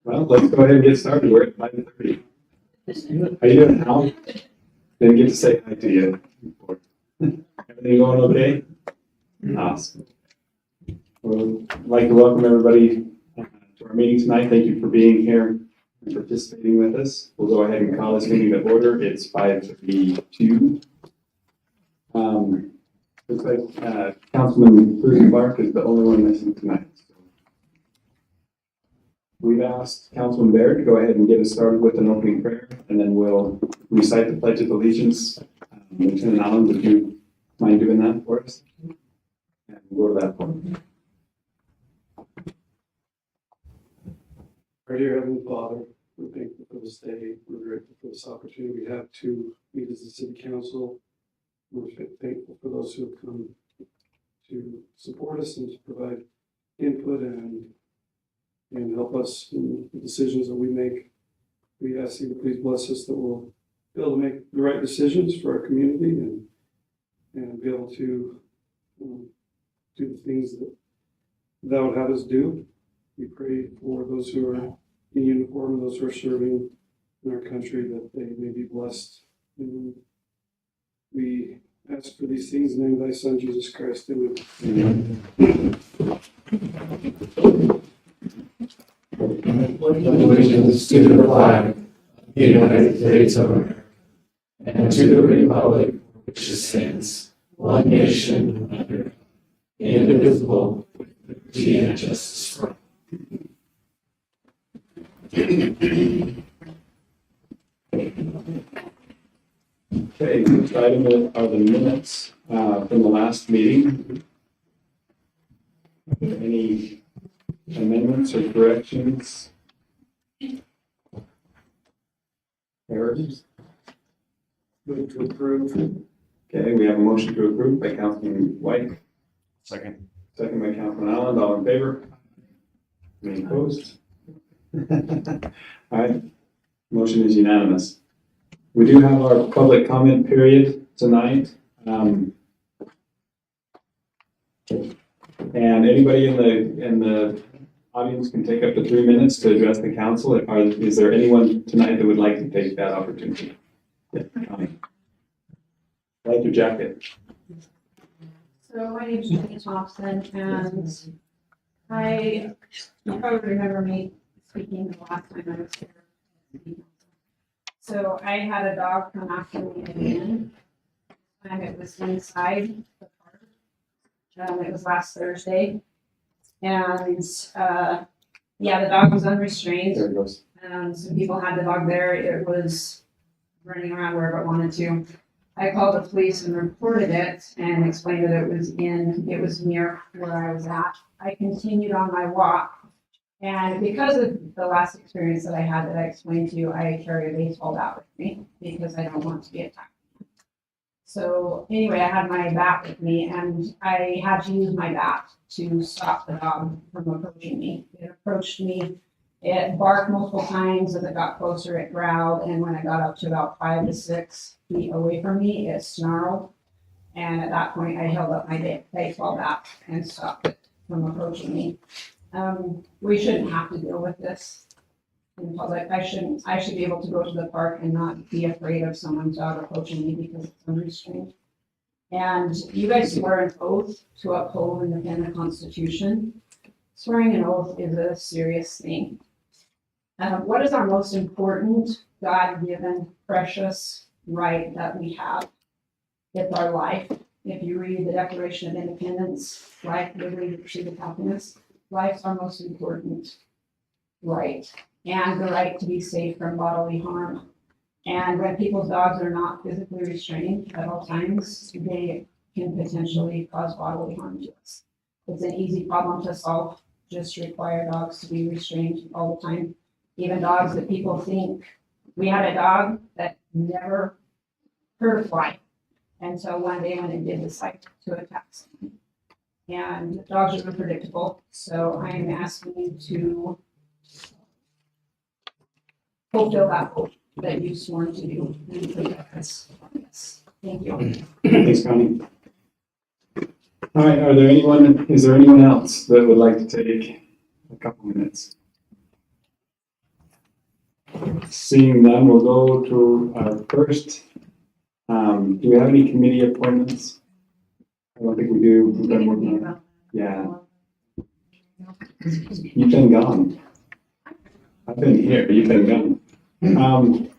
Well, let's go ahead and get started. We're at 5:30. How you doing, Al? Didn't get to say hi to you before. Everything going okay? Awesome. Well, I'd like to welcome everybody to our meeting tonight. Thank you for being here and participating with us. We'll go ahead and call this meeting to order. It's 5:32. Looks like Councilman Bruce Clark is the only one missing tonight. We've asked Councilman Baird to go ahead and get us started with an opening prayer, and then we'll recite the Pledge of Allegiance. Lieutenant Allen, would you mind doing that for us? And we'll go to that point. Our dear Heavenly Father, we're thankful for this day. We're grateful for this opportunity we have to meet as a city council. We're thankful for those who have come to support us and to provide input and help us in the decisions that we make. We ask you to please bless us that we'll be able to make the right decisions for our community and be able to do the things that thou would have us do. We pray for those who are in uniform and those who are serving in our country that they may be blessed. And we ask for these things in the name of thy Son, Jesus Christ. Amen. Allegiance to the flag of the United States of America and to the republic which stands, one nation under God, indivisible, with liberty and justice for all. Okay, first item are the minutes from the last meeting. Are there any amendments or corrections? Errors? Move to approve. Okay, we have a motion to approve by Councilman White, Second. second by Councilman Allen. All in favor? Any opposed? All right, motion is unanimous. We do have our public comment period tonight. And anybody in the audience can take up to 3 minutes to address the council. Is there anyone tonight that would like to take that opportunity? Yeah, I like your jacket. So my name is Jenny Thompson, and you probably remember me speaking the last time I was here. So I had a dog come after me again, and it was inside the park. It was last Thursday, and the dog was unrestrained, There it goes. and some people had the dog there. It was running around wherever it wanted to. I called the police and reported it and explained that it was near where I was at. I continued on my walk. And because of the last experience that I had that I explained to you, I carry a baseball bat with me because I don't want to be attacked. So anyway, I had my bat with me and I had to use my bat to stop the dog from approaching me. It approached me. It barked multiple times. As it got closer, it growled. And when I got up to about 5 to 6 feet away from me, it snarled. And at that point, I held up my baseball bat and stopped it from approaching me. We shouldn't have to deal with this in public. I should be able to go to the park and not be afraid of someone's dog approaching me because it's unrestrained. And you guys swear an oath to uphold and defend the Constitution. Swearing an oath is a serious thing. What is our most important God-given precious right that we have? It's our life. If you read the Declaration of Independence, life, liberty, pursuit of happiness, life's our most important right, and the right to be safe from bodily harm. And when people's dogs are not physically restrained at all times, they can potentially cause bodily harm to us. It's an easy problem to solve. Just require dogs to be restrained all the time. Even dogs that people think, we had a dog that never hurt a fly until one day when it did decide to attack someone. And dogs are unpredictable, so I'm asking you to fulfill that hope that you've sworn to do and protect us from this. Thank you. Thanks, Connie. All right, is there anyone else that would like to take a couple minutes? Seeing none, we'll go to our first. Do we have any committee appointments? I don't think we do. We've been working on it. Yeah. You've been gone. I've been here, you've been gone.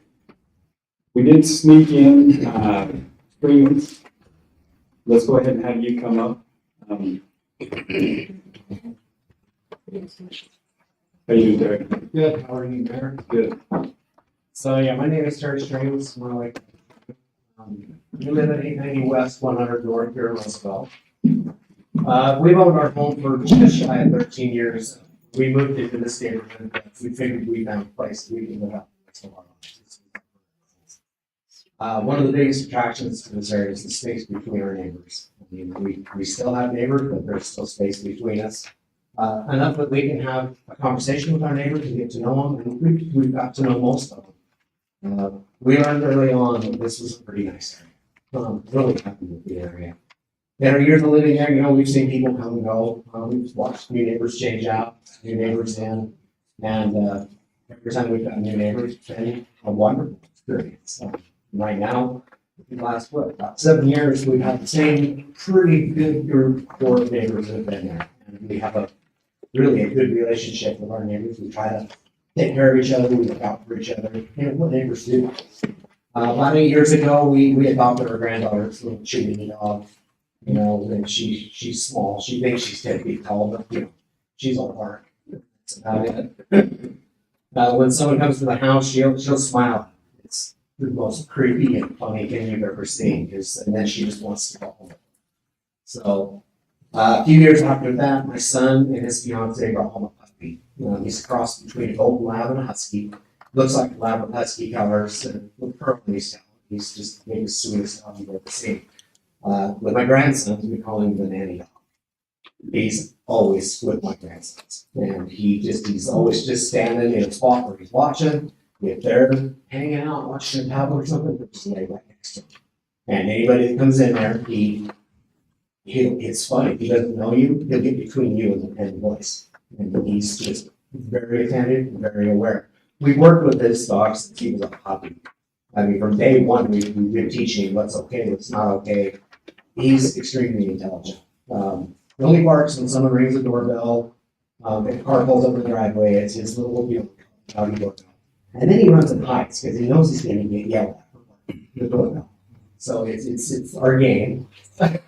We did sneak in, Springs. Let's go ahead and have you come up. How you doing, Derek? Good, how are you, Mayor? Good. So, yeah, my name is Terry Strings, we live at 890 West, 100 North here in Roosevelt. We've owned our home for just shy of 13 years. We moved into this neighborhood, but we figured we found a place we can live out. One of the biggest attractions to this area is the space between our neighbors. I mean, we still have neighbors, but there's still space between us. Enough that we can have a conversation with our neighbors and get to know them, and we've got to know most of them. We learned early on that this was a pretty nice area. Really happy with the area. In our years of living there, we've seen people come and go. We've watched new neighbors change out, new neighbors in, and every time we've got new neighbors, it's been a wonderful experience. Right now, in the last, about 7 years, we've had the same pretty good group of neighbors that have been there. And we have really a good relationship with our neighbors. We try to take care of each other, we look out for each other, what neighbors do. About 8 years ago, we adopted our granddaughter, it's a little chewy dog. And she's small. She thinks she's 10 feet tall, but she's all bark. That's about it. When someone comes to the house, she'll smile. It's the most creepy and funny thing you've ever seen. And then she just wants to go home. So a few years after that, my son and his fiance brought home a puppy. He's a cross between a golden lab and a husky. Looks like a lab with husky colors and with purple stuff. He's just maybe the sweetest dog you've ever seen. With my grandsons, we call him the nanny dog. He's always with my grandsons. And he's always just standing in a spot where he's watching. If they're hanging out, watching a tablet or something, they'll just lay right next to him. And anybody that comes in there, it's funny. He doesn't know you, he'll get between you and the voice. And he's just very attentive and very aware. We've worked with this dog since he was a puppy. I mean, from day one, we've been teaching him what's okay, what's not okay. He's extremely intelligent. He only barks when someone rings the doorbell. If a car pulls up in the driveway, it's his little howdy doorbell. And then he runs and hides because he knows he's going to get yelled at for the doorbell. So it's our game. When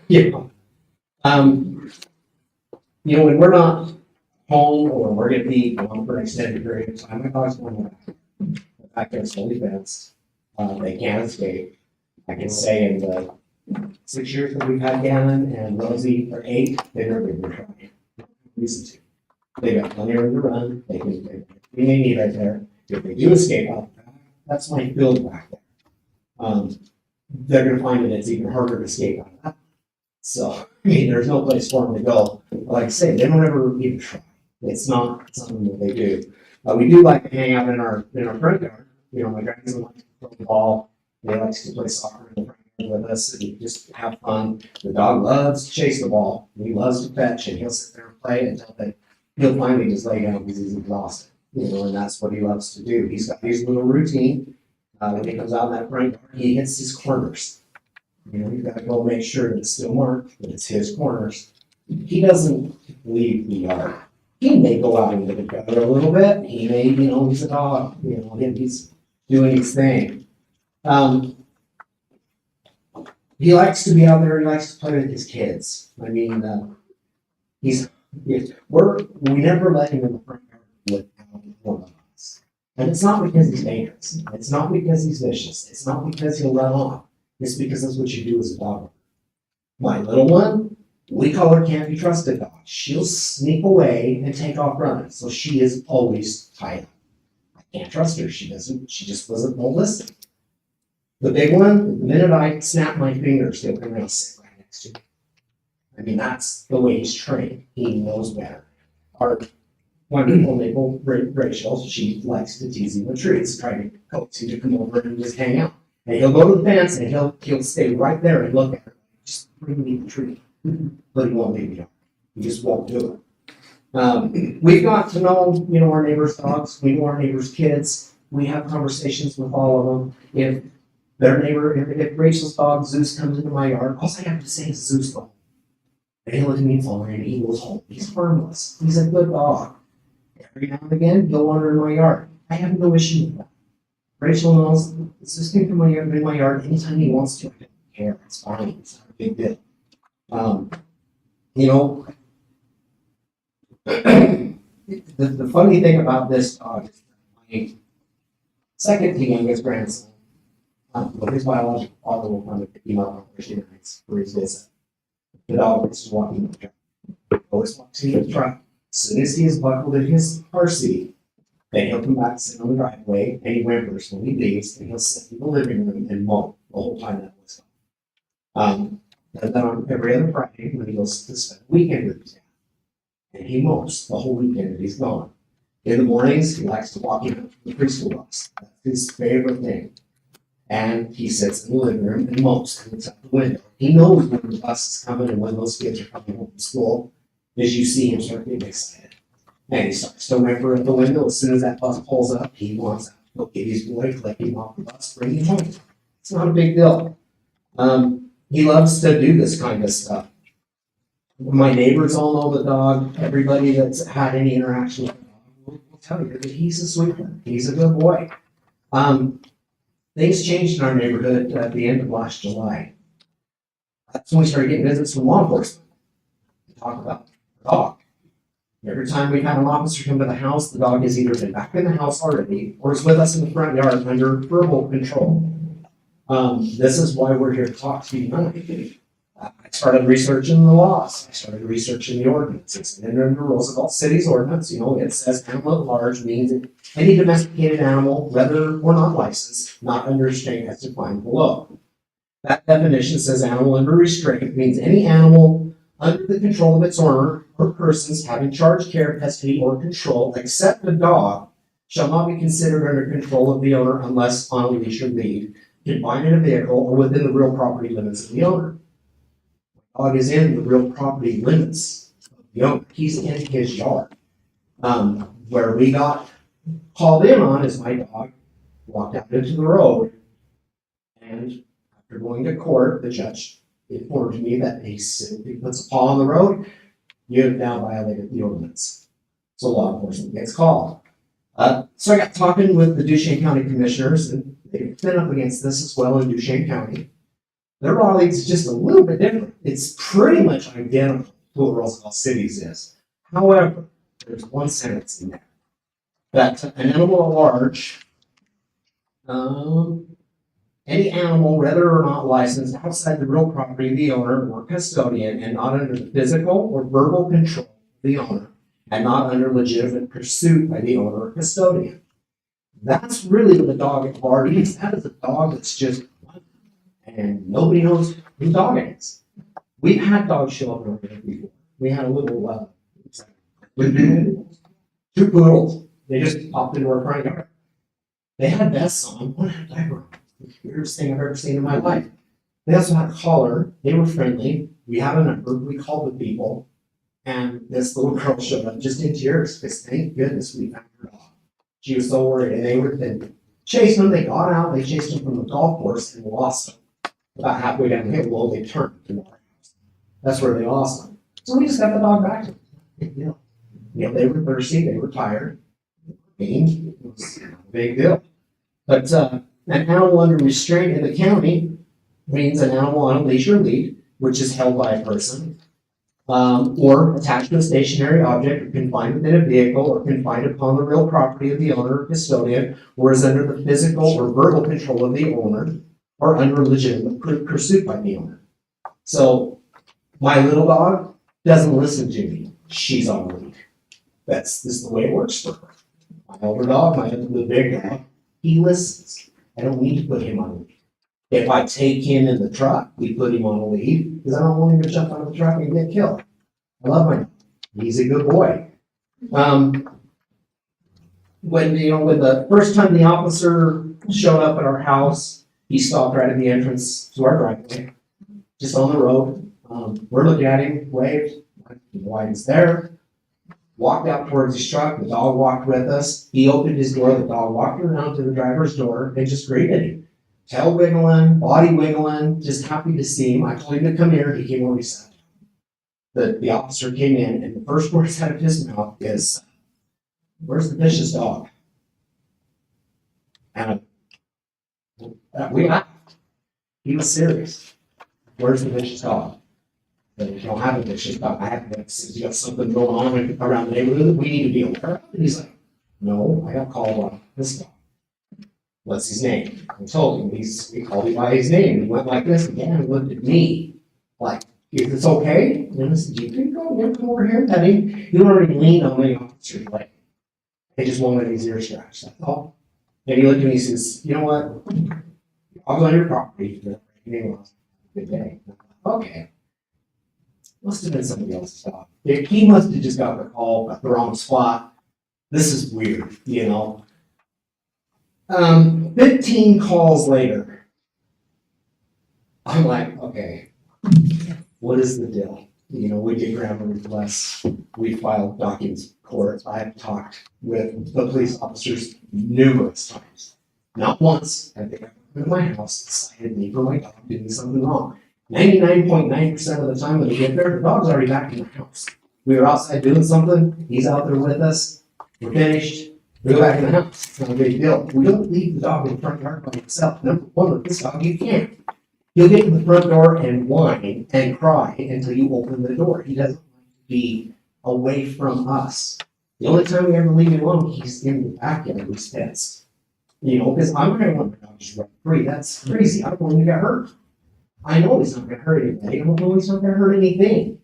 we're not home or we're going to be gone for an extended period of time, my dog's going back. The back there's fully fenced. They can't escape. I can say in the 6 years that we've had Gannon and Rosie, or 8, they've never been trying. Reason to. They got plenty of room to run. They need right there. If they do escape out the back, that's my field back there. They're going to find that it's even harder to escape out of that. So, there's no place for them to go. Like I say, they don't ever even try. It's not something that they do. We do like to hang out in our front yard. My grandson likes to throw the ball. They like to play soccer in the front yard with us and just have fun. The dog loves to chase the ball. He loves to fetch, and he'll sit there and play until he'll finally just lay down because he's exhausted. And that's what he loves to do. He's got his little routine. When he comes out in that front yard, he hits his corners. You've got to go make sure that it's still marked, that it's his corners. He doesn't leave the yard. He may go out into the gutter a little bit. He may, he's a dog. He's doing his thing. He likes to be out there. He likes to play with his kids. I mean, we never let him in the front yard without one of us. And it's not because he's dangerous. It's not because he's vicious. It's not because he'll run off. It's because that's what you do as a dog. My little one, we call her Can't Be Trusted Dog. She'll sneak away and take off running. So she is always tied up. I can't trust her. She just won't listen. The big one, the minute I snap my fingers, he'll come and sit right next to me. I mean, that's the way he's trained. He knows better. Our wonderful neighbor, Rachel, she likes to tease him with treats, try to coax him to come over and just hang out. And he'll go to the fence and he'll stay right there and look at her. Just bring me the treat. But he won't leave me alone. He just won't do it. We've got to know, our neighbors' dogs. We know our neighbors' kids. We have conversations with all of them. If their neighbor, if Rachel's dog Zeus comes into my yard, all I have to say is Zeus go. And he'll look at me and fall and he goes home. He's harmless. He's a good dog. Every now and again, he'll wander in my yard. I have no issue with that. Rachel knows Zeus can come in my yard anytime he wants to. I don't care. It's fine. It's not a big deal. You know, the funny thing about this dog is my second to youngest grandson, his biological father will come and pick him up on Thursday nights for his visit. The dog is walking the truck. Always walks in the truck. As soon as he is buckled in his car seat, then he'll come back, sit on the driveway, and he whimpers when he leaves, and he'll sit in the living room and moan the whole time that was going. And then on every other Friday, when he goes to spend the weekend with his dad, and he mows the whole weekend and he's gone. In the mornings, he likes to walk in the preschool bus. That's his favorite thing. And he sits in the living room and mows and looks out the window. He knows when the bus is coming and when those kids are coming home from school, as you see him start getting excited. And he starts to whimper at the window. As soon as that bus pulls up, he wants out to go get his boy, collect him off the bus, bring him home. It's not a big deal. He loves to do this kind of stuff. My neighbors all know the dog. Everybody that's had any interaction with the dog will tell you that he's a sweetheart. He's a good boy. Things changed in our neighborhood at the end of last July. That's when we started getting visits from law enforcement to talk about the dog. Every time we've had an officer come to the house, the dog has either been back in the house already or is with us in the front yard under verbal control. This is why we're here to talk to you tonight. I started researching the laws. I started researching the ordinances. And under Roosevelt City's ordinance, it says animal at large means any domesticated animal, whether or not licensed, not under restraint as defined below. That definition says animal under restraint means any animal under the control of its owner or persons having charge, care, custody, or control, except a dog, shall not be considered under control of the owner unless on a leash or lead, confined in a vehicle, or within the real property limits of the owner. The dog is in the real property limits of the owner. He's in his yard. Where we got called in on is my dog walked out into the road, and after going to court, the judge informed me that he puts a paw on the road, you have now violated the ordinance. So law enforcement gets called. So I got talking with the Duchesne County commissioners, and they've been up against this as well in Duchesne County. Their law is just a little bit different. It's pretty much identical to what Roosevelt City's is. However, there's one sentence in there that an animal at large, any animal, whether or not licensed, outside the real property of the owner or custodian, and not under the physical or verbal control of the owner, and not under legitimate pursuit by the owner or custodian. That's really what the dog at large is. That is a dog that's just, and nobody knows whose dog it is. We've had dogs show up over there before. We had a little, two poodles. They just popped into our front yard. They had vests on. One had a diaper on. The weirdest thing I've ever seen in my life. They also had a collar. They were friendly. We had a number. We called the people. And this little girl showed up just in tears because thank goodness we found her dog. She was so worried. And they were chasing them. They got out. They chased them from the golf course and lost them. About halfway down the hill, well, they turned to our house. That's where they lost them. So we just got the dog back to them. They were thirsty. They were tired. It was a big deal. But an animal under restraint in the county means an animal on a leash or lead, which is held by a person, or attached to a stationary object, or confined within a vehicle, or confined upon the real property of the owner or custodian, or is under the physical or verbal control of the owner, or under legitimate pursuit by the owner. So my little dog doesn't listen to me. She's on the lead. This is the way it works for her. My older dog, the big dog, he listens. I don't need to put him on a lead. If I take him in the truck, we put him on a lead because I don't want him to jump out of the truck and get killed. I love my dog. He's a good boy. When the first time the officer showed up at our house, he stopped right at the entrance to our driveway, just on the road. We're looking at him, waved, why he's there. walked out towards his truck, the dog walked with us, he opened his door, the dog walked around to the driver's door and just greeted him. Tail wiggling, body wiggling, just happy to see him. I told him to come here, he came over, he sat down. The officer came in and the first words out of his mouth is, "Where's the vicious dog?" And we laughed. He was serious. "Where's the vicious dog?" But you don't have a vicious dog. I have you got something going on around the neighborhood that we need to be aware of. And he's like, "No, I got called on this dog. What's his name?" I told him, we called him by his name. He went like this again and looked at me like, "Is this okay?" And I said, "You can come over here, pet him." He already leaned on the officer's leg. He just wanted his ear scratched, that's all. And he looked at me and says, "You know what? I'll go on your property for breaking laws. Good day." Okay. Must have been somebody else's dog. He must have just got the call at the wrong spot. This is weird, you know. 15 calls later, I'm like, okay, what is the deal? You know, we get grammar requests, we file documents in court. I've talked with the police officers numerous times. Not once have they ever come to my house and cited me for my dog doing something wrong. 99.9% of the time when they get there, the dog's already back in the house. We were outside doing something, he's out there with us, we're finished, we go back in the house. It's not a big deal. We don't leave the dog in the front yard by himself. Number one, with this dog, you can't. He'll get to the front door and whine and cry until you open the door. He doesn't like to be away from us. The only time we ever leave him alone, he's in the backyard with his pets. You know, because I'm going to want my dog to run free. That's crazy. I don't want him to get hurt. I know he's not going to hurt anybody. I don't know he's not going to hurt anything.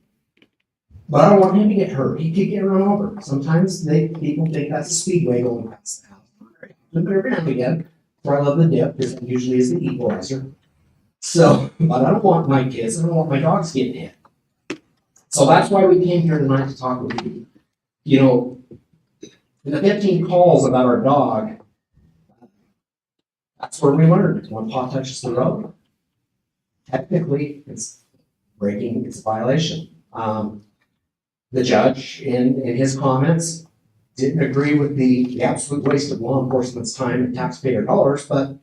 But I don't want him to get hurt. He could get run over. Sometimes people think that's a speedway going past the house. But every now and again, where I love the dip, because it usually is the equalizer. So, but I don't want my kids, I don't want my dogs getting hit. So that's why we came here tonight to talk with you. You know, in the 15 calls about our dog, that's where we learned. When paw touches the road, technically it's breaking, it's a violation. The judge, in his comments, didn't agree with the absolute waste of law enforcement's time and taxpayer dollars, but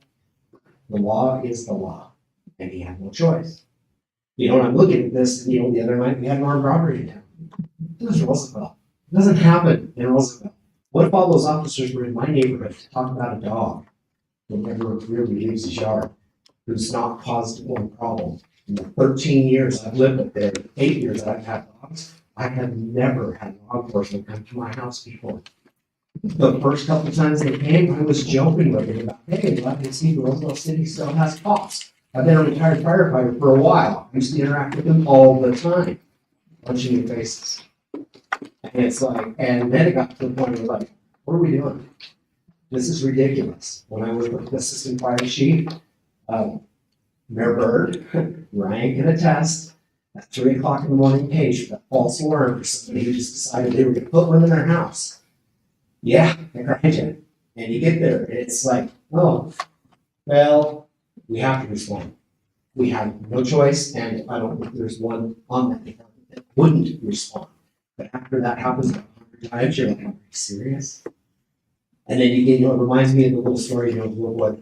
the law is the law, and he had no choice. You know, and I'm looking at this, you know, the other night we had an armed robbery in town. It was Roosevelt. It doesn't happen in Roosevelt. What if all those officers were in my neighborhood to talk about a dog that never really leaves his yard, who's not caused one problem? In the 13 years I've lived up there, 8 years that I've had dogs, I have never had law enforcement come to my house before. The first couple of times they came, I was joking with them about, "Hey, glad to see Roosevelt City still has cops. I've been a retired firefighter for a while. I used to interact with them all the time, punching in faces." And it's like, and then it got to the point where like, what are we doing? This is ridiculous. When I was with the assistant fire chief, Mayor Bird, Ryan can attest, at 3 o'clock in the morning page for that false alarm for somebody who just decided they were going to put one in their house. Yeah, they're granted. And you get there, and it's like, oh, well, we have to respond. We have no choice, and I don't think there's one on that department that wouldn't respond. But after that happens 100 times, you're like, are you serious? And then you get, you know, it reminds me of the little story, you know, what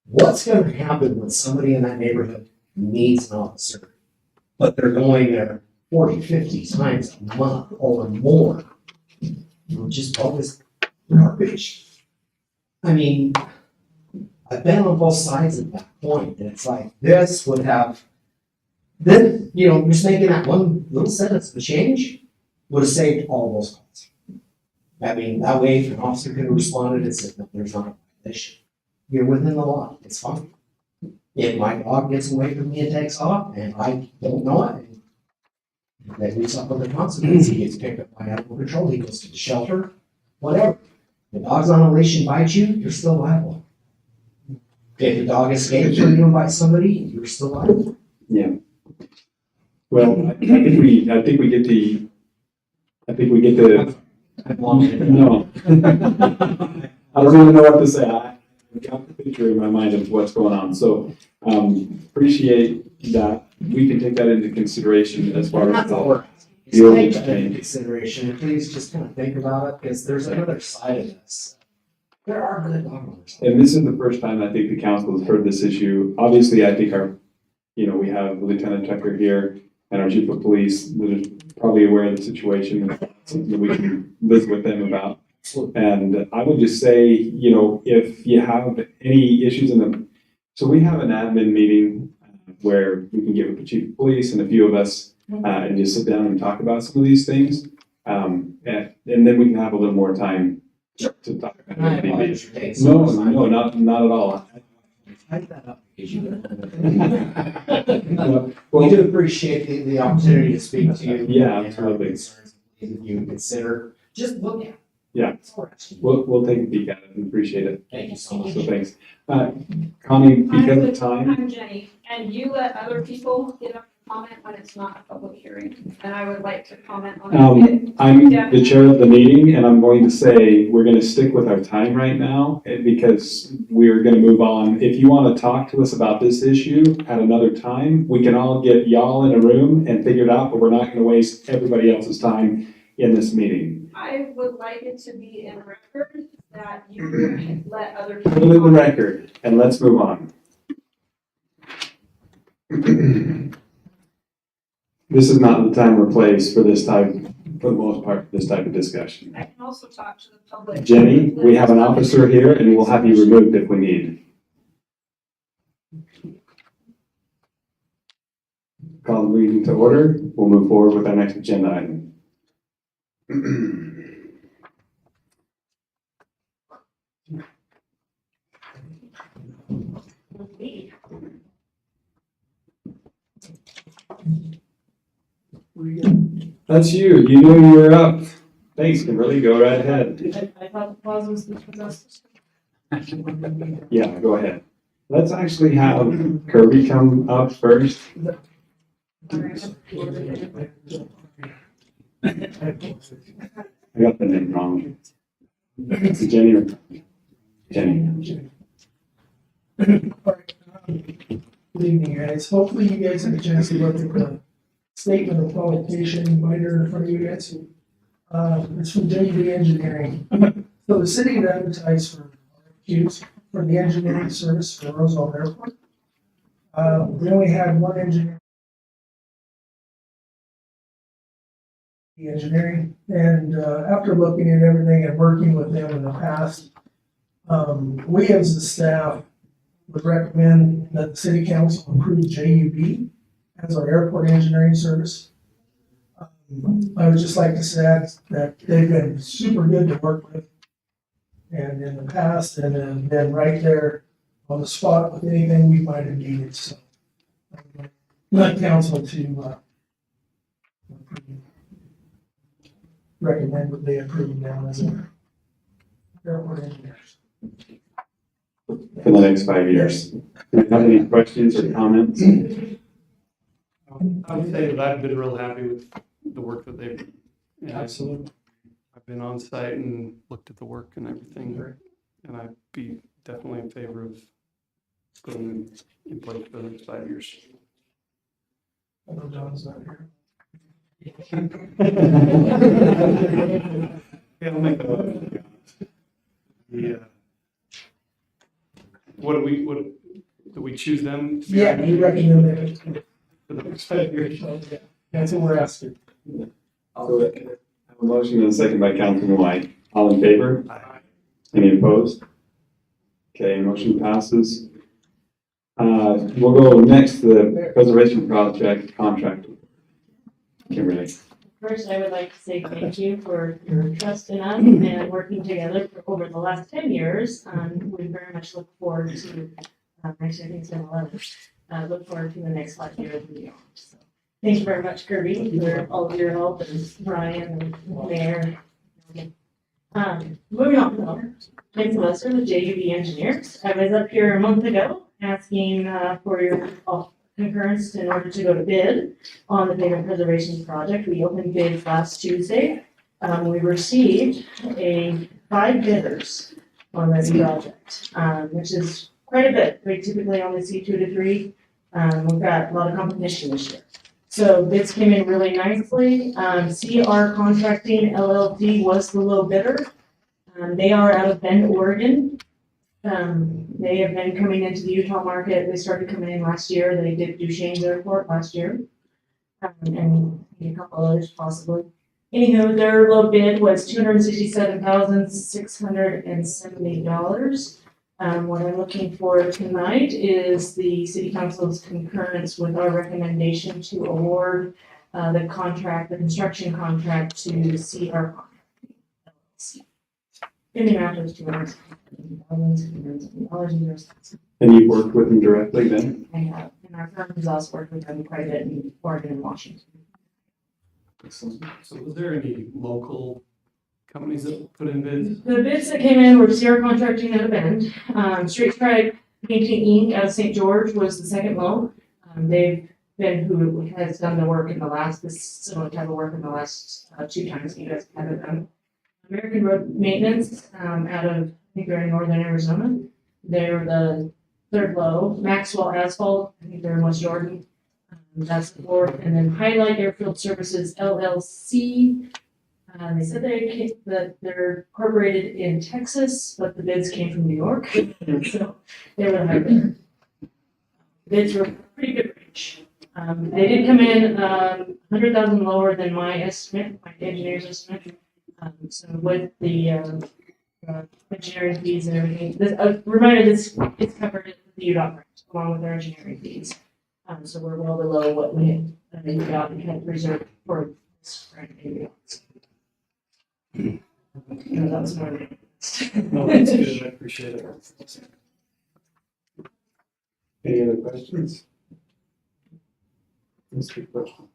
what's going to happen when somebody in that neighborhood needs an officer, but they're going there 40, 50 times a month or more? You know, just all this garbage. I mean, I've been on both sides at that point, and it's like, this would have, then, you know, just making that one little sentence of change would have saved all those calls. I mean, that way, if an officer could have responded and said, "No, there's not a violation. You're within the law, it's fine. If my dog gets away from me and takes off, and I don't know it, then we suffer the consequences. He gets picked up by animal control, he goes to the shelter, whatever. The dog's on a leash and bites you, you're still liable. If the dog escapes from you and bites somebody, you're still liable. Yeah. Well, I think we get the. No. I don't even know what to say. I've got the picture in my mind of what's going on. So appreciate that. We can take that into consideration as far as. That's all we're asking. Feel take the that into change. consideration, and please just kind of think about it, because there's another side of this. There are good dog owners. And this is the first time I think the council has heard this issue. Obviously, I think we have Lieutenant Tucker here and our chief of police that are probably aware of the situation, and something that we can visit with them about. And I would just say, if you have any issues so we have an admin meeting where we can get with the chief of police and a few of us and just sit down and talk about some of these things. And then we can have a little more time to talk about And I it. apologize for taking No, so much time. not at all. Type that up, because we do appreciate the opportunity to speak to you. Yeah, and our absolutely. concerns, if you consider, just look at it. Yeah. That's all we're asking. We'll take a peek at it and appreciate it. Thank you so much. So thanks. Connie, because of time, I'm Jenny, and you let other people get up and comment when it's not a public hearing, and I would like to comment on it. I'm the chair of the meeting, and I'm going to say we're going to stick with our time right now because we're going to move on. If you want to talk to us about this issue at another time, we can all get y'all in a room and figure it out, but we're not going to waste everybody else's time in this meeting. I would like it to be in record that you let other people. Put it in the record, and let's move on. This is not the time or place for the most part, this type of discussion. I can also talk to the public. Jenny, we have an officer here, and we'll have you removed if we need. Call the meeting to order. We'll move forward with our next agenda item. That's you. You knew you were up. Thanks, Kimberly. Go right ahead. I thought the pause was us. Yeah, go ahead. Let's actually have Kirby come up first. I got the name wrong. It's Jenny or Jenny? Good evening, guys. Hopefully you guys have a chance to look at the statement of qualification binder in front of you guys. It's from JUB Engineering. So the city had advertised for RFQs for the engineering service for Roosevelt Airport. We only had one engineer. The engineering, and after looking at everything and working with them in the past, we as the staff would recommend that the city council approve JUB as our airport engineering service. I would just like to say that they've been super good to work with and in the past, and have been right there on the spot with anything we might have needed, so. I'd like council to recommend that they approve them as our airport engineers. For the next 5 years. Do you have any questions or comments? I would say that I've been real happy with the work that they've done. And Absolutely. I've been on site and looked at the work and everything, and I'd be definitely in favor of putting them in place for the next 5 years. I know John's not here. Yeah, I'll make that. Yeah. Do we choose them? to be Yeah, we recommend that. For the next 5 years? That's what we're asking. So I have a motion and a second by Councilman White. All in favor? Any opposed? Okay, motion passes. We'll go next to the preservation project contract. Kimberly. First, I would like to say thank you for your trust in us and working together for over the last 10 years. We very much look forward to, actually I think it's been 11, look forward to the next 5 years and beyond. So, thank you very much, Kirby, for all of your help, and Brian and Mayor. Moving on, Mike Lesser with JUB Engineers. I was up here a month ago asking for your concurrence in order to go to bid on the pavement preservation project. We opened bids last Tuesday. We received 5 bidders on this project, which is quite a bit. We typically only see 2 to 3. We've got a lot of competition this year. So bids came in really nicely. CR Contracting LLC was the low bidder. They are out of Bend, Oregon. They have been coming into the Utah market. They started coming in last year. They did Duchesne's Airport last year. And a couple others possibly. Anywho, their low bid was $267,670. What I'm looking for tonight is the city council's concurrence with our recommendation to award the contract, the construction contract to CR Contracting LLC. In the amount of $270,670. And you worked with them directly then? I have, and our firm has also worked with them quite a bit in Oregon and Washington. Excellent. So was there any local companies that put in bids? The bids that came in were Sierra Contracting out of Bend. Street Stripe Painting Inc. out of St. George was the second low. They've been who has done the work in the last, this similar type of work in the last 2 times you guys have done. American Road Maintenance out of, I think they're in northern Arizona. They're the third low. Maxwell Asphalt, I think they're in West Jordan. That's the fourth. And then Highlight Airfield Services LLC. They said that they're incorporated in Texas, but the bids came from New York. So they were the high bidder. Bids were pretty good range. They did come in 100,000 lower than my estimate, my engineer's estimate. So with the engineering fees and everything, this, reminder, this it's covered in the UDOT grant along with their engineering fees. So we're well below what we UDOT had reserved for this grant. No, that's more. No, that's good, I appreciate it. Any other questions? That's a good question.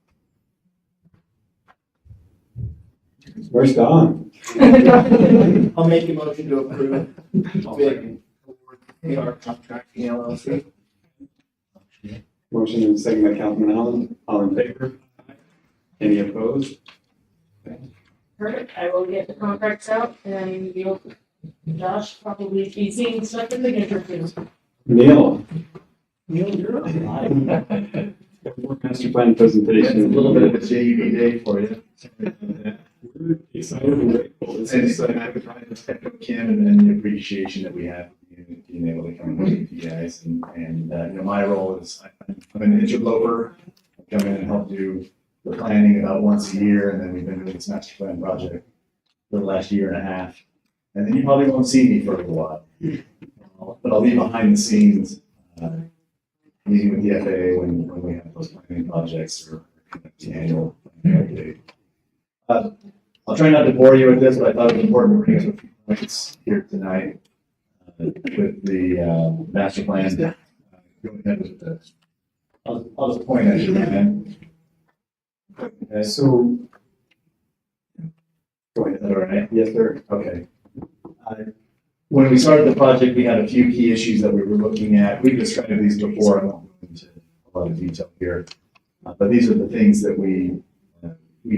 Where's Don? I'll make a motion to approve bid for AR Contracting LLC. Motion and second by Councilman Allen. All in favor? Any opposed? Perfect. I will get the contracts out and you'll, Josh, probably be seeing stuff in the signature too. Neil. Neil, you're on. Master plan presentation. It's a little bit of a JUB day for you. We're excited and grateful. And so I would try to echo Kim and the appreciation that we have in being able to come and work with you guys. And you know, my role is I'm an interloper. I come in and help do the planning about once a year, and then we've been doing this master plan project for the last year and a half. And then you probably won't see me for a little while, but I'll be behind the scenes, meeting with the FAA when we have those planning projects or the annual planning update. I'll try not to bore you with this, but I thought it was important to bring up a few points here tonight with the master plan. Go ahead with the, I'll just point at you, man. Okay, So, go ahead. all right. Yes, sir. Okay. When we started the project, we had a few key issues that we were looking at. We've described these before. I won't go into a lot of detail here. But these are the things that we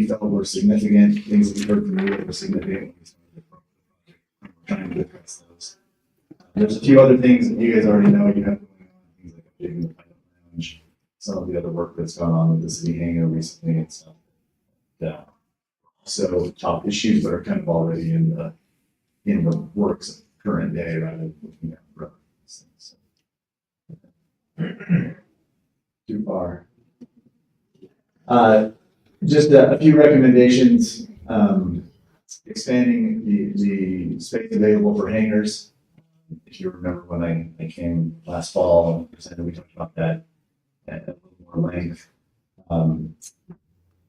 felt were significant, things that we heard from you that were significant. We're trying to address those. There's a few other things that you guys already know you have going on, things like updating the pilot lounge, some of the other work that's gone on with the city hangar recently and stuff. Yeah. So top issues that are kind of already in the works of current day rather than looking at the road. So. Too far. Just a few recommendations, expanding the space available for hangars. If you remember when I came last fall and presented, we talked about that at a little more length.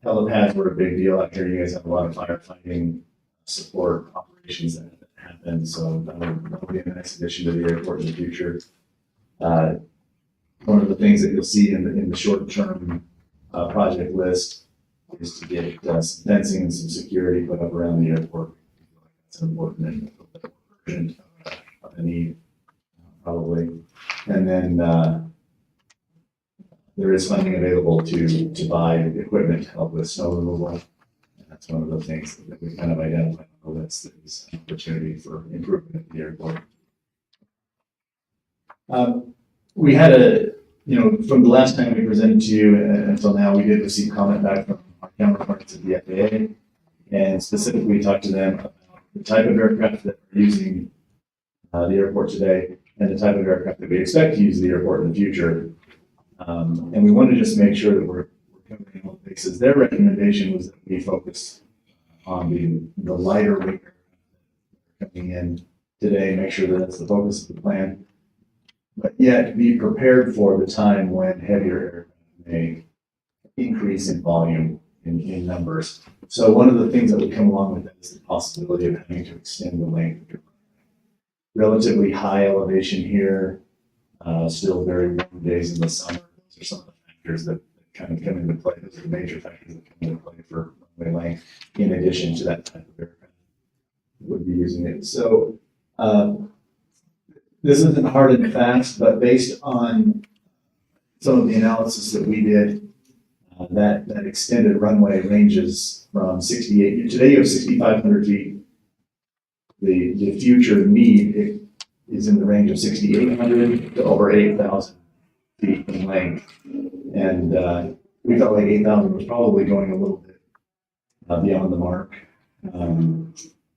Helipads were a big deal out here. You guys have a lot of firefighting support operations that happen, so that will be a nice addition to the airport in the future. One of the things that you'll see in the short-term project list is to get some fencing and some security put up around the airport. That's important and urgent of a need, probably. And then there is funding available to buy equipment to help with snow removal. And that's one of the things that we kind of identified on the list that is an opportunity for improvement at the airport. We had you know, from the last time we presented to you until now, we did receive comment back from our counterparts at the FAA, and specifically talked to them about the type of aircraft that are using the airport today and the type of aircraft that we expect to use the airport in the future. And we want to just make sure that we're covering all the bases. Their recommendation was that we focus on the lighter weight aircraft coming in today, make sure that that's the focus of the plan, but yet be prepared for the time when heavier aircraft may increase in volume in numbers. So one of the things that would come along with that is the possibility of having to extend the length of your relatively high elevation here, still very warm days in the summer. Those are some of the factors that kind of come into play. Those are the major factors that come into play for runway length, in addition to that type of aircraft would be using it. So this isn't hard and fast, but based on some of the analysis that we did, that extended runway ranges from 68. Today you have 6,500 feet. The future need is in the range of 6,800 to over 8,000 feet in length. And we felt like 8,000 was probably going a little bit beyond the mark.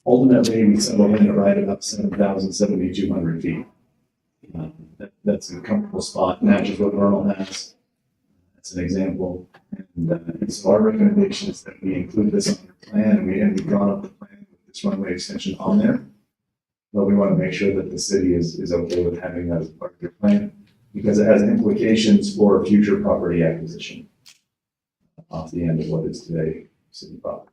Ultimately, we settled in at right about 7,200 feet. That's a comfortable spot, matches what Vernal has. That's an example. And so our recommendation is that we include this on our plan, and we've drawn up the plan with this runway extension on there. But we want to make sure that the city is okay with having that as part of their plan, because it has implications for future property acquisition off the end of what is today city property.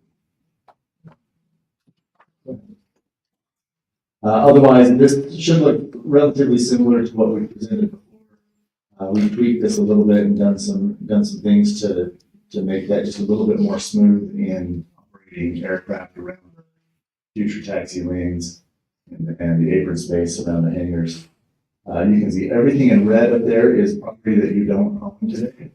Otherwise, this should look relatively similar to what we presented before. We tweaked this a little bit and done some things to make that just a little bit more smooth in operating aircraft around the future taxi lanes and the apron space around the hangars. You can see everything in red up there is property that you don't own today.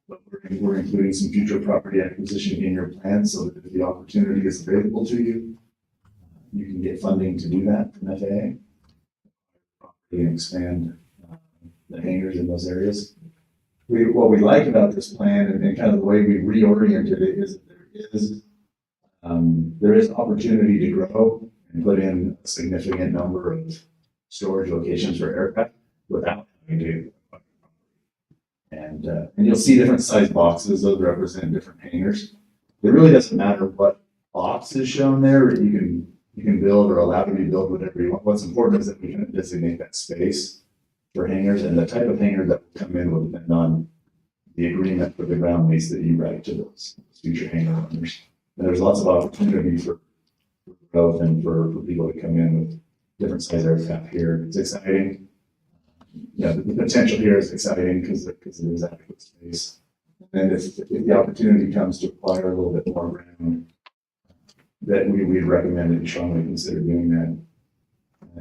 But we're including some future property acquisition in your plan so that if the opportunity is available to you, you can get funding to do that from FAA. And expand the hangars in those areas. What we like about this plan and kind of the way we reoriented it is that there is opportunity to grow and put in a significant number of storage locations for aircraft without having to. And you'll see different size boxes. Those represent different hangars. It really doesn't matter what box is shown there. You can build or allow to be built whatever you want. What's important is that we can designate that space for hangars, and the type of hangar that will come in will depend on the agreement for the ground lease that you write to those future hangar owners. And there's lots of opportunity for growth and for people to come in with different size aircraft here. It's exciting. Yeah, the potential here is exciting because there's adequate space. And if the opportunity comes to acquire a little bit more ground, that we'd recommend and strongly consider doing that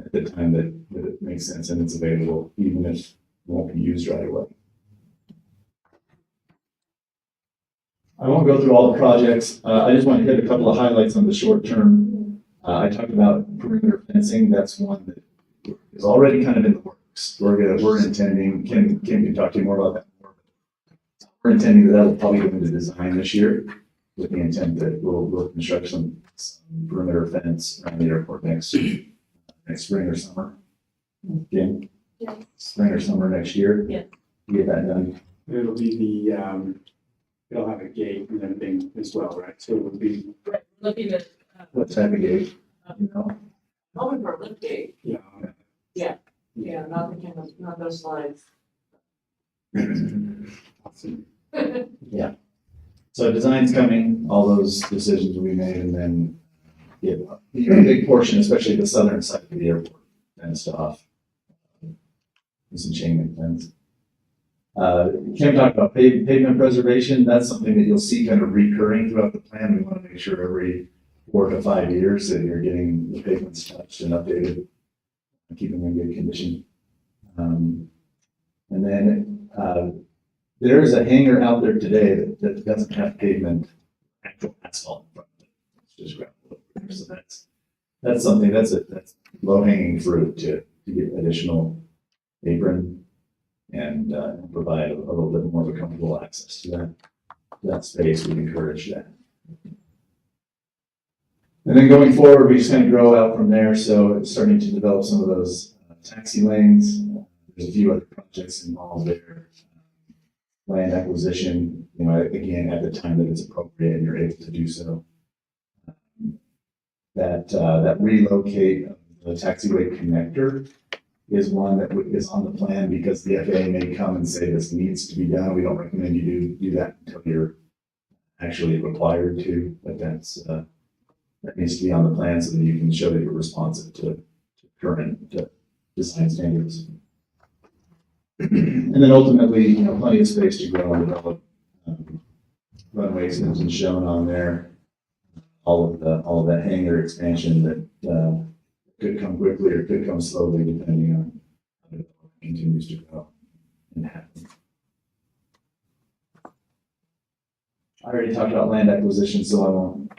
at the time that it makes sense and it's available, even if it won't be used right away. I won't go through all the projects. I just want to hit a couple of highlights on the short term. I talked about perimeter fencing. That's one that is already kind of in the works. We're intending, Kim can talk to you more about that more. We're intending that will probably go into design this year, with the intent that we'll construct some perimeter fence around the airport next spring or summer. Jim? Yeah. Spring or summer next year? Yeah. Get that done. It'll be it'll have a gate and everything as well, right? So it'll be, Right, looking at, What type of gate? You know? hoping for a lift gate, yeah. yeah, not the kind of, not those slides. Awesome. So design's coming, all those decisions will be made, and then get a big portion, especially the southern side of the airport, fenced off. With some chain link fence. Kim talked about pavement preservation. That's something that you'll see kind of recurring throughout the plan. We want to make sure every 4 to 5 years that you're getting the pavements touched and updated, and keeping them in good condition. And then there is a hangar out there today that doesn't have pavement, actual asphalt in front of it. It's just gravel. So that's something that's low hanging fruit to get additional apron and provide a little bit more of a comfortable access to that space. We encourage that. And then going forward, we just kind of grow out from there. So it's starting to develop some of those taxi lanes. There's a few other projects involved there. Land acquisition, again, at the time that it's appropriate and you're able to do so. That relocate of the taxiway connector is one that is on the plan because the FAA may come and say this needs to be done. We don't recommend you do that until you're actually required to, but that needs to be on the plan so that you can show that you're responsive to current design standards. And then ultimately, plenty of space to grow and develop. Runways has been shown on there. All of that hangar expansion that could come quickly or could come slowly depending on how it continues to grow and happen. I already talked about land acquisition, so I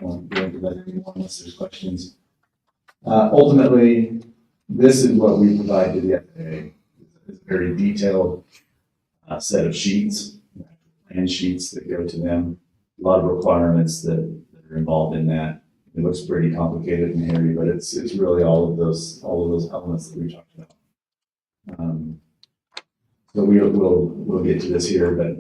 won't go into that anymore unless there's questions. Ultimately, this is what we provide to the FAA. It's a very detailed set of sheets, plan sheets that go to them. A lot of requirements that are involved in that. It looks pretty complicated and hairy, but it's really all of those elements that we talked about. So we'll get to this here, but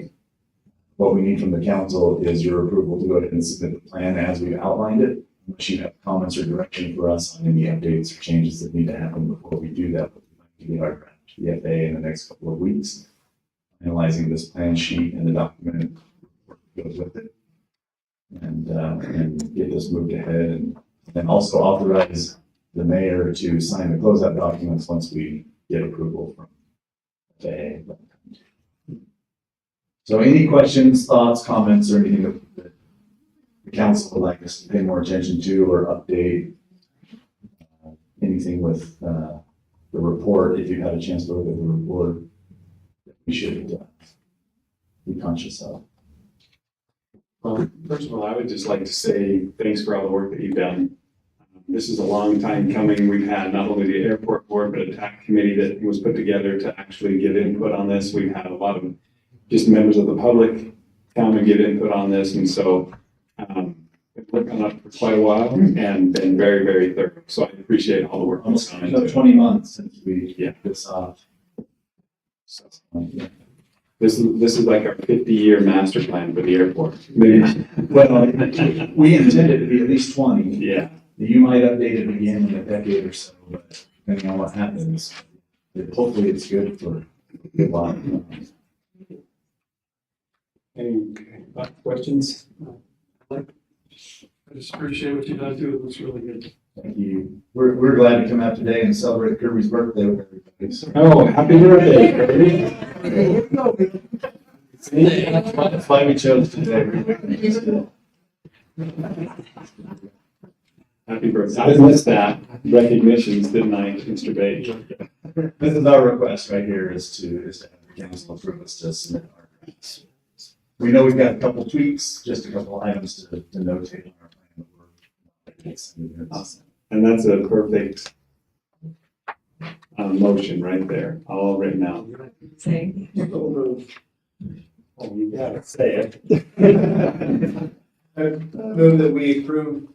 what we need from the council is your approval to go ahead and submit the plan as we've outlined it. Unless you have comments or direction for us on any updates or changes that need to happen before we do that, we'll get our draft to the FAA in the next couple of weeks, analyzing this plan sheet and the document that goes with it, and get this moved ahead, and also authorize the mayor to sign the closeout documents once we get approval from FAA. So any questions, thoughts, comments, or anything that the council would like us to pay more attention to or update? Anything with the report, if you've had a chance to look at the report, we should be conscious of. Well, first of all, I would just like to say thanks for all the work that you've done. This is a long time coming. We've had not only the airport board, but a TAC committee that was put together to actually give input on this. We've had a lot of just members of the public come and give input on this. And so we've worked on it for quite a while and been very, very thorough. So I appreciate all the work that's gone into it. 20 months since we kicked this off. So, This is like our 50-year master plan for the airport. Maybe. well, we intend it to be at least 20. Yeah. You might update it again in a decade or so, but depending on what happens, hopefully it's good for a good while. Any questions? I just appreciate what you guys do. It looks really good. Thank you. We're glad to come out today and celebrate Kirby's birthday with everybody. So. Oh, happy birthday, Kirby. See, that's why we chose today. Happy birthday. I missed that recognitions, didn't I, Mr. Bates? This is our request right here is to have the council approve us to submit our grants. We know we've got a couple tweaks, just a couple items to notate on our plan. Awesome. And that's a perfect motion right there, all written out. Oh, you gotta say it. I move that we approve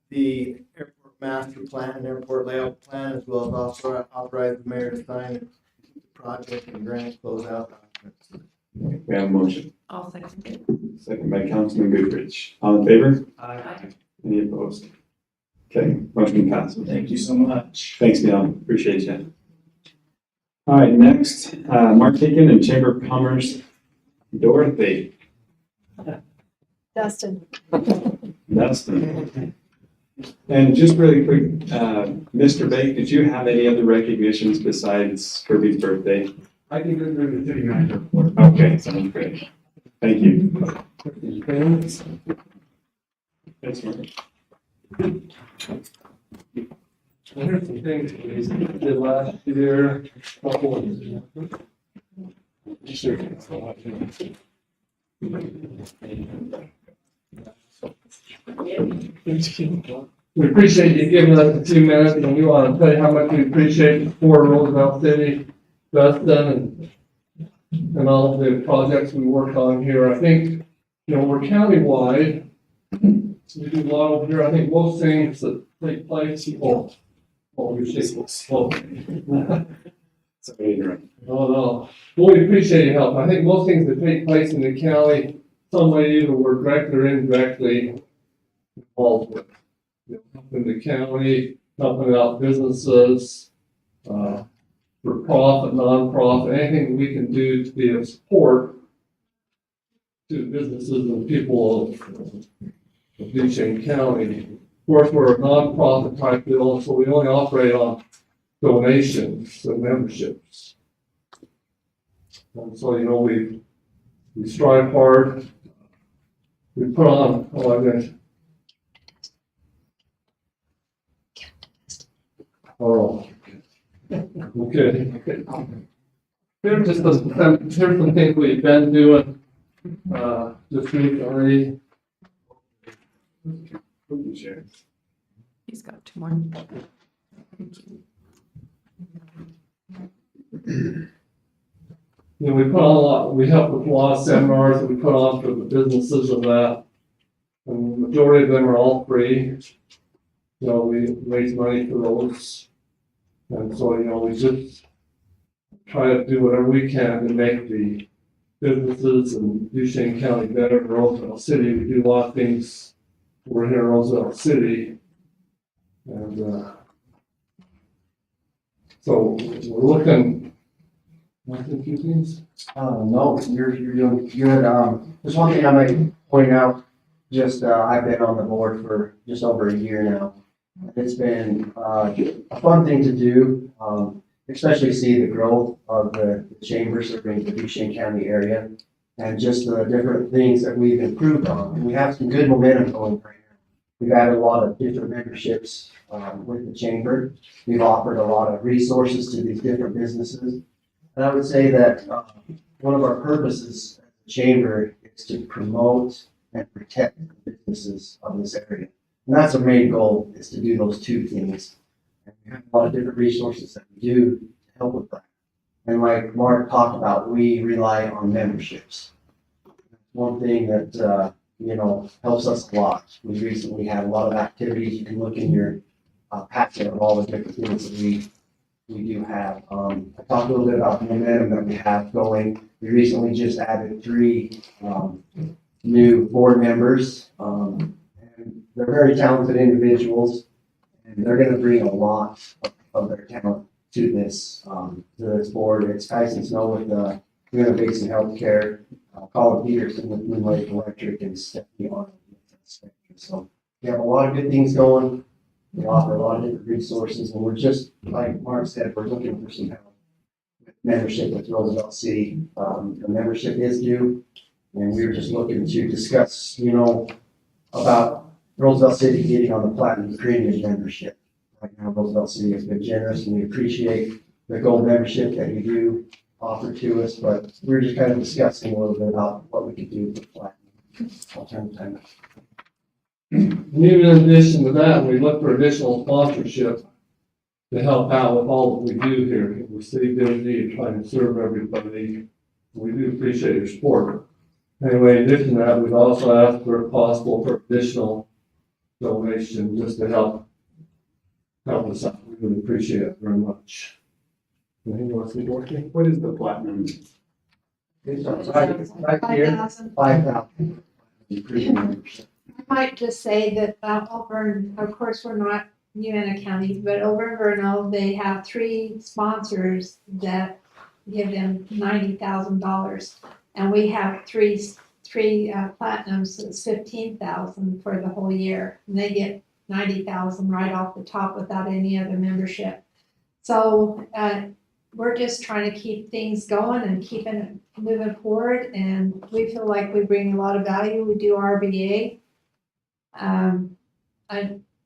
the airport master plan, airport layout plan, as well as authorize the mayor to sign the project and grant closeout documents. We have a motion. I'll second it. Second by Councilman Goodrich. All in favor? Aye. Any opposed? Okay, motion passed. Thank you so much. Thanks, Neil. Appreciate you. All right, next, Mark Hicken and Chamber of Commerce, Dorothy. Dustin. Dustin. And just really quick, Mr. Bake, did you have any other recognitions besides Kirby's birthday? I can go through the city manager report. Okay, sounds great. Thank you. Thanks, Mark. Here's some things we did last year. We appreciate you giving us a few minutes, and we want to tell you how much we appreciate the support of Roosevelt City, Dustin, and and all the projects we work on here. I think, we're countywide. We do a lot over here. I think most things that take place, you're sick. Sorry, interrupt. No. Well, we appreciate your help. I think most things that take place in the county, some way either we're directly or indirectly involved with. Helping the county, helping out businesses, for profit, non-profit, anything we can do to be of support to businesses and people of Duchesne County. Of course, we're a non-profit type deal, so we only operate on donations and memberships. And so, we strive hard. We put on, okay. Here's just here's some things we've been doing, this week already. He's got two more. We put on a lot, we help with a lot of seminars that we put on for the businesses and that. And the majority of them are all free. We raise money for those. And so, we just try to do whatever we can to make the businesses in Duchesne County better. In Roosevelt City, we do a lot of things. We're here in Roosevelt City. And so we're looking. I think a few things. No, you're doing good. There's one thing I might point out. I've been on the board for just over a year now. It's been a fun thing to do, especially see the growth of the chamber serving the Duchesne County area and just the different things that we've improved on. And we have some good momentum going right now. We've added a lot of different memberships with the chamber. We've offered a lot of resources to these different businesses. And I would say that one of our purposes as a chamber is to promote and protect the businesses of this area. And that's our main goal, is to do those two things. And we have a lot of different resources that we do to help with that. And like Mark talked about, we rely on memberships. One thing that, helps us a lot. We recently had a lot of activities. You can look in your packet of all the different things that we do have. I talked a little bit about the momentum that we have going. We recently just added 3 new board members. And they're very talented individuals, and they're going to bring a lot of their talent to this board. It's Tyson Snow with Human Basin Healthcare, Colin Peterson with Moonlight Electric, and Stephanie Arnold with Spectrum. So we have a lot of good things going. We offer a lot of different resources, and we're just, like Mark said, we're looking for some help with membership with Roosevelt City. The membership is due, and we were just looking to discuss, about Roosevelt City getting on the Platinum Premium membership. Right now, Roosevelt City has been generous, and we appreciate the gold membership that you do offer to us, but we're just kind of discussing a little bit about what we could do with the Platinum alternative. And even in addition to that, we look for additional sponsorship to help out with all that we do here. We stay busy and trying to serve everybody. We do appreciate your support. Anyway, in addition to that, we've also asked for, if possible, for additional donation just to help us out. We really appreciate it very much. Anything else to working? What is the platinum? It's right here, 5,000. I might just say that Auburn, of course, we're not Uena County, but over in Vernal, they have 3 sponsors that give them $90,000. And we have three platinums, so it's 15,000 for the whole year. And they get 90,000 right off the top without any other membership. So we're just trying to keep things going and keeping it moving forward. And we feel like we bring a lot of value. We do RBA.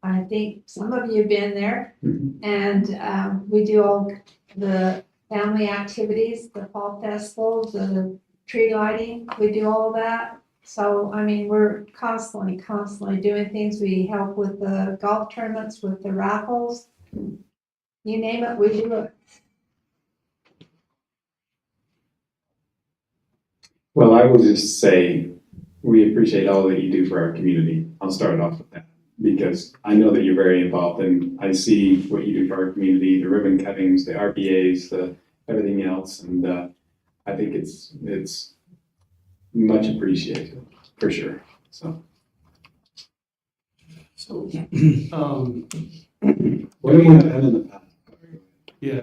I think some of you have been there, and we do all the family activities, the fall festivals, the tree lighting. We do all of that. So, I mean, we're constantly doing things. We help with the golf tournaments, with the raffles. You name it, we do it. Well, I will just say, we appreciate all that you do for our community. I'll start off with that, because I know that you're very involved, and I see what you do for our community, the ribbon cuttings, the RPAs, the everything else, and I think it's much appreciated, for sure, so. So, What have we done in the past? yeah,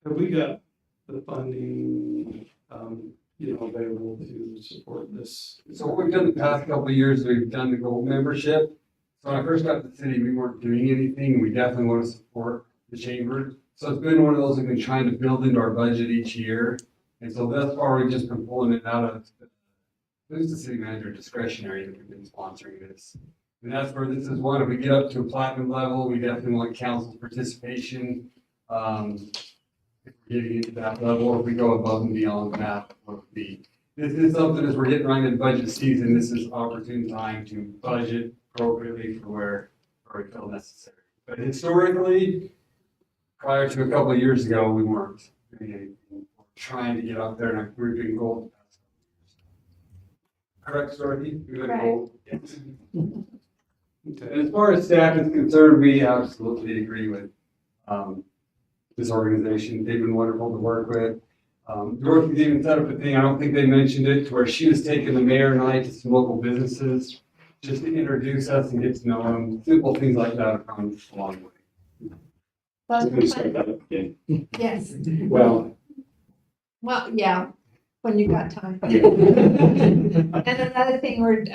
have we got the funding, available to support this? So what we've done the past couple of years, we've done the gold membership. So when I first got to the city, we weren't doing anything. We definitely want to support the chamber. So it's been one of those we've been trying to build into our budget each year. And so thus far, we've just been pulling it out of, who's the city manager discretionary that we've been sponsoring this. And that's where this is one. If we get up to a platinum level, we definitely want council's participation. If we're getting into that level, if we go above and beyond that, what would be. This is something as we're getting right into budget season, this is opportune time to budget appropriately for where we feel necessary. But historically, prior to a couple of years ago, we weren't doing anything. We're trying to get up there and we're doing gold. Correct, Dorothy? We're doing gold. Yes. And as far as staff is concerned, we absolutely agree with this organization. They've been wonderful to work with. Dorothy's even set up a thing, I don't think they mentioned it, to where she was taking the mayor and I to some local businesses just to introduce us and get to know them. Simple things like that have gone a long way. We're gonna start that up again. Yes, Well, yeah, when you got time. yeah. And another thing we're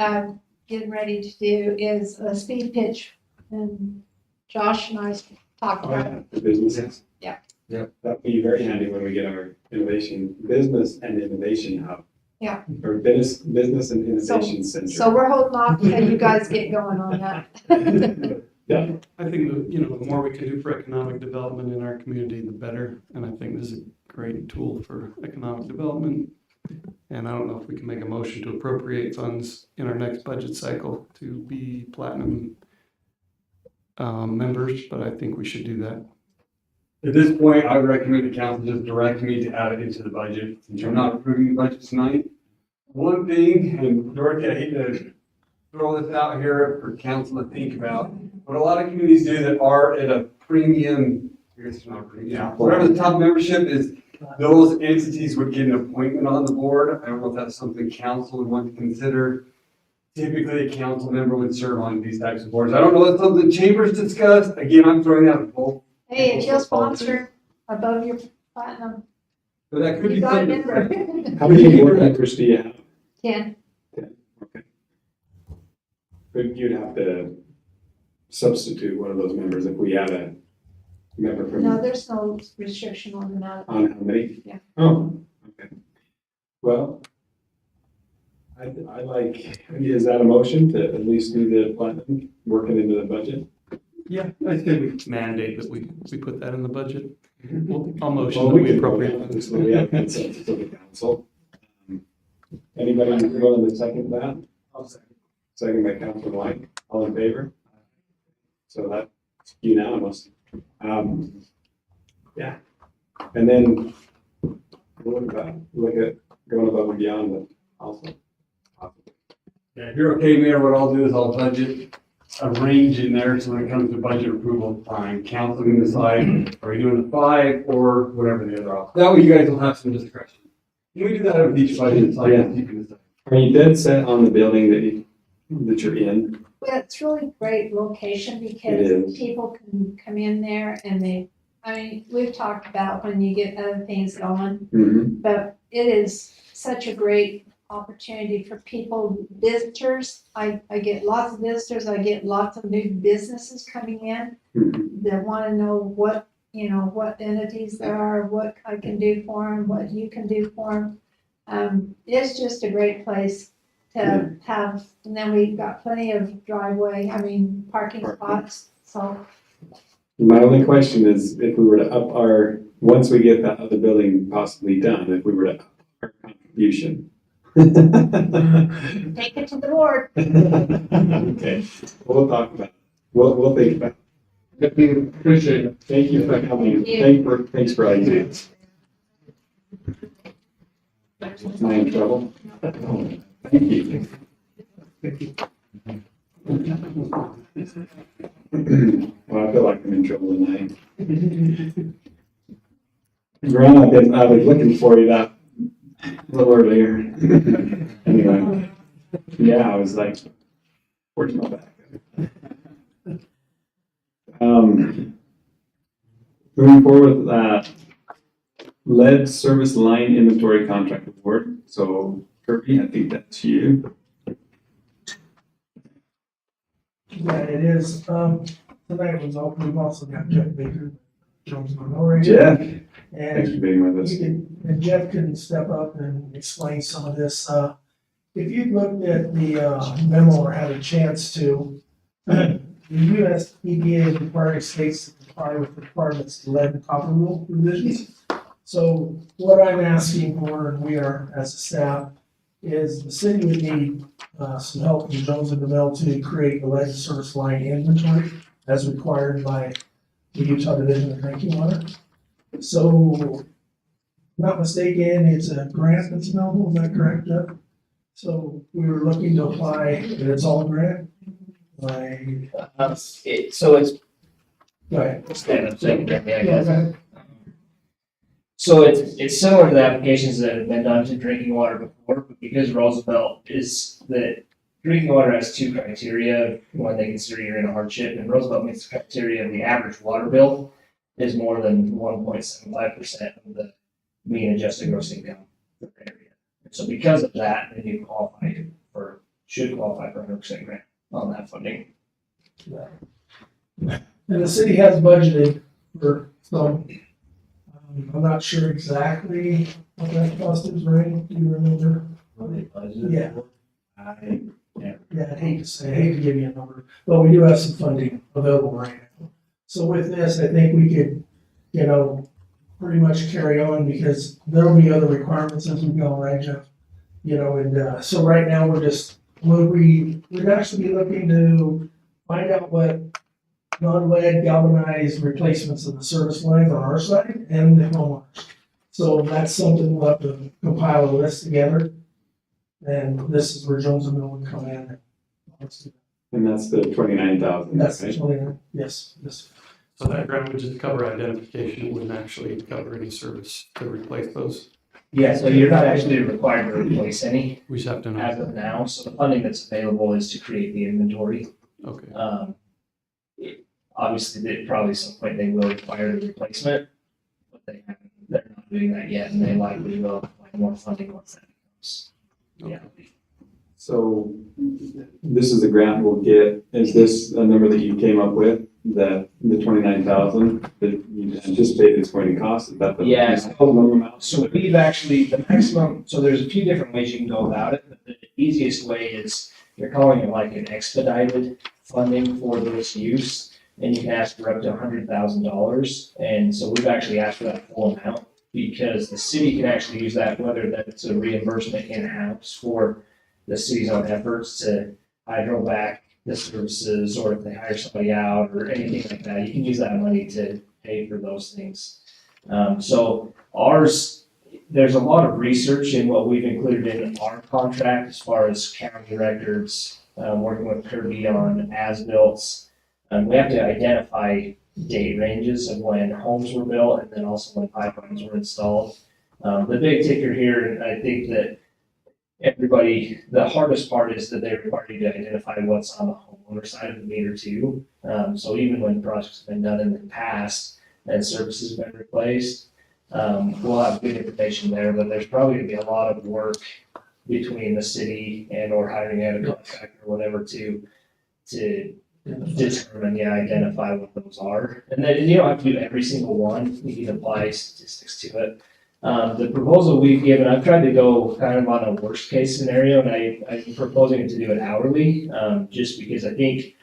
getting ready to do is a speed pitch, and Josh and I talked Oh, about yeah, the businesses. Yeah. Yeah. That'd be very handy when we get our business and innovation hub. Yeah. Or business and innovation center. So we're holding off until you guys get going on that. Yeah, I think, the more we can do for economic development in our community, the better. And I think this is a great tool for economic development. And I don't know if we can make a motion to appropriate funds in our next budget cycle to be platinum members, but I think we should do that. At this point, I would recommend the council just direct me to add it into the budget, since you're not approving the budget tonight. One thing, and Dorothy, I hate to throw this out here for council to think about, what a lot of communities do that are at a premium, I guess it's not premium, yeah, whatever the top membership is, those entities would get an appointment on the board. I don't know if that's something council would want to consider. Typically, a council member would serve on these types of boards. I don't know if that's something chambers discussed. Again, I'm throwing out a both. Hey, if you'll sponsor above your platinum, But that could you be got a something. member. how many board members do you have? 10. Okay. But you'd have to substitute one of those members if we had a member from. No, there's no restriction on that. On how many? Yeah. Oh, okay. Well, I like, is that a motion to at least do the platinum, working into the budget? Yeah, I think we mandate that we put that in the budget. I'll motion Well, that we can appropriate vote on funds. this, so we have consensus of the council. Anybody willing to second that? I'll second. Second by Councilor White, all in favor? So that's unanimous. Yeah, and then look at going above and beyond, but also. Yeah, if you're okay, Mayor, what I'll do is I'll budget a range in there, so when it comes to budget approval time, council can decide, are we doing the 5 or whatever the other option. That way you guys will have some discretion. We do that with each budget cycle, Yeah. you can decide. Are you dead set on the building that you're in? Well, it's really great location It because is. people can come in there and we've talked about when you get other things going, Mm-hmm. but it is such a great opportunity for people, visitors. I get lots of visitors, I get lots of new businesses coming in Mm-hmm. that want to know what entities there are, what I can do for them, what you can do for them. It's just a great place to have, and then we've got plenty of parking spots, so. My only question is if we were to up once we get that other building possibly done, if we were to up our contribution. Take it to the board. Okay, we'll talk about it. We'll think about it. Appreciate it. Thank you for coming. Thank Thanks for all you do. Am I in trouble? Thank you. Well, I feel like I'm in trouble tonight. Grant, I was looking for you that a little earlier. Anyway, yeah, I was like, where's my back? Moving forward with that lead service line inventory contract award. So Kirby, I think that's you. Yeah, it is. Tonight was open. We've also got Jeff Baker, Jones Monroe. Jeff, thanks And for being with us. and Jeff can step up and explain some of this. If you looked at the memo or had a chance to, the US EPA is requiring states to comply with requirements of lead and copper rule revisions. So what I'm asking for, and we are as a staff, is the city would need some help from Jones and DeMille to create a lead service line inventory as required by the Utah Division of Drinking Water. So, not mistaken, it's a grant that's available, is that correct, Jeff? So we were looking to apply, and it's all grant? Like, So it's, go ahead. stand up, so you can get me, I Yeah, guess. go ahead. So it's similar to the applications that have been done to drinking water before, but because Roosevelt is the drinking water has two criteria when they consider you're in a hardship, and Roosevelt meets the criteria of the average water bill is more than 1.75% of the mean adjusted gross income for the area. So because of that, then you should qualify for 100% grant on that funding. And the city has budgeted for some, I'm not sure exactly what that cost is, Ray, do you remember? Yeah. Yeah, I'd hate to give you a number, but we do have some funding available right now. So with this, I think we could, pretty much carry on because there'll be other requirements as we go, right, Jeff? So right now we'd actually be looking to find out what non-lead galvanized replacements of the service lines on our side and the homeowners. So that's something we'll have to compile a list together. And this is where Jones and Mill would come in. And that's the 29,000. That's the right? 29, yes. So that grant would just cover identification, it wouldn't actually cover any service to replace those. Yeah, so you're not actually required to replace any We just have to as know. of now, so the funding that's available is to create the inventory. Okay. Obviously, probably some point they will require the replacement, but they're not doing that yet, and they likely will apply more funding once that comes. Yeah. So this is the grant we'll get. Is this a number that you came up with, that the 29,000 that you anticipate it's going to cost? Is that the Yeah. minimum amount? So we've actually, the maximum, so there's a few different ways you can go about it, but the easiest way is you're calling it like an expedited funding for this use, and you can ask for up to $100,000. And so we've actually asked for that full amount because the city can actually use that, whether that's a reimbursement in-house for the city's own efforts to hydro back the services, or if they hire somebody out or anything like that, you can use that money to pay for those things. So ours, there's a lot of research in what we've included in our contract as far as county records, working with Kirby on as-built. We have to identify date ranges of when homes were built and then also when pipelines were installed. The big ticker here, and I think that the hardest part is that they require you to identify what's on the homeowner side of the meter too. So even when projects have been done in the past and services have been replaced, we'll have good information there, but there's probably gonna be a lot of work between the city and or hiring out a contractor or whatever to determine, identify what those are. And then you don't have to do every single one, you can apply statistics to it. The proposal we've given, I've tried to go kind of on a worst case scenario, and I'm proposing to do it hourly, just because I think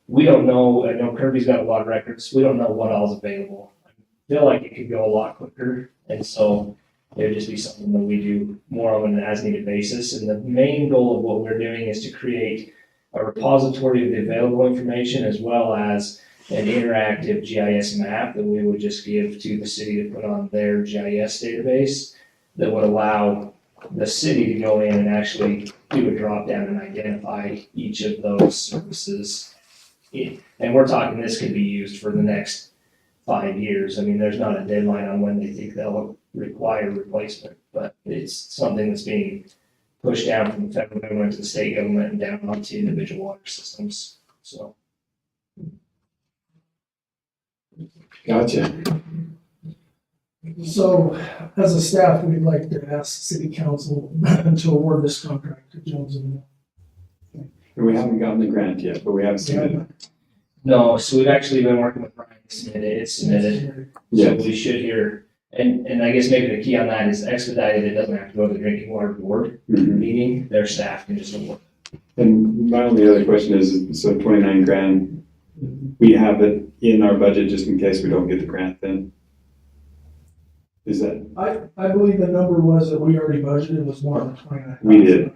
we don't know, I know Kirby's got a lot of records, we don't know what all's available. I feel like it could go a lot quicker, and so it would just be something that we do more on an as-needed basis. And the main goal of what we're doing is to create a repository of the available information as well as an interactive GIS map that we would just give to the city to put on their GIS database that would allow the city to go in and actually do a drop down and identify each of those services. And we're talking, this could be used for the next 5 years. I mean, there's not a deadline on when they think they'll require replacement, but it's something that's being pushed down from the federal government to the state government and down onto individual water systems, so. Gotcha. So as a staff, we'd like to ask city council to award this contract to Jones and And we haven't gotten the grant yet, but we have submitted. No, so we've actually been working with Brian to submit it, it's submitted, so Yes. we should hear. And I guess maybe the key on that is expedited, it doesn't have to go to the drinking water board Mhm. meeting, their staff can just award. And my only other question is, so 29 grand, we have it in our budget just in case we don't get the grant then? Is that, I believe the number was that we already budgeted was more than 29. we did?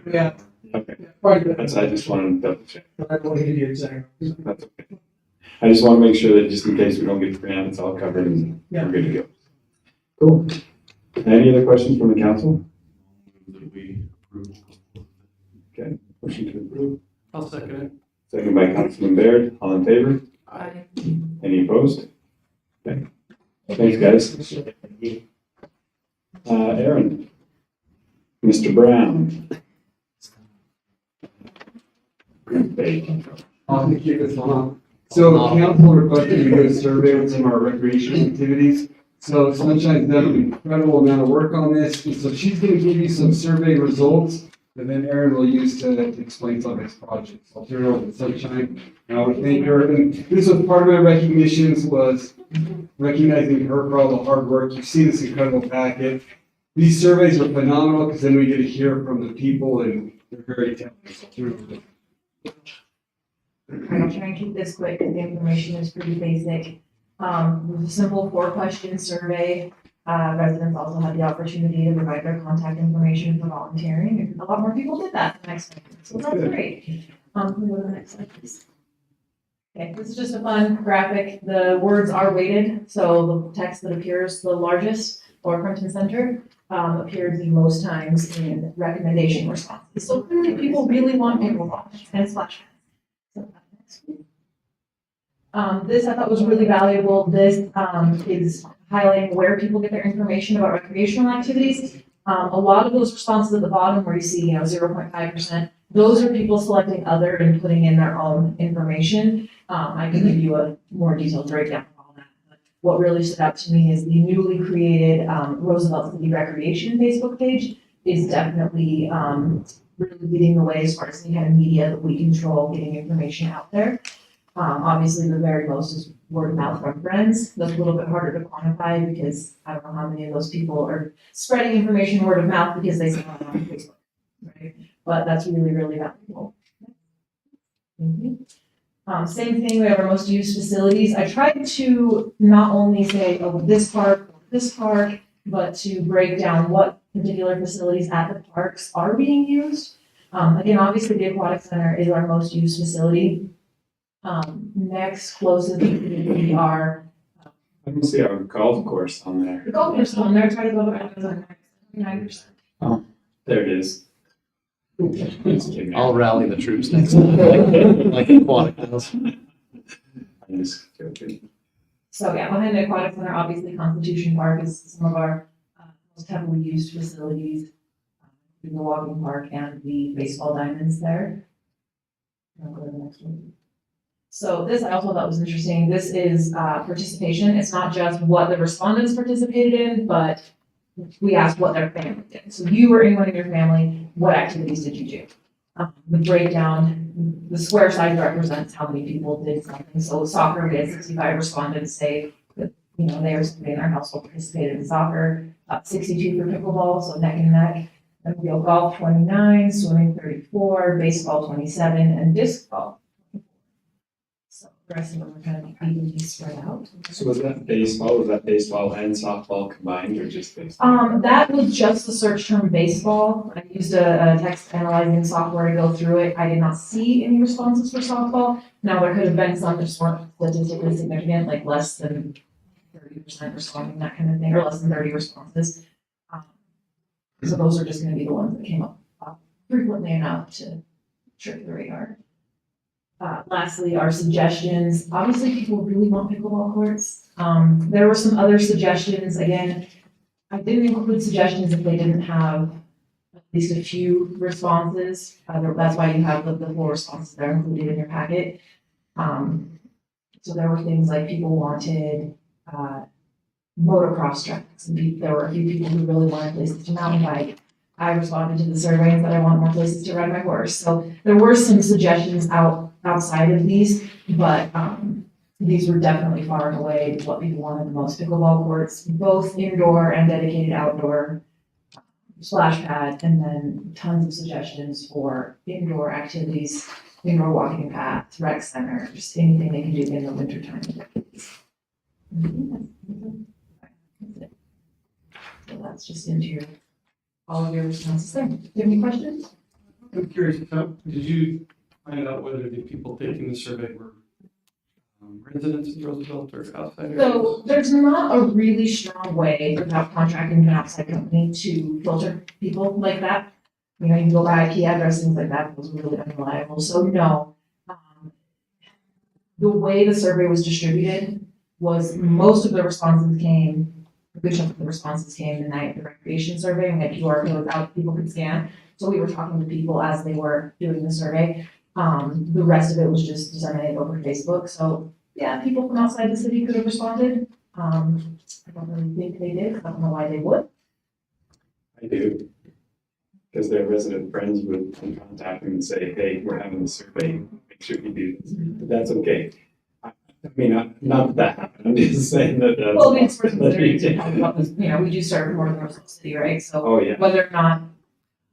Yeah. Okay. Probably. That's, I just wanted to double check. But I don't want to give you exact. That's okay. I just want to make sure that just in case we don't get the grant, it's all covered and Yeah. we're good to go. Cool. Any other questions from the council? Okay, motion to approve. I'll second it. Second by Councilman Baird, all in favor? Aye. Any opposed? Okay. Thanks, guys. Aaron. Mr. Brown. I'll keep this on. So council requested we do a survey with some of our recreation activities. So Sunshine's done an incredible amount of work on this, and so she's gonna give you some survey results that then Aaron will use to explain some of his projects. I'll turn it over to Sunshine. And I would thank her, and this was part of my recognitions, was recognizing her for all the hard work. You see this incredible packet. These surveys are phenomenal because then we get to hear from the people and they're very talented. I'll try and keep this quick because the information is pretty basic. It was a simple 4-question survey. Residents also had the opportunity to provide their contact information for volunteering, and a lot more people did that the next time, so that's great. Can we go to the next slide, please? Okay, this is just a fun graphic. The words are weighted, so the text that appears the largest or front and center appears the most times in recommendation responses. So clearly people really want paper wash and splash pads. This I thought was really valuable. This is highlighting where people get their information about recreational activities. A lot of those responses at the bottom where you see, 0.5%, those are people selecting other and putting in their own information. I can give you a more detailed breakdown of all that. But what really stood out to me is the newly created Roosevelt City Recreation Facebook page is definitely really leading the way as far as any kind of media that we control getting information out there. Obviously, the very most is word of mouth from friends. That's a little bit harder to quantify because I don't know how many of those people are spreading information word of mouth because they saw it on Facebook, right? But that's really, really valuable. Same thing, we have our most used facilities. I tried to not only say, oh, this park, but to break down what particular facilities at the parks are being used. Again, obviously, the aquatic center is our most used facility. Next closest we are. I don't see our golf course on there. The golf course on there, try to go back to 9%. Oh, there it is. Just kidding. I'll rally the troops next time, like aquatic house. I'm just joking. So yeah, behind the aquatic center, obviously Constitution Park is some of our most heavily used facilities. The walking park and the baseball diamonds there. I'll go to the next one. So this I also thought was interesting. This is participation. It's not just what the respondents participated in, but we asked what their family did. So you or anyone in your family, what activities did you do? The breakdown, the square size represents how many people did something. So soccer, we had 65 respondents say that, they or somebody in our household participated in soccer. 62 for pickleball, so neck and neck. Then field golf, 29, swimming, 34, baseball, 27, and disc golf. So the rest of them are kind of evenly spread out. So was that baseball and softball combined or just baseball? That was just the search term baseball. I used a text analyzing software to go through it. I did not see any responses for softball. Now, there could have been some that just weren't statistically significant, like less than 30% responding, that kind of thing, or less than 30 responses. So those are just gonna be the ones that came up frequently enough to trip the radar. Lastly, our suggestions, obviously people really want pickleball courts. There were some other suggestions, again, I didn't include suggestions if they didn't have at least a few responses. That's why you have the full responses there included in your packet. So there were things like people wanted, motocross tracks, and there were a few people who really wanted places to mountain bike. I responded to the survey and said I want more places to ride my horse. So there were some suggestions outside of these, but these were definitely far and away what people wanted the most. Pickleball courts, both indoor and dedicated outdoor, splash pad, and then tons of suggestions for indoor activities, indoor walking paths, rec center, just anything they can do in the wintertime. So that's just into all of your responses there. Do you have any questions? I'm curious, did you find out whether the people taking the survey were residents of Roosevelt or outsiders? So there's not a really strong way without contracting an outside company to filter people like that. You know, you can go by IP address, things like that, was really unreliable. So no. The way the survey was distributed was most of the responses came, a good chunk of the responses came the night of the recreation survey. We had QR codes out people could scan. So we were talking to people as they were doing the survey. The rest of it was just disseminated over Facebook. So yeah, people from outside the city could have responded. I don't really think they did. I don't know why they would. I do. Because their resident friends would contact them and say, hey, we're having a survey, make sure you do this. But that's okay. I mean, not that happened. I'm just saying that that's. Well, I mean, it's worth considering to talk about this, you know, we do serve more than Roosevelt City, right? So Oh, yeah. whether or not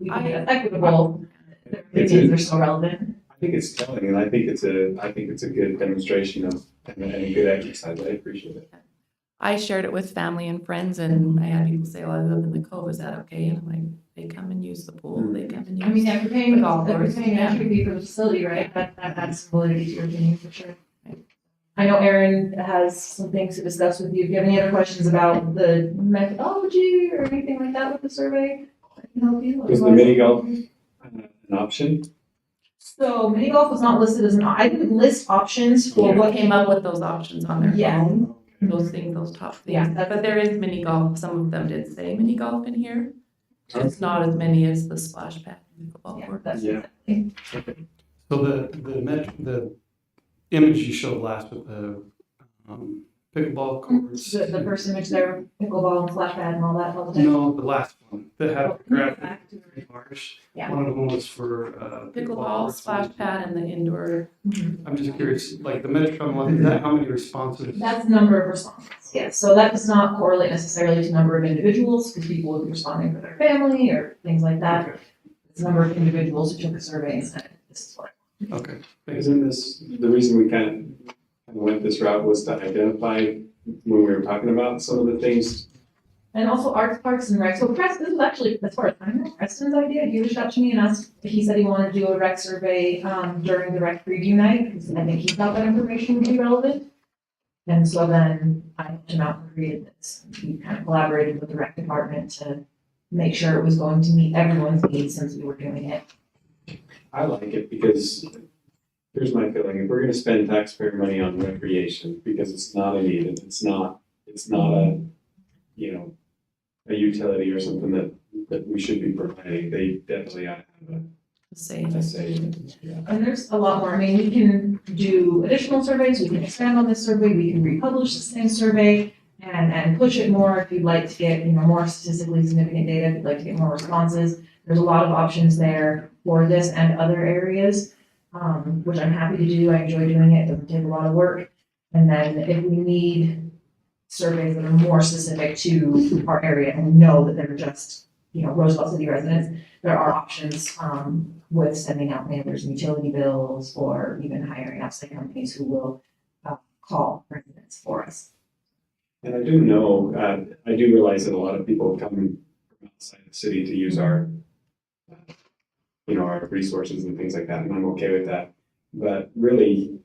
we think that's equitable, their opinions are so relevant. I think it's telling, and I think it's a good demonstration of, and a good exercise. I appreciate it. I shared it with family and friends, and I had people say, "Oh, I live in the Cove. Is that okay?" And I'm like, "They come and use the pool. They come and use." I mean, if you're paying, golf if you're course, paying yeah. entry fee for the facility, right, that adds some validity to your opinion for sure. I know Erin has some things to discuss with you. If you have any other questions about the methodology or anything like that with the survey, I can help you. Was the mini golf an option? So mini golf was not listed as an, I didn't list options for What what came up with those options on their Yeah. phone? Those things, those top things. Yeah. But there is mini golf. Some of them did say mini golf in here. Just not as many as the splash pad and pickleball Yeah, court. that's Yeah. exactly. So the image you showed last with the pickleball courts. The first image there, pickleball and splash pad and all that. all the time. No, the last one that had Oh, graphic back to the- bars. Yeah. One of them was for Pickleball, courts. splash pad, and the indoor. I'm just curious, like the Metron one, is that how many responses? That's the number of responses, yes. So that does not correlate necessarily to number of individuals, because people would be responding for their family or things like that. Okay. It's the number of individuals who took the survey and said, this is what. Okay. Isn't this, the reason we kind of went this route was to identify when we were talking about some of the things. And also arts, parks and rec. So this was actually, as far as I know, Preston's idea. He reached out to me and asked, he said he wanted to do a rec survey, during the rec preview night, because I think he thought that information would be relevant. And so then I helped him out and created this. We kind of collaborated with the rec department to make sure it was going to meet everyone's needs since we were doing it. I like it because here's my feeling, if we're gonna spend taxpayer money on recreation, because it's not a need, and it's not a, you know, a utility or something that we should be providing, they definitely ought to have a say in it. Yeah. And there's a lot more. I mean, we can do additional surveys, we can expand on this survey, we can republish the same survey and push it more if you'd like to get, you know, more statistically significant data, if you'd like to get more responses. There's a lot of options there for this and other areas, which I'm happy to do. I enjoy doing it. It doesn't take a lot of work. And then if we need surveys that are more specific to our area and we know that they're just, you know, Roosevelt City residents, there are options with sending out mailers and utility bills or even hiring outside companies who will call residents for us. And I do know, I do realize that a lot of people come from outside the city to use our, you know, our resources and things like that, and I'm okay with that. But really,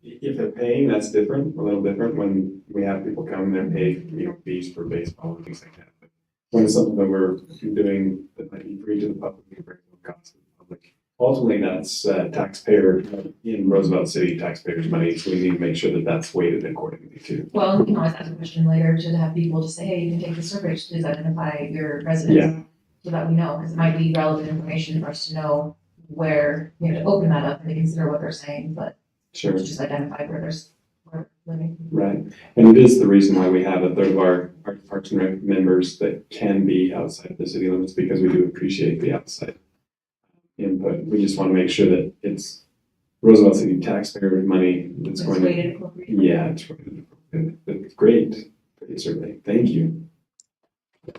if they're paying, that's different, a little different when we have people come and they're paid, you know, fees for baseball and things like that. But when something that we're doing that might be free to the public, and bring no cost to the public. Ultimately, that's taxpayer, in Roosevelt City, taxpayers' money, so we need to make sure that that's weighted accordingly too. Well, you can always ask a question later to have people just say, hey, you can take the survey, please identify your residents. So that we know, because it might be relevant information for us to know where, we have to open that up and consider what they're saying, but Sure. just identify where there's, where we're living. Right, and it is the reason why we have a third of our Parks and Rec members that can be outside of the city limits, because we do appreciate the outside input. We just want to make sure that it's Roosevelt City taxpayer money that's It's going to. weighted appropriately. Yeah, it's rated. It's great survey, thank you.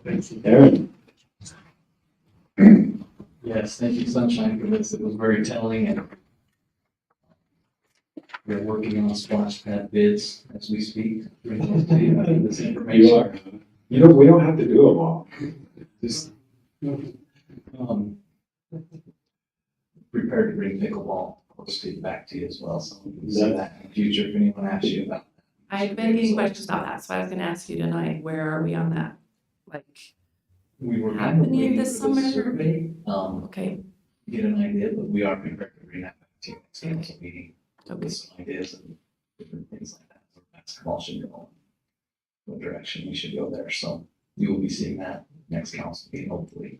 Thanks, Aaron. Yes, thank you, Sunshine, for this. It was very telling, and we're working on splash pad bids as we speak. Bring those to you. I think this information. You are. We don't have to do them all. Just Prepared to bring pickleball posted back to you as well, so we can see that in the future if anyone asks you about that. I've been getting questions about that, so I was gonna ask you tonight, where are we on that? Like, We were happening waiting this for the summer? survey, okay, to get an idea, but we are prepared to bring that back to you next council meeting. With some ideas and different things like that. So basketball should go in what direction we should go there. So you will be seeing that next council meeting, hopefully.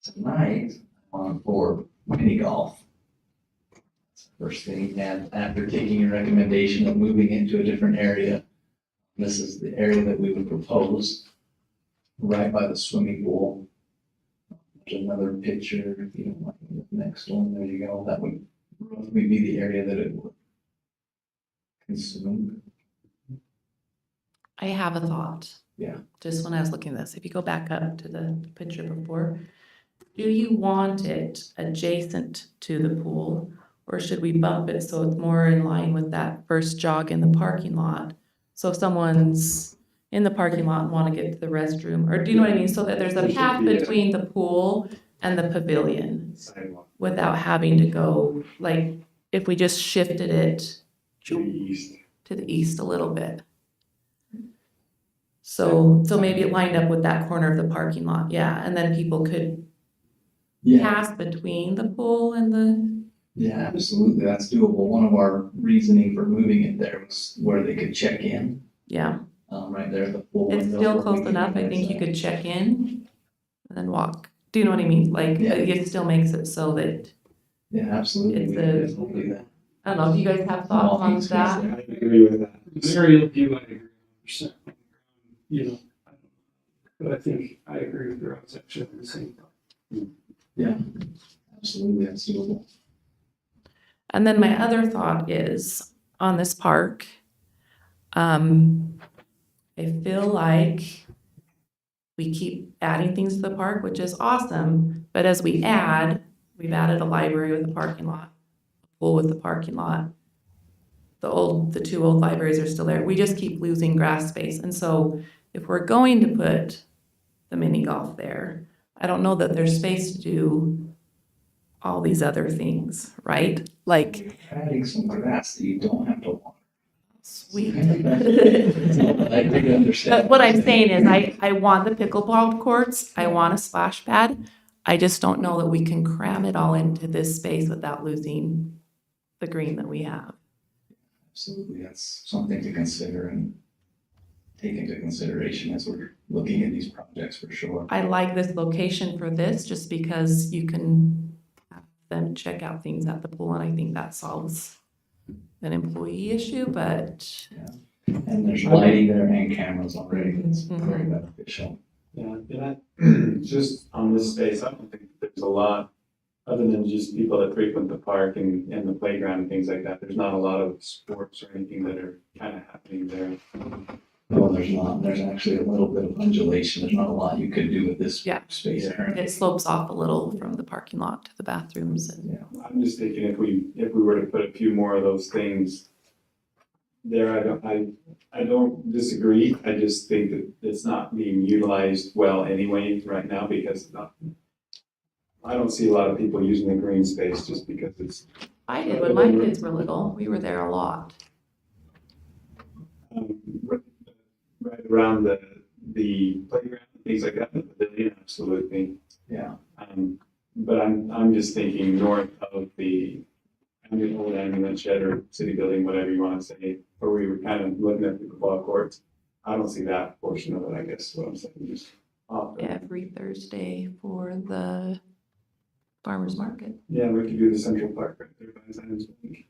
Tonight, on for mini golf. That's the first thing, and after taking your recommendation of moving into a different area, this is the area that we would propose, right by the swimming pool. There's another picture, if you don't like the next one, there you go, that would roughly be the area that it would consume. I have a thought. Yeah. Just when I was looking at this, if you go back up to the picture before, do you want it adjacent to the pool? Or should we bump it so it's more in line with that first jog in the parking lot? So if someone's in the parking lot and want to get to the restroom, or do you know what I mean? So that there's a path between the pool and the pavilion sidewalk without having to go, like, if we just shifted it to the east. to the east a little bit. So maybe it lined up with that corner of the parking lot, yeah, and then people could pass between the pool and the. Yeah, absolutely, that's doable. One of our reasoning for moving it there was where they could check in, Yeah, right there at the pool. it's window still where we close can enough, I enter think you that. could check in and then walk. Do you know what I mean? Like, Yeah. it still makes it so that, Yeah, absolutely, It's we a- can definitely do that. I don't know, do you guys have thoughts on Walking space that? there. I agree with that. Very few, I agree 100%. You know, I don't know. But I think I agree with your section at the same time. Yeah, absolutely, that's doable. And then my other thought is on this park, I feel like we keep adding things to the park, which is awesome. But as we add, we've added a library with a parking lot, a pool with the parking lot. The two old libraries are still there. We just keep losing grass space. And so if we're going to put the mini golf there, I don't know that there's space to do all these other things, right? Like, Adding some grass that you don't have to water. sweet. I do understand. But what I'm saying is I want the pickleball courts, I want a splash pad. I just don't know that we can cram it all into this space without losing the green that we have. Absolutely, that's something to consider and take into consideration as we're looking at these projects for sure. I like this location for this just because you can have them check out things at the pool, and I think that solves an employee issue, but And there's lighting there and cameras already, that's very beneficial. Yeah, and just on this space, I don't think there's a lot, other than just people that frequent the park and the playground and things like that. There's not a lot of sports or anything that are kind of happening there. No, there's not, there's actually a little bit of undulation, there's not a lot you could do with this Yeah. space there. it slopes off a little from the parking lot to the bathrooms. And I'm just thinking if we were to put a few more of those things there, I don't disagree. I just think that it's not being utilized well anyway right now, because I don't see a lot of people using the green space just because it's. I did when my kids were little. We were there a lot. Right around the playground, things like that. pavilion, absolutely. Yeah. But I'm just thinking north of the old ambulance shed or city building, whatever you want to say, where we were kind of looking at the ball courts. I don't see that portion of it, I guess, is what I'm saying, just off. Every Thursday for the farmer's market. Yeah, we could do the Central Park right there by Zion's Bank.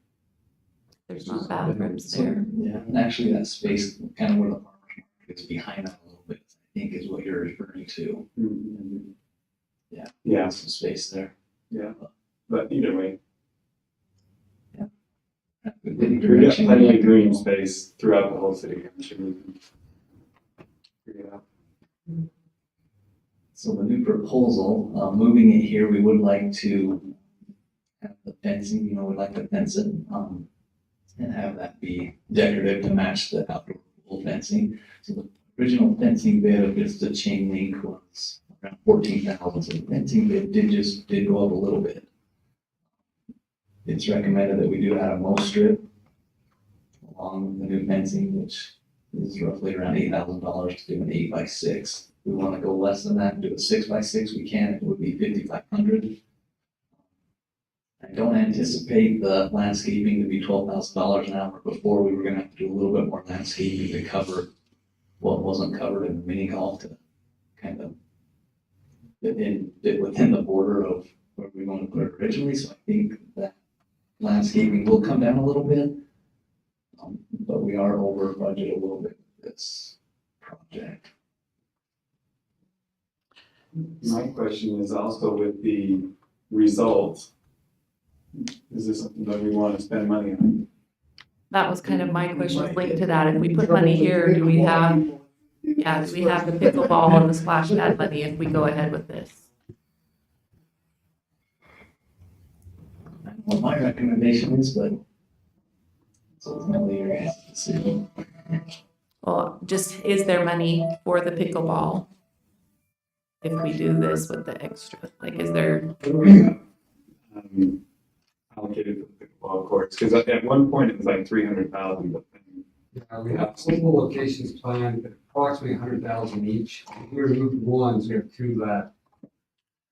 There's not bathrooms there. Yeah, and actually that space, kind of where the farmer's market is behind that a little bit, I think is what you're referring to. Mhm. Yeah. Yeah, Some space there. yeah, but either way, Good we got direction. plenty of green space throughout the whole city. I'm sure we can figure it out. So the new proposal, moving it here, we would like to have the fencing, we'd like to fence it, and have that be decorative to match the outdoor pool fencing. So the original fencing bid of just the chain link was around 14,000. So the fencing bid did go up a little bit. It's recommended that we do add a mow strip along with the new fencing, which is roughly around $8,000 to do an 8x6. We want to go less than that, do a 6x6, we can, it would be 5,500. I don't anticipate the landscaping to be $12,000 an hour. Before, we were gonna have to do a little bit more landscaping to cover what wasn't covered in the mini golf to kind of fit within the border of where we want to put it originally, so I think that landscaping will come down a little bit. But we are over budget a little bit with this project. My question is also with the results. Is this something that we want to spend money on? That was kind of my question linked to that. If we put money here, do we have the pickleball and the splash pad money if we go ahead with this? I don't know what my recommendation is, but it's ultimately your guys' decision. Well, just, is there money for the pickleball? If we do this with the extra, like, is there, What do we have allocated for the pickleball courts? Because at one point it was like 300,000, but then Yeah, we have multiple locations planned, approximately 100,000 each. If we remove one, so we have two left.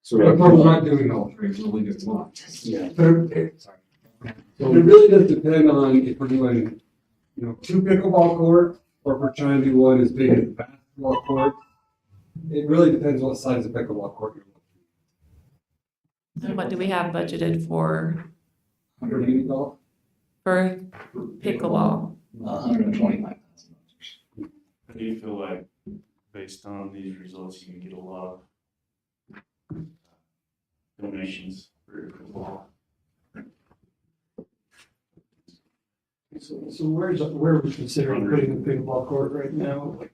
so we But have, we're not doing all three, we're only doing one. yeah. Sorry. So it really does depend on if we're doing, two pickleball courts, or if we're trying to do one as big as a basketball court. It really depends what size of pickleball court you're and what do we have budgeted for looking at. Mini golf? pickleball? $125,000. How do you feel like, based on these results, you can get a lot of donations for your football? So where are we considering putting the pickleball court right now? Like,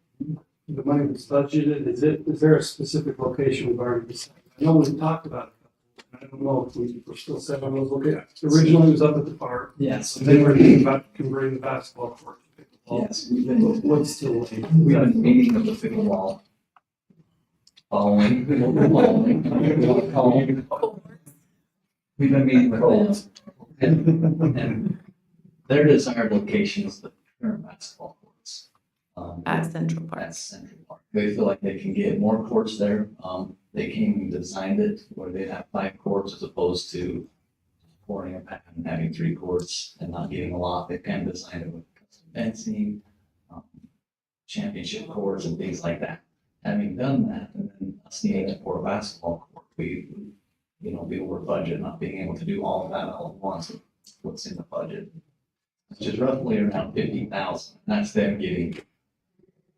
the money that's budgeted, is there a specific location we've already decided? I know we've talked about it. I don't know if we're still set on those locations. Originally it was up at the park. Yes. And then we're thinking about converting the basketball court to pickleball. Yes, we've been What's still late? meeting of the pickleball. Following. We've been meeting with them. And their desired location is the current basketball courts. At Central Park. At Central Park. They feel like they can get more courts there. They came and designed it where they'd have 5 courts as opposed to pouring a pad and having 3 courts and not getting a lot. They kind of designed it with custom fencing, championship courts and things like that. Having done that, and then us needing to pour a basketball court, we, be over budget, not being able to do all of that all at once, what's in the budget. Which is roughly around 50,000. That's them getting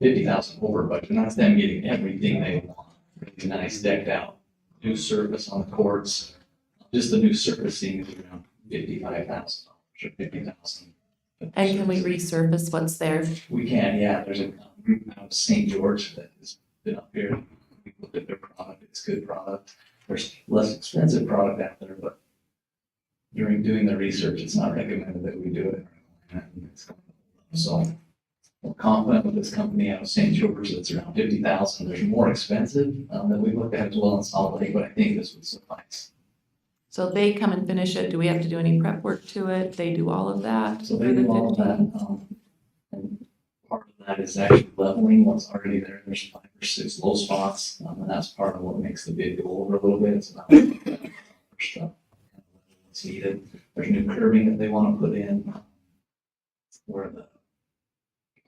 50,000 over budget, and that's them getting everything they want. Really nice decked out, new surface on the courts. Just the new surfacing is around $55,000 or 50,000. And can we resurface what's there? We can, yeah. There's a group out of St. George that has been up here. We looked at their product. It's good product. There's less expensive product out there, but during doing the research, it's not recommended that we do it. So we're confident with this company out of St. George that's around 50,000. There's more expensive that we looked at as well in Salt Lake, but I think this would suffice. So they come and finish it. Do we have to do any prep work to it? They do all of that? So for they the do all of 15? that. And part of that is actually leveling what's already there. There's 5 or 6 low spots, and that's part of what makes the bid go over a little bit. It's about stuff that's needed. There's new curbing that they want to put in where the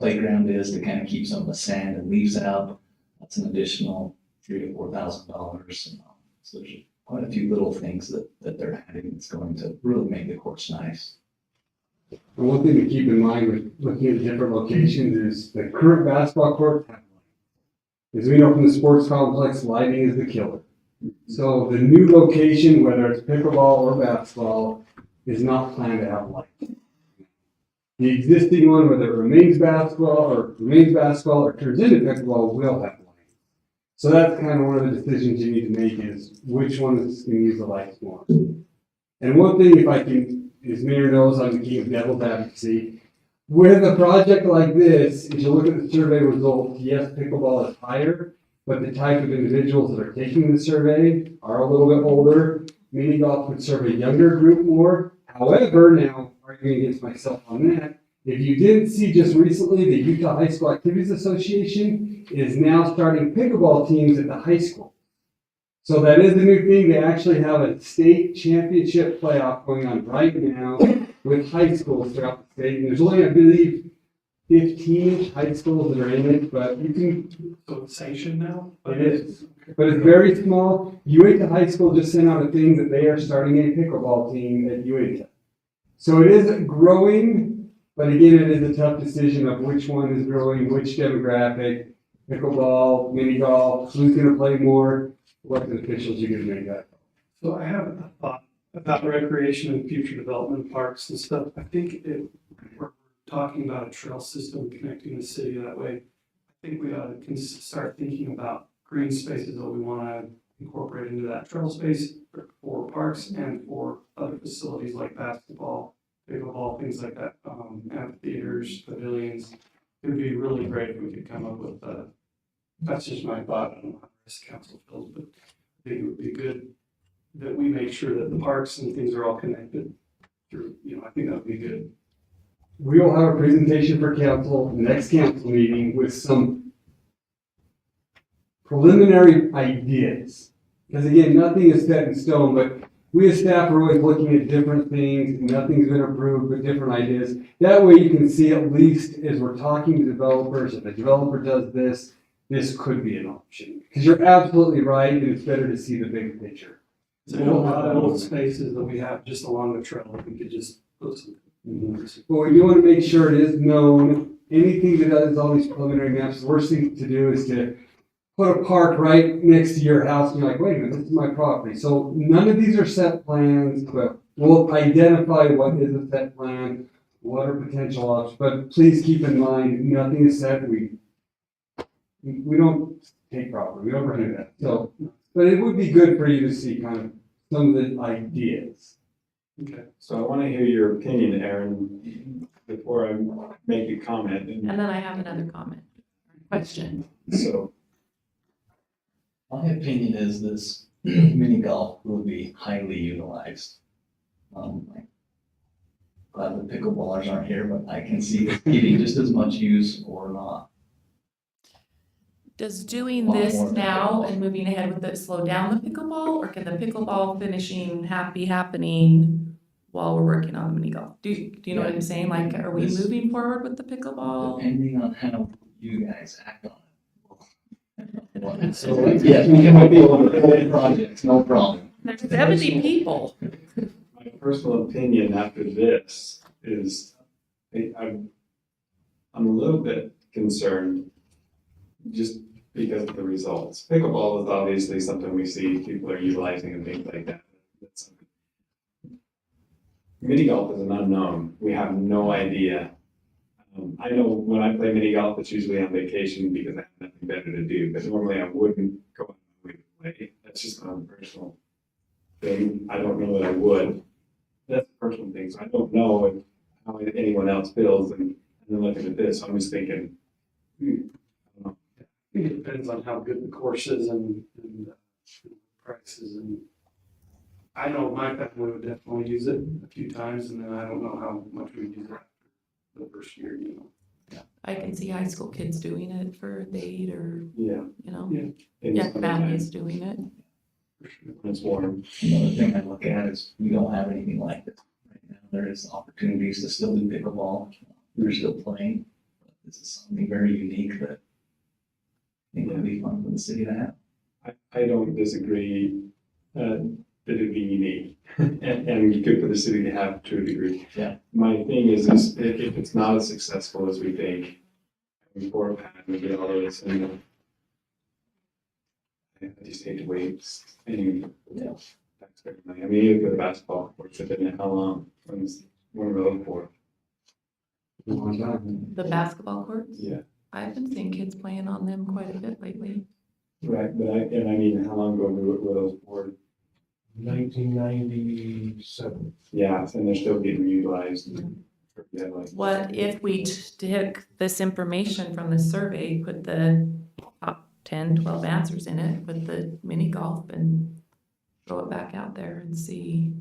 playground is to kind of keep some of the sand and leaves out. That's an additional $3,000 to $4,000. So there's quite a few little things that they're adding that's going to really make the course nice. And one thing to keep in mind with looking at different locations is the current basketball court have lighting. As we know from the sports complex, lighting is the killer. So the new location, whether it's pickleball or basketball, is not planned to have lighting. The existing one, whether it remains basketball or turns into pickleball, will have lighting. So that's kind of one of the decisions you need to make is which one is going to use the lights more. And one thing, if I can, as Mayor knows, I'm the king of devil's advocacy. With a project like this, if you look at the survey results, yes, pickleball is higher, but the type of individuals that are taking the survey are a little bit older. Mini golf would serve a younger group more. However, now arguing against myself on that, if you didn't see just recently, the Utah High School Activities Association is now starting pickleball teams at the high school. So that is a new thing. They actually have a state championship playoff going on right now with high schools throughout the state. And there's only, I believe, 15 high schools that are in it, but you can. So it's sanctioned now? It is. But it's very small. Utah High School just sent out a thing that they are starting a pickleball team at Utah. So it is growing, but again, it is a tough decision of which one is growing, which demographic, pickleball, mini golf, who's going to play more. Elected officials are going to make that. So I have a thought about recreation and future development parks and stuff. I think we're talking about a trail system connecting the city that way. I think we ought to start thinking about green spaces that we want to incorporate into that trail space for parks and for other facilities like basketball, pickleball, things like that, amphitheaters, pavilions. It would be really great if we could come up with that's just my thought. I don't know how the rest of council feels, but I think it would be good that we make sure that the parks and things are all connected through, I think that would be good. We will have a presentation for council, next council meeting with some preliminary ideas. Because again, nothing is set in stone, but we as staff are always looking at different things. Nothing's been approved, but different ideas. That way you can see at least as we're talking to developers, if a developer does this, this could be an option. Because you're absolutely right, and it's better to see the big picture. There's a lot of little spaces that we have just along the trail that we could just put some. But we do want to make sure it is known. Anything that is all these preliminary maps, the worst thing to do is to put a park right next to your house and you're like, wait a minute, this is my property. So none of these are set plans, but we'll identify what is a set plan, what are potential options. But please keep in mind, nothing is set. We don't take property. We don't do that. So, but it would be good for you to see kind of some of the ideas. Okay. So I want to hear your opinion, Aaron, before I make a comment. And then I have another comment, question. So, My opinion is this mini golf will be highly utilized. Glad the pickleballers aren't here, but I can see it getting just as much use or not. Does doing this now and moving ahead with it slow down the pickleball, or can the pickleball finishing be happening while we're working on the mini golf? Do you know what I'm saying? Like, are we moving forward with the pickleball? Depending on how you guys act on it. So, yes, we can move forward with projects, no problem. There's 70 people. my personal opinion after this is I'm a little bit concerned just because of the results. Pickleball is obviously something we see people are utilizing and things like that. Mini golf is an unknown. We have no idea. I know when I play mini golf, it's usually on vacation because I have nothing better to do. But normally I wouldn't go on my way to play. That's just a personal thing. I don't know that I would. That's a personal thing. So I don't know how anyone else feels. And then looking at this, I'm just thinking, I don't know. I think it depends on how good the course is and prices. And I know my family would definitely use it a few times, and then I don't know how much we use it after the first year, I can see high school kids doing it for a date or, Yeah. you know, Maybe young summertime, families doing it. when it's warm. Another thing I look at is we don't have anything like this right now. There is opportunities to still do pickleball. We're still playing. This is something very unique that I think would be fun for the city to have. I don't disagree, that it'd be unique and good for the city to have to a degree. Yeah. My thing is if it's not as successful as we think, we pour a pan, we get all of this and I just hate to wait any taxpayer money. I mean, even for the basketball courts, have been how long, when we're looking for? The basketball courts? Yeah. I've been seeing kids playing on them quite a bit lately. Right, but I mean, how long ago were those poured? 1997. Yeah, and they're still getting utilized. Yeah, like. What if we took this information from the survey, put the top 10, 12 answers in it, put the mini golf and throw it back out there and see?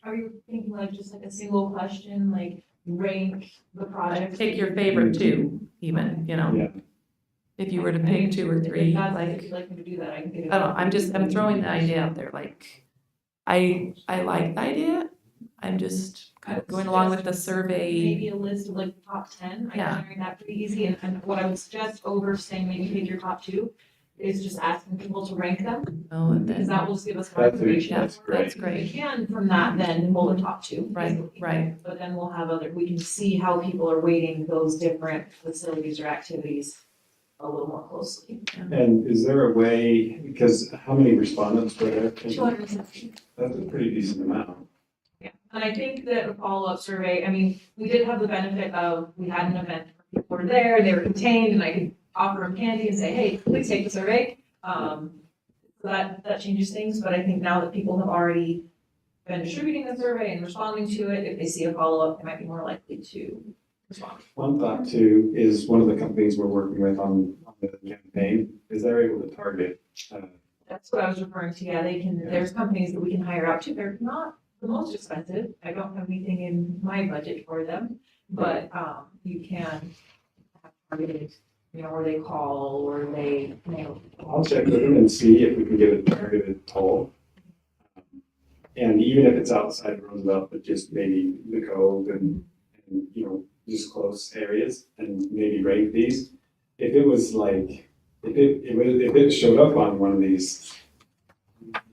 Are you thinking like just like a single question, like rank the projects? Pick your favorite two, even, you know? Yeah. If you were to pick two or three, If that's- like, if you'd like me to do that, I can get it. I don't know, I'm throwing the idea out there, like, I like the idea, I'm just kind of going along with the survey. Maybe a list of like top 10, I Yeah. can generate that pretty easy, and what I would suggest over saying maybe pick your top 2 is just asking people to rank them, Oh, and because then, that will just give us more information. that's If we great, can, from that, then we'll the top 2. right, right, But then we'll have we can see how people are weighting those different facilities or activities a little more closely. And is there a way, because how many respondents were there? 260. That's a pretty decent amount. Yeah, and I think that a follow-up survey, I mean, we did have the benefit of, we had an event, where people were there, they were contained, and I could offer them candy and say, hey, please take the survey. So that changes things, but I think now that people have already been distributing the survey and responding to it, if they see a follow-up, they might be more likely to respond. One thought too is one of the companies we're working with on the campaign, is they're able to target. That's what I was referring to, yeah, there's companies that we can hire out to, they're not the most expensive, I don't have anything in my budget for them, but, you can have targeted, you know, or they call, or they, you know. I'll check with them and see if we can get a targeted toll. And even if it's outside of Roosevelt, but just maybe the Cove and you know, just close areas and maybe rate these. If it was like, if it showed up on one of these,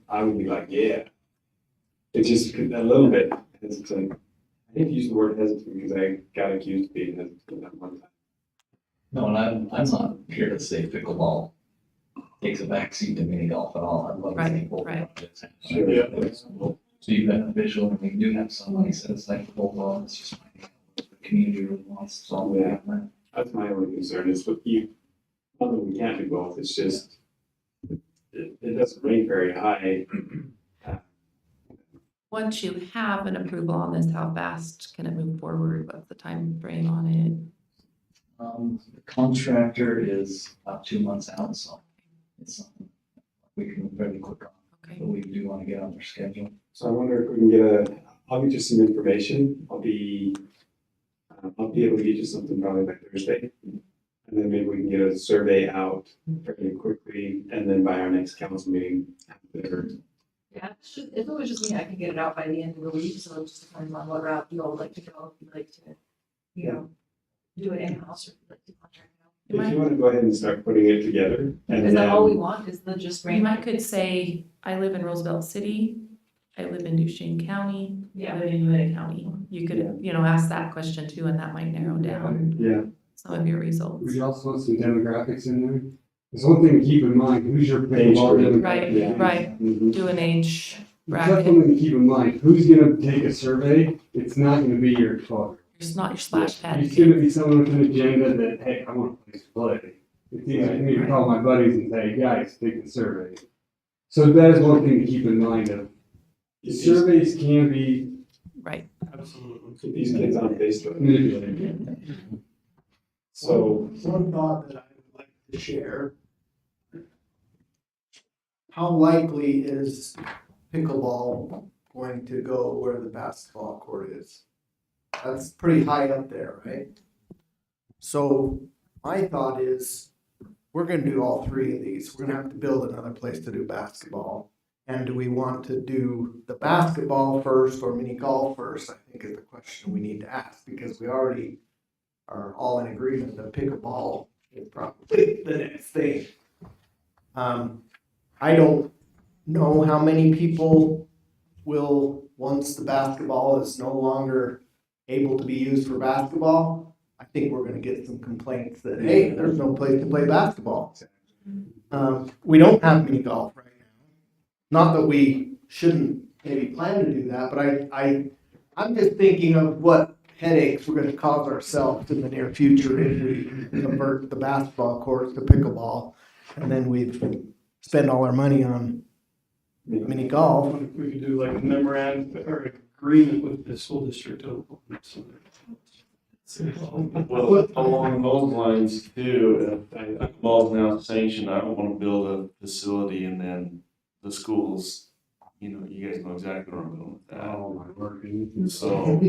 I would be like, yeah. It's just a little bit hesitant. I hate to use the word hesitant because I got accused of being hesitant at one time. No, and I'm not here to say pickleball takes a backseat to mini golf at all. I'd love to see both Right. projects. Sure. Yeah. So you beneficial, and we do have some money set aside for football, it's just finding out what the community really wants, so all we have that. That's my only concern is what not that we can't do both, it's just, it doesn't rank very high. once you have an approval on this, how fast can it move forward, what's the time frame on it? The contractor is about 2 months out, so it's something we can move fairly quick on, Okay, but we do want to get on their schedule. So I wonder if we can get I'll get you some information, I'll be able to get you something probably by Thursday. And then maybe we can get a survey out fairly quickly, and then by our next council meeting, Yeah, if it was just me, I could get it out by the end of the week, so it just depends on what route you all would like to go, if you'd like to, you know, do it in-house, or if you'd like to contract it out. if you want to go ahead and start putting it together. And Is that all we then- want, is the just you rank? might could say, I live in Roosevelt City, I live in Duchesne County, I Yeah, live in Uinta County. You could, you know, ask that question too, and that might narrow down Yeah, some of your results. We also want some demographics in there. There's one thing to keep in mind, who's your pickleball Age group. Right, demographic? right, mhm. do an age That's bracket, something to keep in mind, who's gonna take a survey? It's not gonna be your 12. it's not your splash pad. It's gonna be someone with an agenda that, hey, I want a place to play. It's easy for me to call my buddies and say, guys, take the survey. So that is one thing to keep in mind of, surveys can be Right, Absolutely. Put these kids on Facebook. manipulated. So, One thought that I would like to share. How likely is pickleball going to go where the basketball court is? That's pretty high up there, right? So my thought is, we're gonna do all three of these. We're gonna have to build another place to do basketball. And do we want to do the basketball first or mini golf first, I think is the question we need to ask, because we already are all in agreement that pickleball is probably the next thing. I don't know how many people will, once the basketball is no longer able to be used for basketball, I think we're gonna get some complaints that, hey, there's no place to play basketball. We don't have mini golf right now. Not that we shouldn't maybe plan to do that, but I'm just thinking of what headaches we're gonna cause ourselves in the near future if we convert the basketball courts to pickleball, and then we spend all our money on mini golf. We could do like a memorandum or agreement with the school district. Well, along those lines too, if pickleball's now sanctioned, I don't wanna build a facility and then the schools, you guys know exactly where I'm going with that. Oh, my word. So,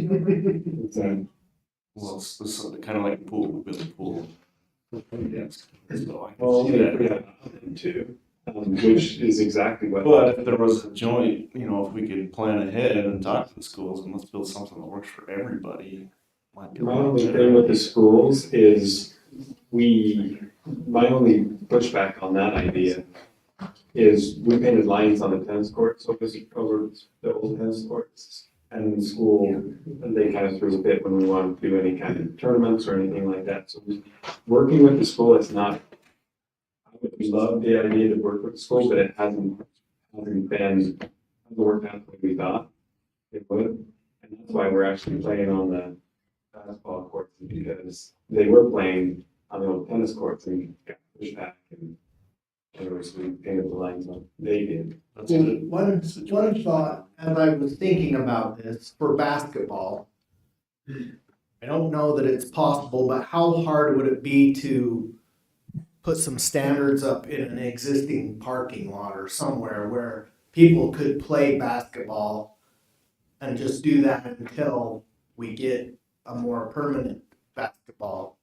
well, it's kind of like a pool, we build a pool. Yes. So I Well, can see we that. have too, which is exactly what. But if there was a joint, if we could plan ahead and talk to the schools and let's build something that works for everybody. Might be a My lot only better. thing with the schools is my only pushback on that idea is we painted lines on the tennis courts over the old tennis courts. And the school, they kind of threw a fit when we wanted to do any kind of tournaments or anything like that. So working with the school is not, I would love the idea to work with the school, but it hasn't worked out the way we thought it would. And that's why we're actually playing on the basketball courts, because they were playing on the old tennis courts and got pushed back and we painted the lines on. They did. That's a good One situation. thought, as I was thinking about this, for basketball, I don't know that it's possible, but how hard would it be to put some standards up in an existing parking lot or somewhere where people could play basketball and just do that until we get a more permanent basketball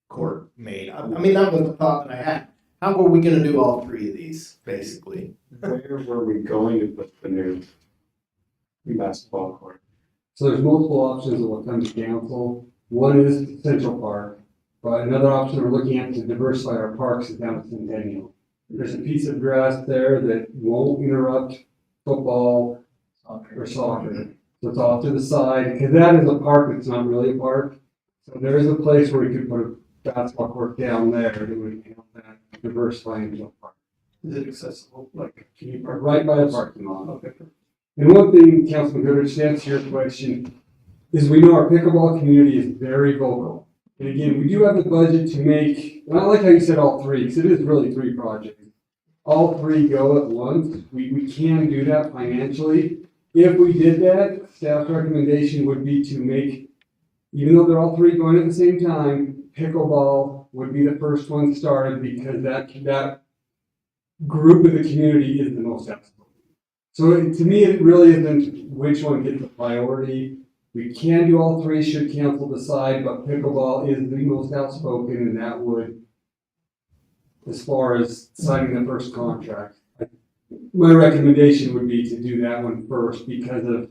court made? I mean, that was the thought that I had. How are we gonna do all three of these, basically? Where were we going to put the new basketball court? So there's multiple options that will come to council. One is Central Park, but another option we're looking at to diversify our parks is down at Centennial. There's a piece of grass there that won't interrupt football or soccer. So it's off to the side, because that is a park that's not really a park. So there is a place where we could put a basketball court down there that would help that diversify into a park. Is it accessible? Like, can you park Right by the parking lot. Okay. And one thing, Councilman Goodrich, to answer your question, is we know our pickleball community is very vocal. And again, we do have the budget to make, and I like how you said all three, because it is really three projects. All three go at once. We can do that financially. If we did that, staff's recommendation would be to make, even though they're all three going at the same time, pickleball would be the first one started, because that group of the community is the most outspoken. So to me, it really isn't which one gets the priority. We can do all three should council decide, but pickleball is the most outspoken, and that would, as far as signing the first contract, my recommendation would be to do that one first, because of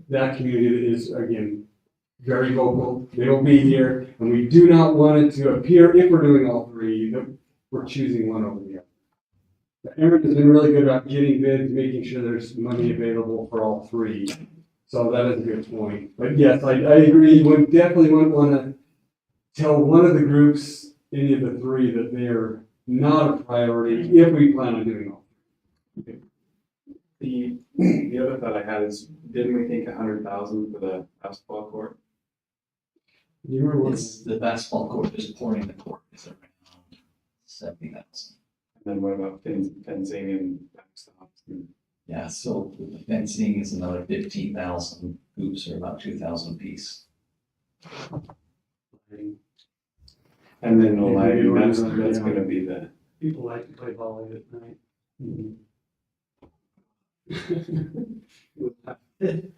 that community that is, again, very vocal. They will be here, and we do not want it to appear, if we're doing all three, that we're choosing one over the other. But Aaron has been really good about getting bids, making sure there's money available for all three. So that is a good point. But yes, I agree. We definitely wouldn't want to tell one of the groups, any of the three, that they are not a priority if we plan on doing all. The other thought I had is, didn't we think 100,000 for the basketball court? You were looking. It's the basketball court, just pouring the court is around 70,000. And then what about fencing and backstops? Yeah, so the fencing is another 15,000. Hoops are about 2,000 apiece. And then no lighting, that's gonna be the. people like to play volley at night?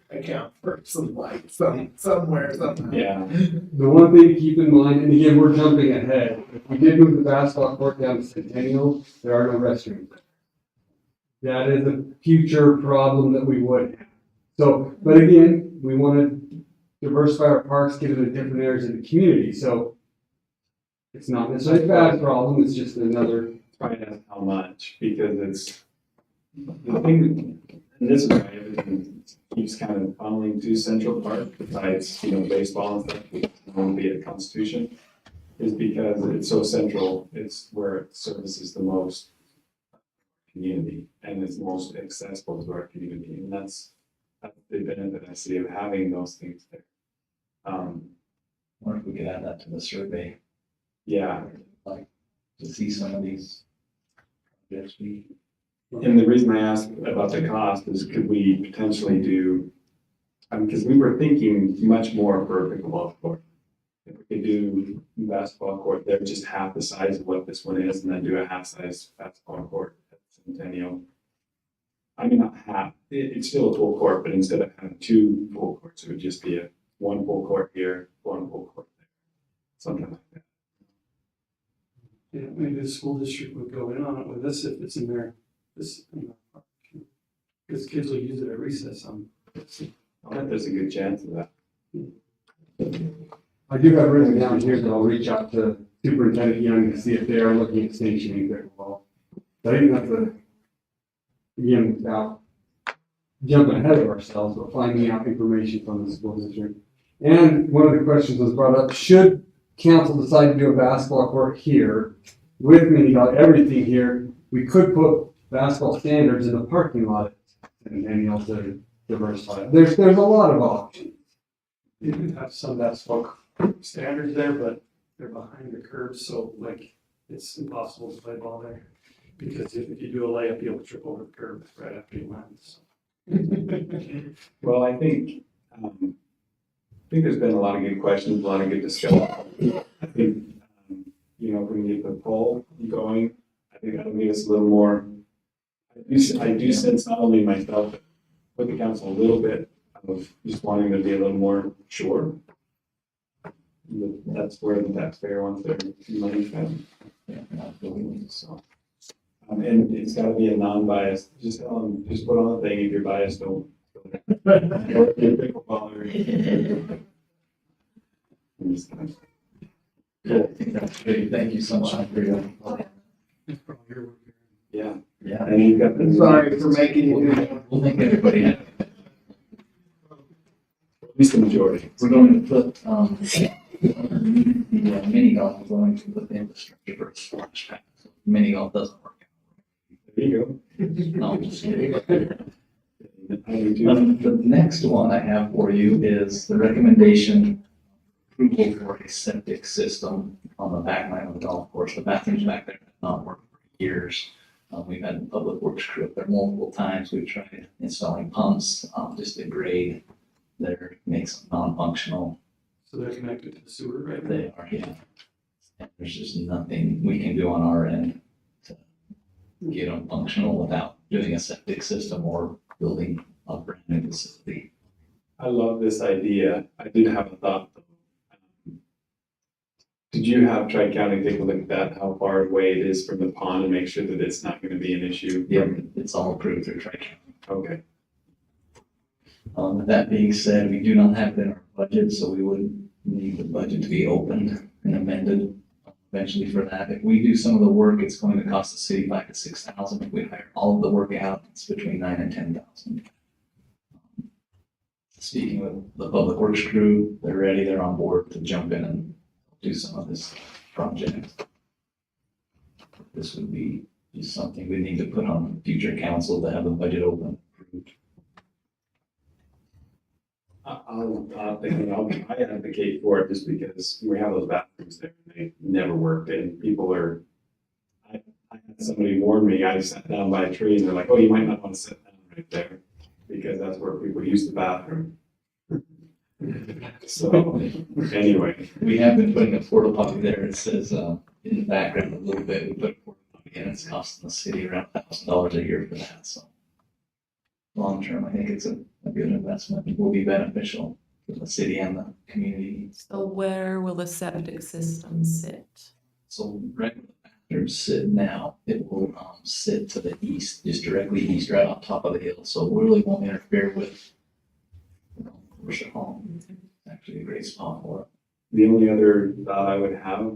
Account person like somewhere, somehow. Yeah, The one thing to keep in mind, and again, we're jumping ahead, if we did move the basketball court down to Centennial, there are no restrooms. That is a future problem that we would have. So, but again, we want to diversify our parks, get into different areas of the community, so it's not necessarily a bad problem, it's just another. probably ask how much, because it's, the thing, and this is why everything keeps kind of funneling to Central Park, besides, baseball and stuff, it won't be at Constitution, is because it's so central, it's where it services the most community, and it's most accessible to our community, and that's the benefit I see of having those things there. Or if we could add that to the survey, Yeah, like, to see some of these projects we. and the reason I asked about the cost is could we potentially do, because we were thinking much more for a pickleball court. If we could do basketball court, they're just half the size of what this one is, and then do a half-size basketball court at Centennial. I mean, not half, it's still a full court, but instead of having 2 full courts, it would just be one full court here, one full court there, something like that. Yeah, maybe the school district would go in on it with this if it's in there, because kids will use it at recess on. I bet there's a good chance of that. I do have written down here that I'll reach out to Superintendent Young to see if they are looking at sanctioning pickleball. But I think that's again, without jumping ahead of ourselves, but finding out information from the school district. And one of the questions was brought up, should council decide to do a basketball court here with mini golf, everything here, we could put basketball standards in the parking lot and also diversify. There's a lot of options. You could have some basketball standards there, but they're behind the curb, so like, it's impossible to play ball there. Because if you do a layup, you'll trip over the curb right after you land, so. Well, I think there's been a lot of good questions, a lot of good discussion. I think, if we can get the poll going, I think that'll give us a little more. I do sense not only myself, but with the council a little bit of just wanting to be a little more sure. That's where the taxpayer wants their money spent. So, and it's got to be a non-biased. Just put on the thing. If you're biased, don't. Thank you so much for your. Yeah. Yeah. And you've got the. Sorry for making you do that. We'll make everybody happy. At least the majority. We're going to put, the mini golf is going to put the infrastructure for a splash pad. So mini golf doesn't work. There you No, I'm just kidding. go. I do too. The next one I have for you is the recommendation approval for a septic system on the back line of the golf course. The bathrooms back there have not worked for years. We've had public works crew up there multiple times. We've tried installing pumps, just to grade there, makes them non-functional. So they're connected to the sewer right now? They are, yeah. And there's just nothing we can do on our end to get them functional without doing a septic system or building a brand new facility. I love this idea. I did have a thought. Did you have Tri-County take a look at that, how far away it is from the pond and make sure that it's not going to be an issue? Yep, it's all approved through Tri-County. Okay. With that being said, we do not have it in our budget, so we would need the budget to be opened and amended eventually for that. If we do some of the work, it's going to cost the city $5,000 to $6,000. If we hire all of the work out, it's between $9,000 and $10,000. Speaking with the public works crew, they're ready, they're on board to jump in and do some of this project. This would be just something we need to put on future council to have the budget open, approved. I advocate for it just because we have those bathrooms there and they never worked and people are, I had somebody warn me, I sat down by a tree and they're like, oh, you might not want to sit down right there because that's where people use the bathroom. So anyway. We have been putting a porta potty there. It says, in the background a little bit, we put a porta potty in. It's costing the city around $1,000 a year for that, so. Long term, I think it's a good investment, will be beneficial for the city and the community. So where will the septic system sit? So right where the bathrooms sit now, it will sit to the east, just directly east, right on top of the hill. So it really won't interfere with, commercial home. It's actually a great spot for it. The only other thought I would have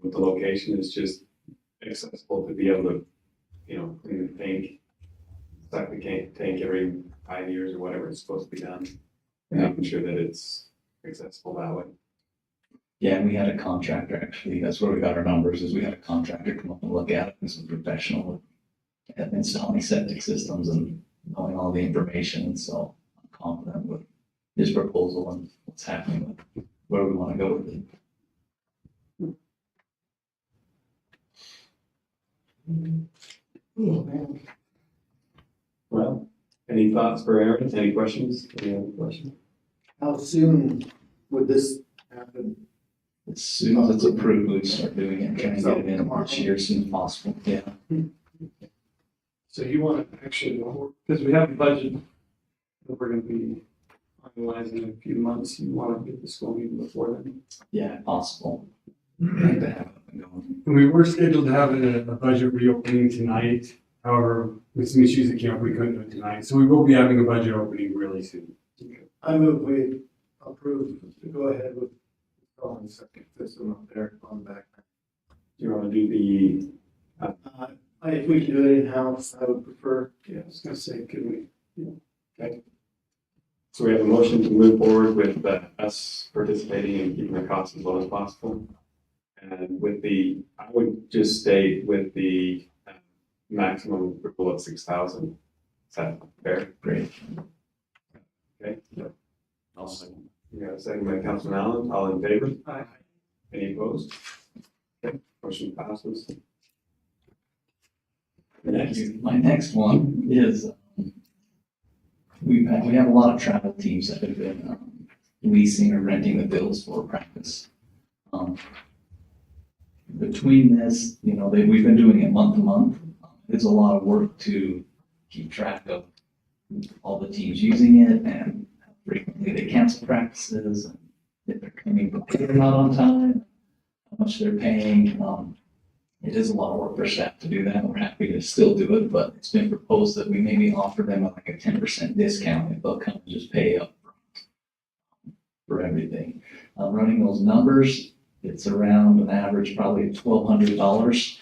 with the location is just accessible to be able to, clean the tank, suck the tank every 5 years or whatever it's supposed to be done. Making sure that it's accessible that way. Yeah, and we had a contractor actually, that's where we got our numbers, is we had a contractor come up and look at it, this was professional at installing septic systems and knowing all the information, so I'm confident with his proposal and what's happening with where we want to go with it. Oh, man. Well, any thoughts for Aaron? Any questions? Any other questions? How soon would this happen? As soon as it's approved, we'd start doing it, trying to get it in this year as soon as possible, yeah. So you want to actually, because we have a budget that we're gonna be finalizing in a few months, you want to get this going even before then? Yeah, if possible. I'd like to have it up and going. And we were scheduled to have a budget reopening tonight. However, with some issues that came up, we couldn't do it tonight. So we will be having a budget opening really soon. I move we approve to go ahead with installing the septic system up there on the back. Do you want to do the, If we can do it in-house, I would prefer. Yeah, I was gonna say, could we? okay. So we have a motion to move forward with us participating and keeping the costs as low as possible. And with the, I would just stay with the maximum approval of 6,000. Is that fair? Great. Okay. I'll second. You got a second by Councilman Allen, all in favor? Aye. Any opposed? Okay, motion passes. Next. My next one is, we have a lot of travel teams that have been leasing or renting the bills for practice. Between this, we've been doing it month to month. It's a lot of work to keep track of all the teams using it and how frequently they cancel practices, and if they're coming prepared or not on time, how much they're paying. It is a lot of work for staff to do that. We're happy to still do it, but it's been proposed that we maybe offer them like a 10% discount if they'll come and just pay up for everything. Running those numbers, it's around an average probably $1,200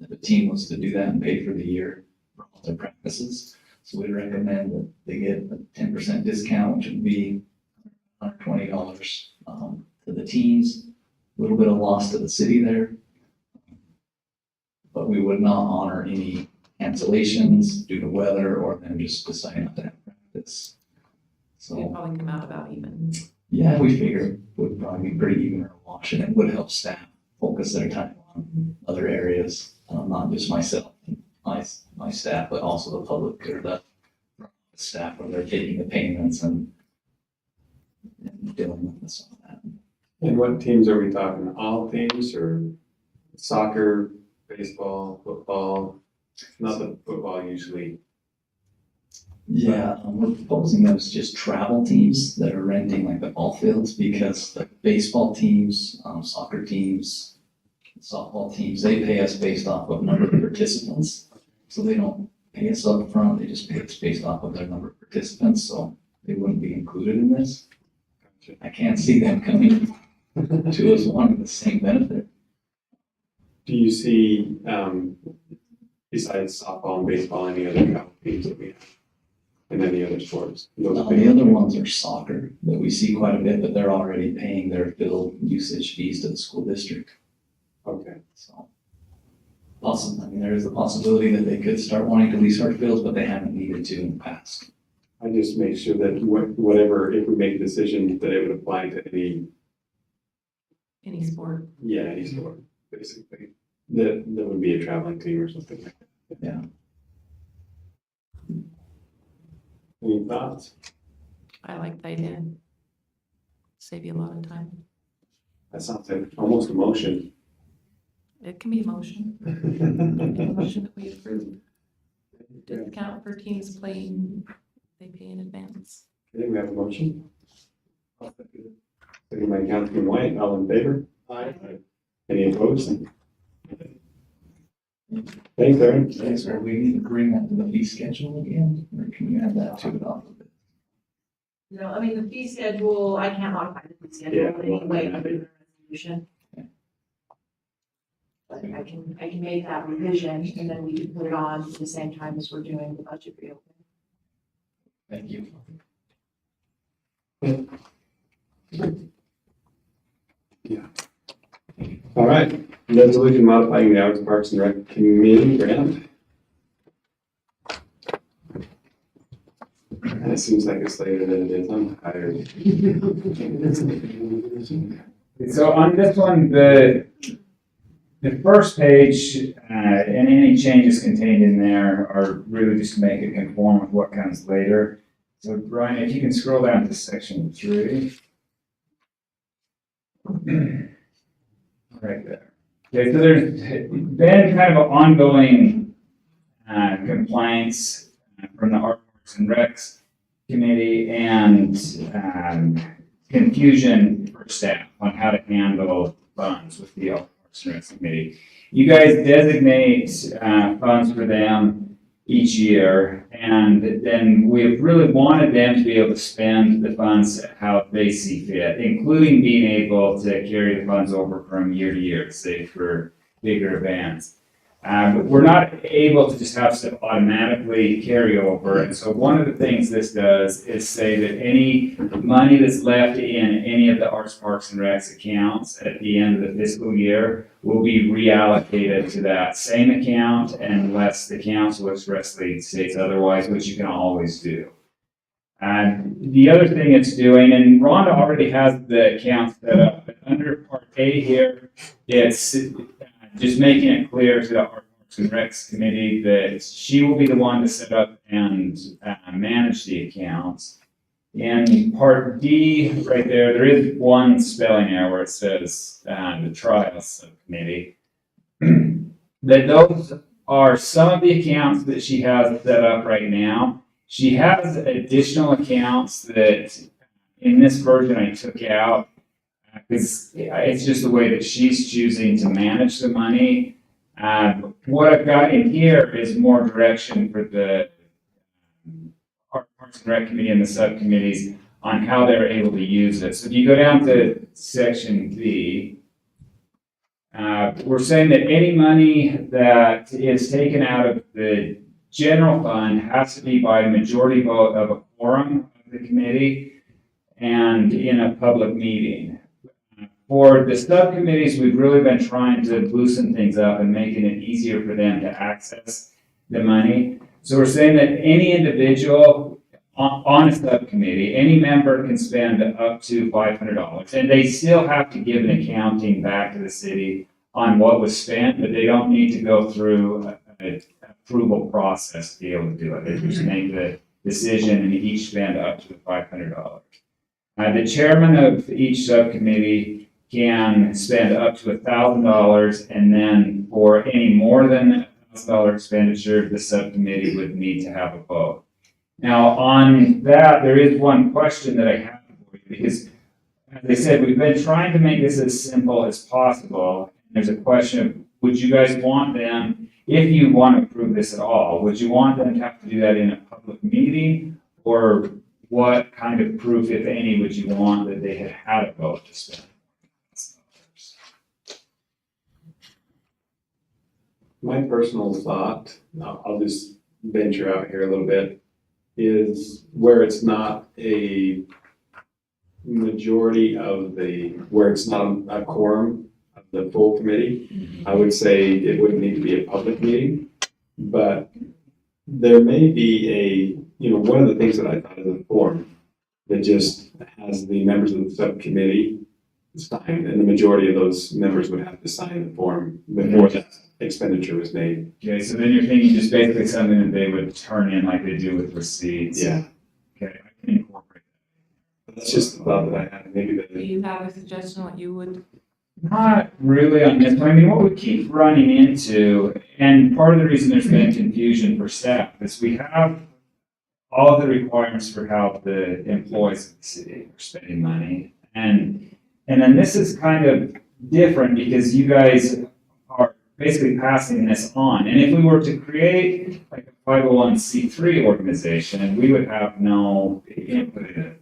if a team wants to do that and pay for the year for all their practices. So we recommend that they get a 10% discount, which would be $120 to the teams. A little bit of loss to the city there. But we would not honor any cancellations due to weather or them just deciding not to have practice. So it'd So, probably come out about even. yeah, we figure it would probably be pretty even or a wash, and it would help staff focus their time on other areas, not just myself, my staff, but also the public or the staff where they're taking the payments and dealing with this all that. And what teams are we talking? All teams or soccer, baseball, football? Not the football usually. Yeah, we're proposing those just travel teams that are renting like the ball fields, because the baseball teams, soccer teams, softball teams, they pay us based off of number of participants. So they don't pay us up front, they just pay us based off of their number of participants, so they wouldn't be included in this. I can't see them coming to us wanting the same benefit. Do you see, besides softball and baseball, any other travel teams that we have in any other sports? Those are The other ones are soccer that we see quite a bit, but they're already paying their field usage fees to the school district. Okay. So, there is the possibility that they could start wanting to lease our fields, but they haven't needed to in the past. I just make sure that whatever, if we make a decision, that it would apply to Any sport. any sport, basically. That would be a traveling team or something like that. Yeah. Any thoughts? I like the idea. Save you a lot of time. That sounds like almost a motion. It can be a motion. A motion that we approve. Discount for teams playing they pay in advance. Okay, we have a motion. Second by Councilman White, all in favor? Aye. Any opposed? Thanks, Aaron. Thanks, sir. We need to bring that to the fee schedule again, or can you add that to it off of it? No, I mean, the fee schedule, I can't modify the fee schedule Yeah. in any way under the resolution. But I can make that revision and then we can put it on at the same time as we're doing the budget reopening. Thank you. All right, resolution modifying the Hours Parks and Rec Committee grant. That seems like it's later than it is, I'm tired. So on this one, the first page, and any changes contained in there are really just to make it conform with what comes later. So Brian, if you can scroll down to section 3. Right there. Okay, so there's been kind of an ongoing complaints from the Parks and Recs Committee and confusion for staff on how to handle funds with the Parks and Recs Committee. You guys designate funds for them each year, and then we've really wanted them to be able to spend the funds how they see fit, including being able to carry the funds over from year to year, say for bigger events. But we're not able to just have stuff automatically carry over. And so one of the things this does is say that any money that's left in any of the Arts, Parks, and Recs accounts at the end of the fiscal year will be reallocated to that same account unless the council expressly states otherwise, which you can always do. And the other thing it's doing, and Rhonda already has the account set up, but under Part A here, it's just making it clear to the Parks and Recs Committee that she will be the one to set up and manage the accounts. In Part D, right there is one spelling error where it says the Trials Subcommittee. That those are some of the accounts that she has set up right now. She has additional accounts that in this version I took out because it's just the way that she's choosing to manage the money. What I've got in here is more direction for the Parks and Rec Committee and the subcommittees on how they're able to use it. So if you go down to section B, we're saying that any money that is taken out of the general fund has to be by a majority vote of a quorum of the committee and in a public meeting. For the subcommittees, we've really been trying to loosen things up and making it easier for them to access the money. So we're saying that any individual on a subcommittee, any member can spend up to $500, and they still have to give an accounting back to the city on what was spent, but they don't need to go through an approval process to be able to do it. They just make the decision and each spend up to $500. The chairman of each subcommittee can spend up to $1,000, and then for any more than $1,000 expenditure, the subcommittee would need to have a vote. Now, on that, there is one question that I have for you, because as I said, we've been trying to make this as simple as possible. There's a question of, would you guys want them, if you want to approve this at all, would you want them to have to do that in a public meeting? Or what kind of proof, if any, would you want that they had had a vote to spend? My personal thought, I'll just venture out here a little bit, is where it's not a majority of where it's not a quorum of the full committee, I would say it wouldn't need to be a public meeting. But there may be one of the things that I thought is a form that just has the members of the subcommittee sign, and the majority of those members would have to sign the form before that expenditure was made. Okay, so then you're thinking just basically something that they would turn in like they do with receipts. Yeah. Okay, I can incorporate But that's just the thought that I had. Maybe Do that. you have a suggestion what you would? Not really on this one. I mean, what we keep running into, and part of the reason there's been confusion for staff, is we have all of the requirements for how the employees of the city are spending money. And then this is kind of different because you guys are basically passing this on. And if we were to create like a 501c3 organization, we would have no input in it.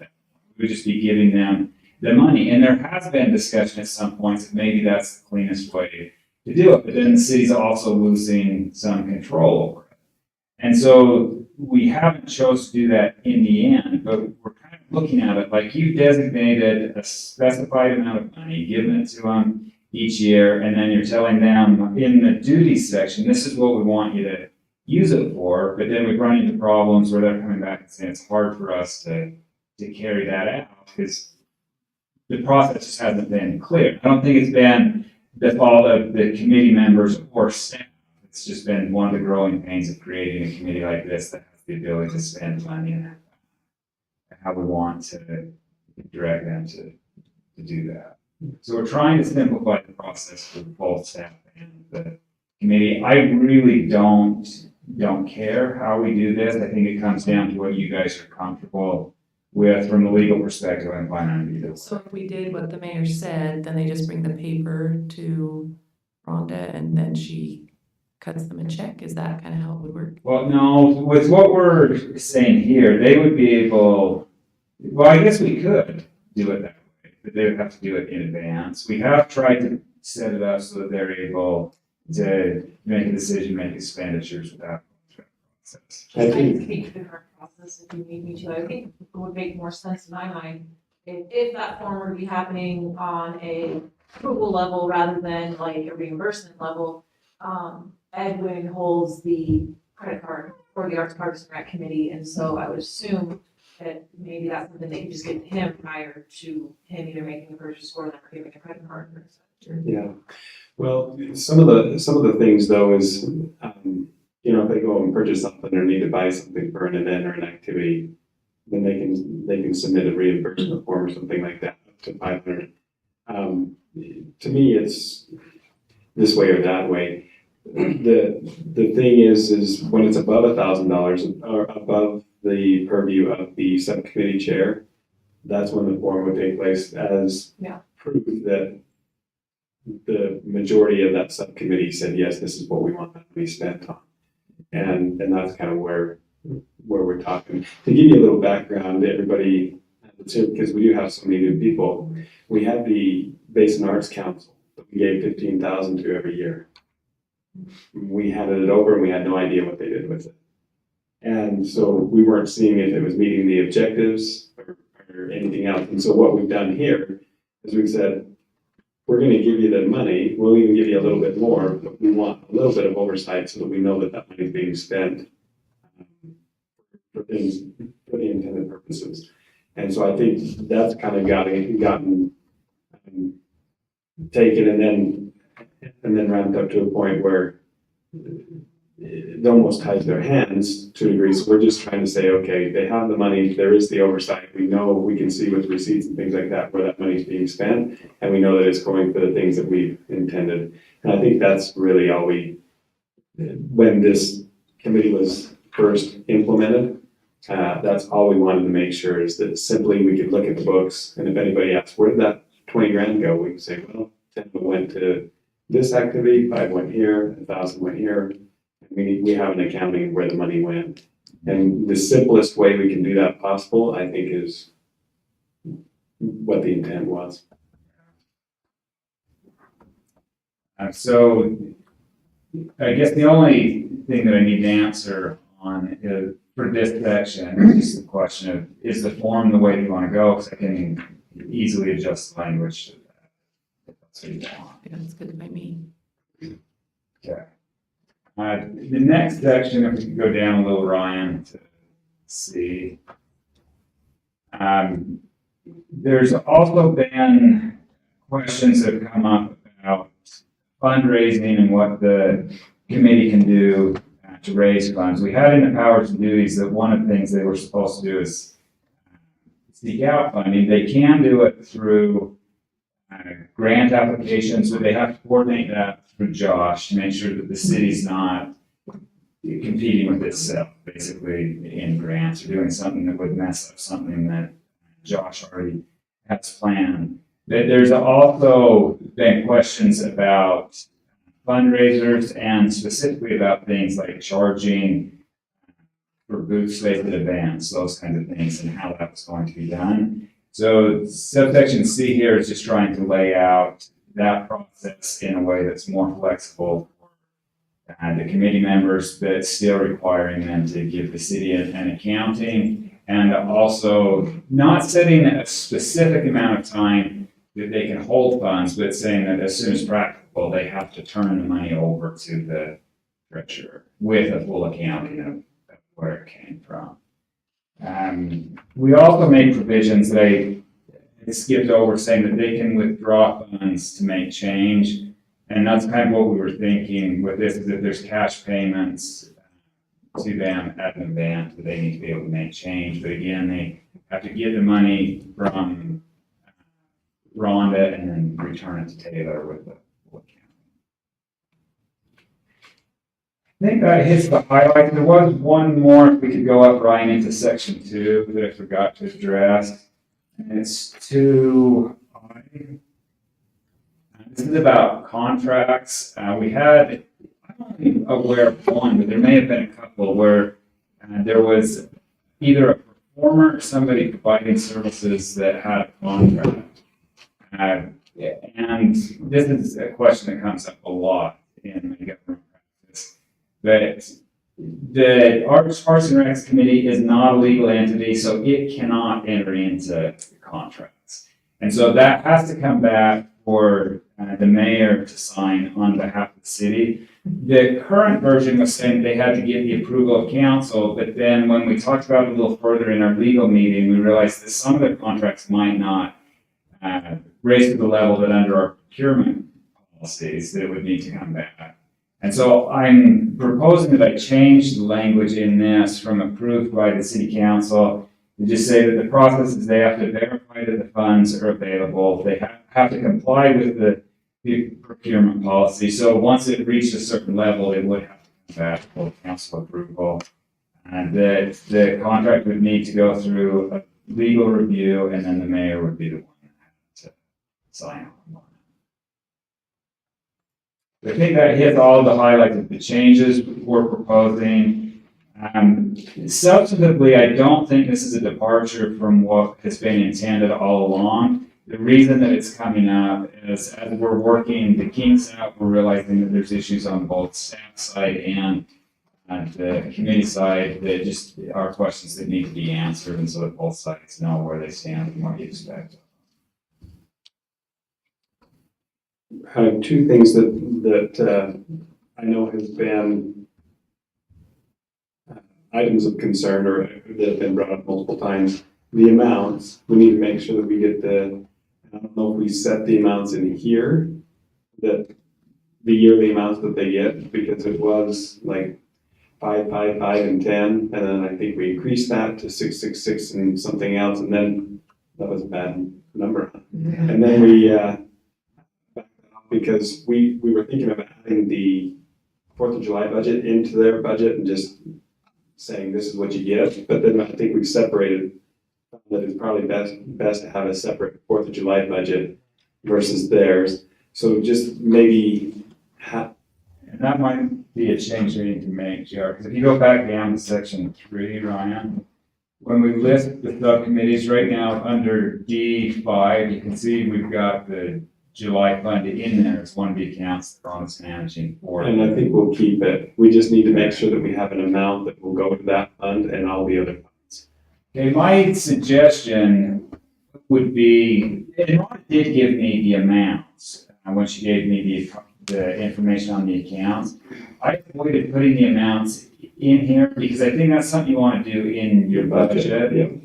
We would just be giving them the money. And there has been discussion at some points that maybe that's the cleanest way to do it. But then the city's also losing some control over it. And so we haven't chose to do that in the end, but we're kind of looking at it like you designated a specified amount of money, given it to them each year, and then you're telling them in the duties section, this is what we want you to use it for, but then we run into problems where they're coming back and saying it's hard for us to carry that out because the process just hasn't been clear. I don't think it's been the fault of the committee members or staff. It's just been one of the growing pains of creating a committee like this that has the ability to spend money and how we want to direct them to do that. So we're trying to simplify the process for both staff and the committee. I really don't care how we do this. I think it comes down to what you guys are comfortable with from a legal perspective. I'm fine on either. So if we did what the mayor said, then they just bring the paper to Rhonda and then she cuts them a check. Is that kind of how it would work? Well, no, with what we're saying here, they would be able, well, I guess we could do it that way, but they would have to do it in advance. We have tried to set it up so that they're able to make a decision, make expenditures without process. I can speak to the current process if you need me to. I think it would make more sense in my mind if that form were to be happening on a approval level rather than like a reimbursement level. Edwin holds the credit card for the Arts Parks and Rec Committee, and so I would assume that maybe that's something they could just give to him prior to him either making the purchase or them giving a credit card. Yeah, well, some of the things though is, you know, if they go and purchase something or need to buy something for an event or an activity, then they can submit a reimbursement form or something like that up to $500. To me, it's this way or that way. The thing is when it's above $1,000 or above the purview of the subcommittee chair, that's when the form would take place as proof that the majority of that subcommittee said, yes, this is what we want that to be spent on. And that's kind of where we're talking. To give you a little background, everybody, because we do have so many new people, we had the Basin Arts Council that we gave $15,000 to every year. We handed it over and we had no idea what they did with it. And so we weren't seeing if it was meeting the objectives or anything else. And so what we've done here is we've said, we're going to give you the money. We'll even give you a little bit more, but we want a little bit of oversight so that we know that that money is being spent for things, for the intended purposes. And so I think that's kind of gotten taken and then ramped up to a point where it almost ties their hands to a degree. So we're just trying to say, okay, they have the money, there is the oversight. We know, we can see with receipts and things like that where that money is being spent, and we know that it's going for the things that we've intended. And I think that's really all when this committee was first implemented, that's all we wanted to make sure is that simply we could look at the books, and if anybody asks, where did that 20 grand go? We can say, well, 10 went to this activity, 5 went here, 1,000 went here. We have an accounting where the money went. And the simplest way we can do that possible, I think, is what the intent was. So I guess the only thing that I need to answer on is, for this section, is the question of, is the form the way you want to go? Because I can easily adjust the language to that, if that's what you want. Yeah, that's good by me. Okay. The next section, if we can go down a little, Ryan, to see. There's also been questions that have come up about fundraising and what the committee can do to raise funds. We had in the powers and duties that one of the things they were supposed to do is seek out funding. They can do it through grant applications, but they have to coordinate that through Josh to make sure that the city's not competing with itself, basically in grants or doing something that would mess up something that Josh already has planned. There's also been questions about fundraisers and specifically about things like charging for booth-related events, those kinds of things, and how that was going to be done. So subsection C here is just trying to lay out that process in a way that's more flexible for the committee members, but still requiring them to give the city an accounting, and also not setting a specific amount of time that they can hold funds, but saying that as soon as practicable, they have to turn the money over to the treasurer with a full accounting of where it came from. We also made provisions that I skipped over, saying that they can withdraw funds to make change. And that's kind of what we were thinking with this, is that there's cash payments to them at an event that they need to be able to make change. But again, they have to get the money from Rhonda and then return it to Taylor with the full account. I think that hits the highlights. There was one more, if we could go up right into section 2 that I forgot to address. And it's 2I. This is about contracts. We had, I'm only aware of one, but there may have been a couple where there was either a performer or somebody providing services that had a contract. And this is a question that comes up a lot in the government practice. That the Arts and Recs Committee is not a legal entity, so it cannot enter into contracts. And so that has to come back for the mayor to sign on behalf of the city. The current version was saying they had to get the approval of council, but then when we talked about it a little further in our legal meeting, we realized that some of the contracts might not raise to the level that under our procurement policies that it would need to come back. And so I'm proposing that I change the language in this from approved by the city council to just say that the process is they have to verify that the funds are available. They have to comply with the procurement policy. So once it reached a certain level, it would have to come back for council approval. And that the contract would need to go through a legal review, and then the mayor would be the one that had to sign on. I think that hits all the highlights of the changes we're proposing. Substantively, I don't think this is a departure from what has been intended all along. The reason that it's coming up is as we're working the kinks out, we're realizing that there's issues on both staff side and the committee side that just are questions that need to be answered, and so that both sides know where they stand and what you expect. Two things that I know has been items of concern or that have been brought up multiple times. The amounts, we need to make sure that we get I don't know if we set the amounts in here, that the yearly amounts that they get, because it was like 5, 5, 5, and 10, and then I think we increased that to 6, 6, 6, and something else, and then that was a bad number. And then we because we were thinking about adding the 4th of July budget into their budget and just saying this is what you get, but then I think we've separated that it's probably best to have a separate 4th of July budget versus theirs. So just maybe and that might be a change we need to make, Jar, because if you go back down to section 3, Ryan, when we list the subcommittees right now under D5, you can see we've got the July fund in there as one of the accounts that Ron's managing for. And I think we'll keep it. We just need to make sure that we have an amount that will go to that fund and all the other funds. Okay, my suggestion would be, and Ron did give me the amounts when she gave me the information on the accounts. I avoided putting the amounts in here because I think that's something you want to do in your budget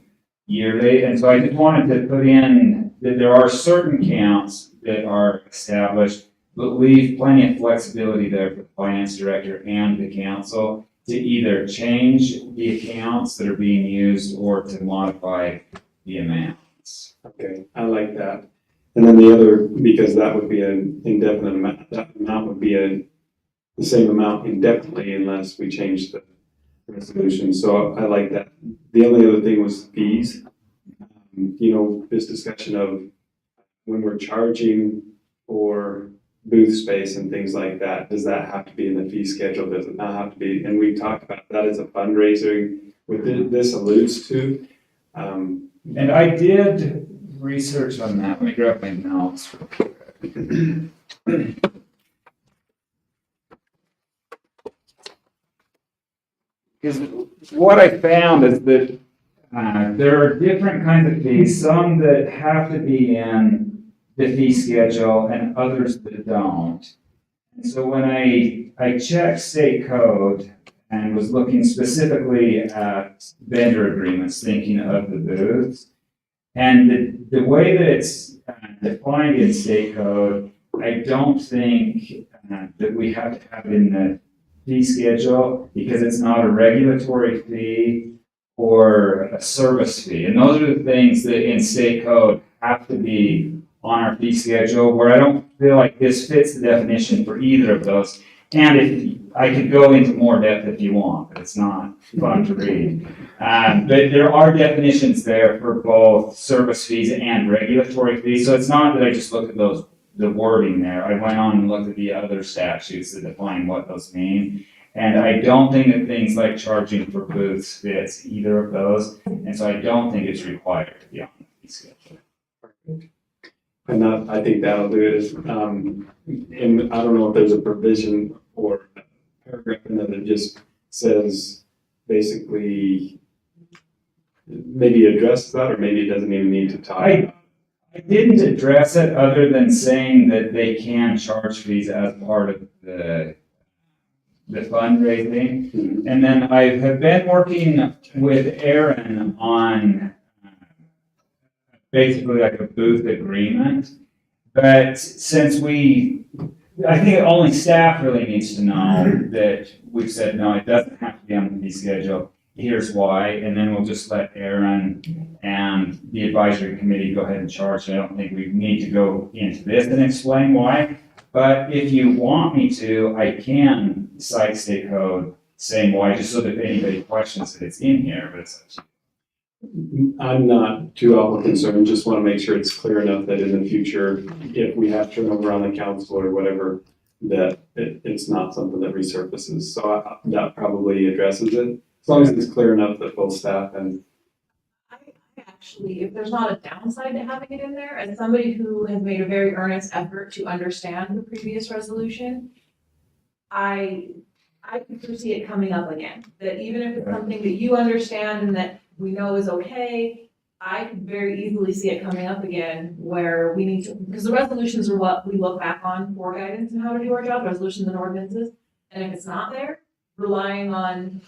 yearly. And so I just wanted to put in that there are certain accounts that are established, but leave plenty of flexibility there for the finance director and the council to either change the accounts that are being used or to modify the amounts. Okay, I like that. And then the other, because that would be an indefinite amount, that amount would be the same amount indefinitely unless we change the resolution. So I like that. The only other thing was fees. You know, this discussion of when we're charging for booth space and things like that, does that have to be in the fee schedule? Does it not have to be? And we talked about that as a fundraiser, what this alludes to. And I did research on that. Let me grab my notes. Because what I found is that there are different kinds of fees, some that have to be in the fee schedule and others that don't. And so when I checked state code and was looking specifically at vendor agreements, thinking of the booths, and the way that it's defined in state code, I don't think that we have to have in the fee schedule because it's not a regulatory fee or a service fee. And those are the things that in state code have to be on our fee schedule, where I don't feel like this fits the definition for either of those. And if I could go into more depth if you want, but it's not fun to read. But there are definitions there for both service fees and regulatory fees. So it's not that I just looked at the wording there. I went on and looked at the other statutes that define what those mean. And I don't think that things like charging for booths fits either of those. And so I don't think it's required to be on the fee schedule. And I think that'll do it. And I don't know if there's a provision or a paragraph in there that just says basically maybe address that, or maybe it doesn't even need to talk. I didn't address it other than saying that they can charge fees as part of the fundraising. Mm-hmm. And then I have been working with Aaron on basically like a booth agreement. But since I think only staff really needs to know that we've said, no, it doesn't have to be on the fee schedule. Here's why. And then we'll just let Aaron and the advisory committee go ahead and charge. I don't think we need to go into this and explain why. But if you want me to, I can cite state code saying why, just so that if anybody questions it, it's in here, but it's up to you. I'm not too awful concerned, just want to make sure it's clear enough that in the future, if we have turnover on the council or whatever, that it's not something that resurfaces. So that probably addresses it, as long as it's clear enough that both staff and. Actually, if there's not a downside to having it in there, as somebody who has made a very earnest effort to understand the previous resolution, I could foresee it coming up again. That even if it's something that you understand and that we know is okay, I could very easily see it coming up again where we need to, because the resolutions are what we look back on for guidance and how to do our job, resolutions and ordinances. And if it's not there, relying on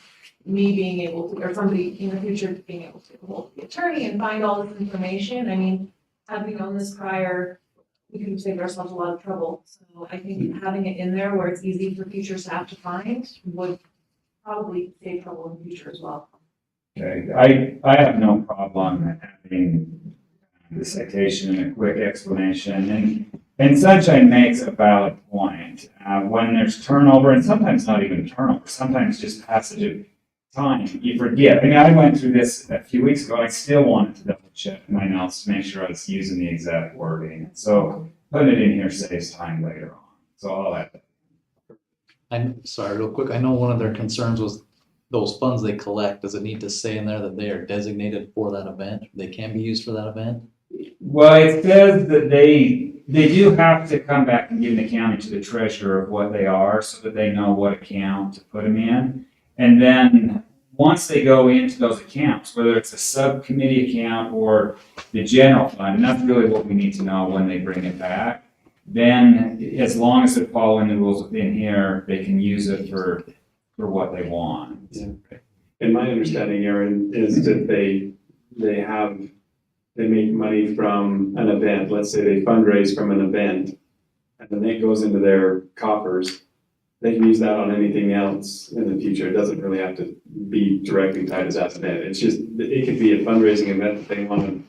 me being able to, or somebody in the future being able to get a hold of the attorney and find all this information. I mean, had we known this prior, we could have saved ourselves a lot of trouble. So I think having it in there where it's easy for future staff to find would probably save trouble in the future as well. Okay, I have no problem having the citation and a quick explanation. And Sunshine makes a valid point. When there's turnover, and sometimes not even turnover, sometimes just passage of time, you forget. I mean, I went through this a few weeks ago, and I still wanted to double check my notes to make sure I was using the exact wording. So putting it in here saves time later on. So I'll add that. I'm sorry, real quick. I know one of their concerns was those funds they collect. Does it need to say in there that they are designated for that event? They can be used for that event? Well, it says that they do have to come back and give an accounting to the treasurer of what they are so that they know what account to put them in. And then once they go into those accounts, whether it's a subcommittee account or the general fund, and that's really what we need to know when they bring it back, then as long as they're following the rules within here, they can use it for what they want. Yeah. And my understanding, Aaron, is that they make money from an event. Let's say they fundraise from an event, and then it goes into their coffers. They can use that on anything else in the future. It doesn't really have to be directly tied to that event. It's just, it could be a fundraising event that they want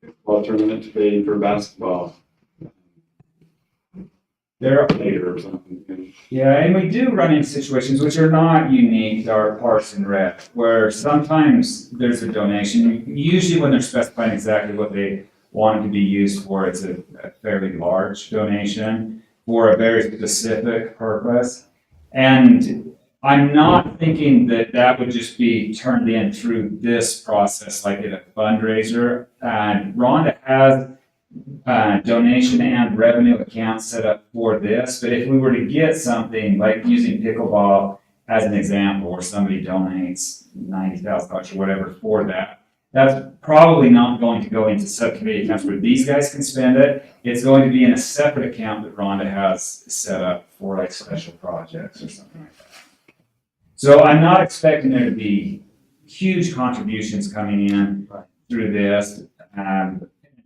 a football tournament to pay for basketball. There, later or something. yeah, and we do run into situations which are not unique to our Parks and Rec, where sometimes there's a donation. Usually when they're specifying exactly what they want it to be used for, it's a fairly large donation for a very specific purpose. And I'm not thinking that that would just be turned in through this process, like in a fundraiser. Rhonda has donation and revenue accounts set up for this, but if we were to get something like using pickleball as an example, where somebody donates $90,000 or whatever for that, that's probably not going to go into subcommittee accounts where these guys can spend it. It's going to be in a separate account that Rhonda has set up for like special projects or something like that. So I'm not expecting there to be huge contributions coming in through this.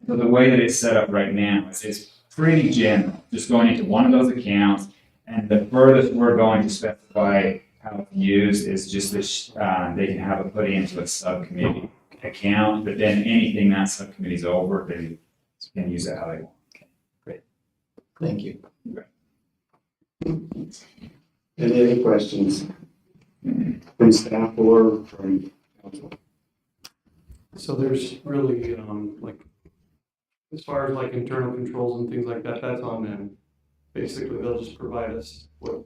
So the way that it's set up right now is it's pretty general, just going into one of those accounts. And the furthest we're going to specify how it's used is just that they can have it put into a subcommittee account, but then anything that subcommittee's over, they can use it how they want. Great. Thank you. Any other questions from staff or from council? So there's really, like, as far as like internal controls and things like that, that's on them. Basically, they'll just provide us what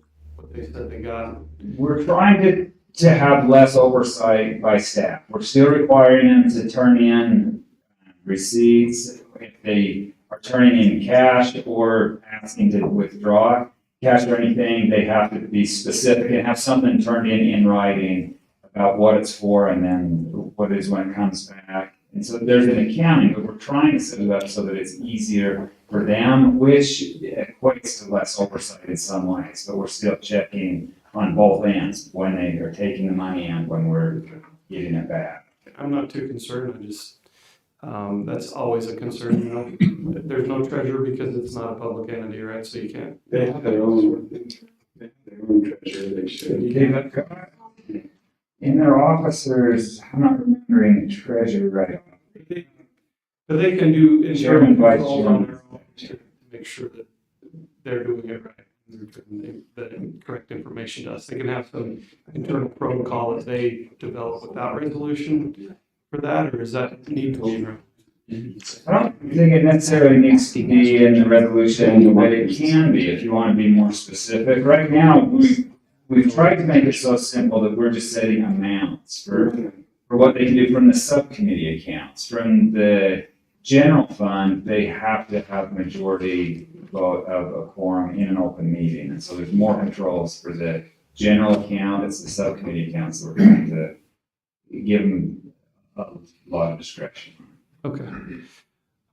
they said they got. We're trying to have less oversight by staff. We're still requiring them to turn in receipts if they are turning in cash or asking to withdraw cash or anything. They have to be specific and have something turned in writing about what it's for and then what it is when it comes back. And so there's an accounting, but we're trying to set it up so that it's easier for them, which equates to less oversight in some ways, but we're still checking on both ends when they are taking the money and when we're getting it back. I'm not too concerned, I just, that's always a concern, you know. There's no treasurer because it's not a public entity, right? So you can't. They have their own treasurer, they should. They've got in their officers, I'm not remembering the treasurer right off. But they can do internal Chairman, vice controls on their chairman. own to make sure that they're doing it right. They're giving the correct information to us. They can have some internal protocol that they develop without resolution for that, or is that need to be? I don't think it necessarily needs to be in the resolution, but it can be if you want to be more specific. Right now, we've tried to make it so simple that we're just setting amounts for what they can do from the subcommittee accounts. From the general fund, they have to have majority vote of a quorum in an open meeting. And so there's more controls for the general account. It's the subcommittee accounts that we're trying to give them a lot of discretion. Okay.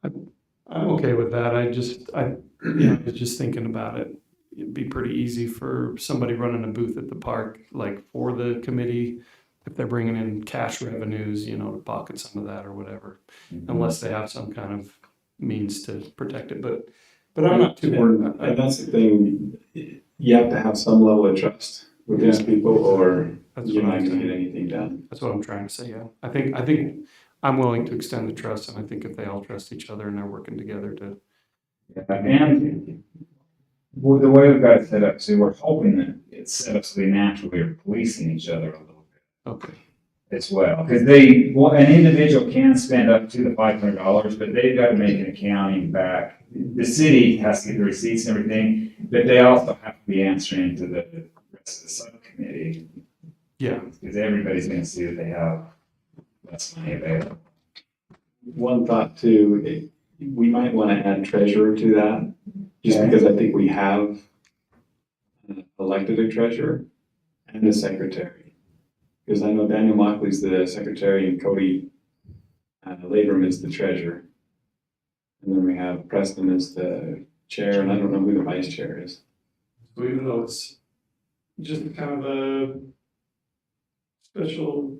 I'm okay with that. I was just thinking about it. It'd be pretty easy for somebody running a booth at the park, like for the committee, if they're bringing in cash revenues, you know, to pocket some of that or whatever, unless they have some kind of means to protect it. But I'm not too worried about that. And that's the thing, you have to have some level of trust with these people or you're not gonna get anything done. That's what I'm trying to say, yeah. I think I'm willing to extend the trust, and I think if they all trust each other and they're working together to. And the way we've got it set up, so we're hoping that it's set up so they naturally are policing each other a little bit. Okay. As well, because an individual can spend up to the $500, but they've got to make an accounting back. The city has to get the receipts and everything, but they also have to be answering to the rest of the subcommittee. Yeah. Because everybody's going to see that they have less money available. One thought too, we might want to add treasurer to that, just because I think we have elected a treasurer and a secretary. Because I know Daniel Mockley's the secretary and Cody Labram is the treasurer. And then we have Preston as the chair, and I don't know who the vice chair is. So even though it's just kind of a special,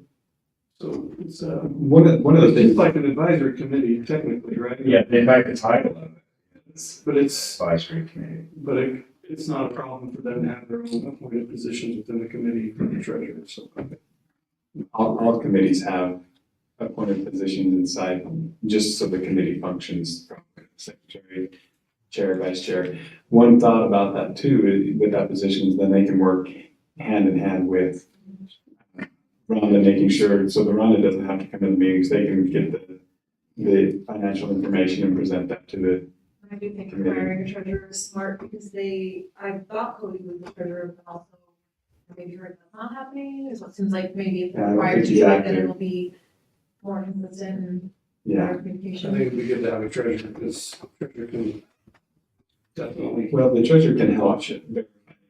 so it's one of the it's things, just like an advisory committee technically, right? Yeah, they like the title of it. But it's Advisory committee. But it's not a problem for them to have their own appointed positions within the committee for the treasurer. So all committees have appointed positions inside, just so the committee functions properly. Secretary, chair, vice chair. One thought about that too, with that position, is then they can work hand in hand with Rhonda, making sure, so the Rhonda doesn't have to come to the meetings, they can get the financial information and present that to the. I do think hiring a treasurer is smart because I thought Cody was the treasurer, but also maybe heard that's not happening. So it seems like maybe if Yeah, I don't prior think to he's it, then active. it'll be more consistent and Yeah, better I communication. think it'd be good to have a treasurer, because treasurer can definitely. well, the treasurer can help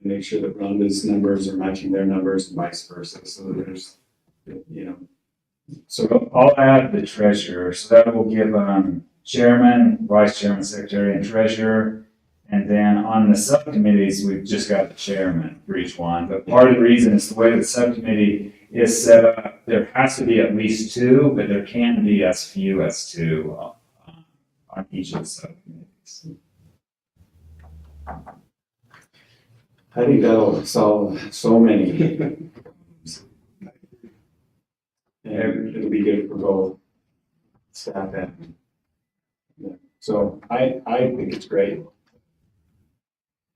make sure that Rhonda's numbers are matching their numbers and vice versa, so that there's, you know. So I'll add the treasurer, so that will give, chairman, vice chairman, secretary, and treasurer. And then on the subcommittees, we've just got the chairman for each one. But part of the reason is the way the subcommittee is set up, there has to be at least two, but there can be as few as two on each of the subcommittees. I think that'll solve so many. And it'll be good for both staff and. Yeah. So I think it's great.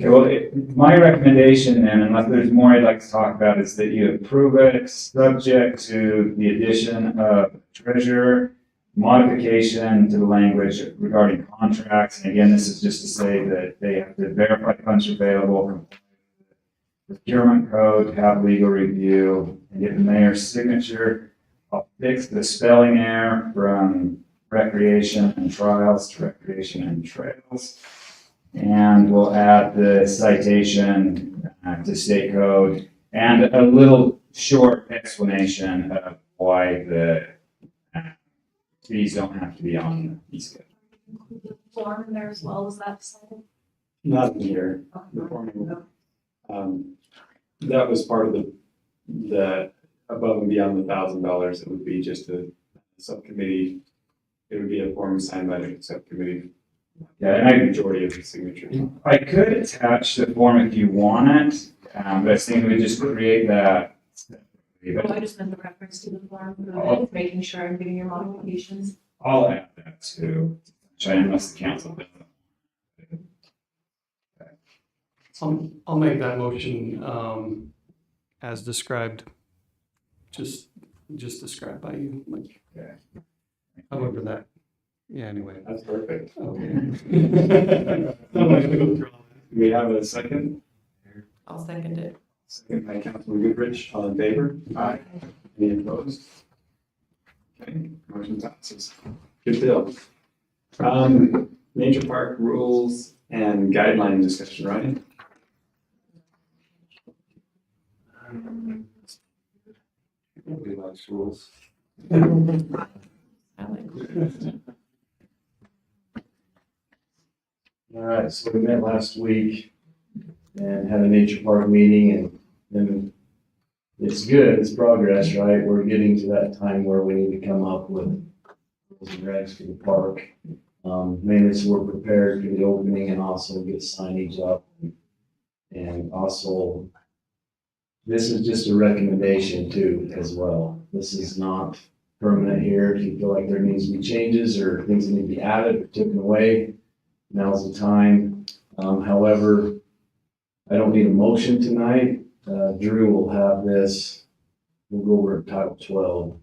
Okay, well, my recommendation then, unless there's more I'd like to talk about, is that you approve it subject to the addition of treasurer, modification to the language regarding contracts. And again, this is just to say that they have to verify funds are available, procurement code, have legal review, and get the mayor's signature. I'll fix the spelling error from recreation and trials to recreation and trails. And we'll add the citation to state code and a little short explanation of why the fees don't have to be on the fee schedule. Include the form in there as well, was that decided? Not in here. The formula. That was part of the above and beyond the $1,000. It would be just a subcommittee. It would be a form signed by the subcommittee. Yeah, and The majority of the signatures. I could attach the form if you want it, but I was thinking we just create that. Well, I just meant the reference to the form, for the minutes, making sure I'm getting your modifications. I'll add that too, unless the council doesn't. I'll make that motion, as described, just described by you, like, Okay. however that, yeah, anyway. That's perfect. Okay. We have a second. I'll second it. Second by Councilman Goodrich. All in favor? Aye. Any opposed? Okay, motion passes. Good deal. Nature park rules and guideline discussion, right? Nobody likes rules. I like All right, so we met last week and had a nature park meeting and it's good, it's progress, right? We're getting to that time where we need to come up with rules and regs for the park. Mainly so we're prepared for the opening and also get signage up. And also, this is just a recommendation too, as well. This is not permanent here. If you feel like there needs to be changes or things that need to be added or taken away, now's the time. However, I don't need a motion tonight. Drew will have this. We'll go over Title 12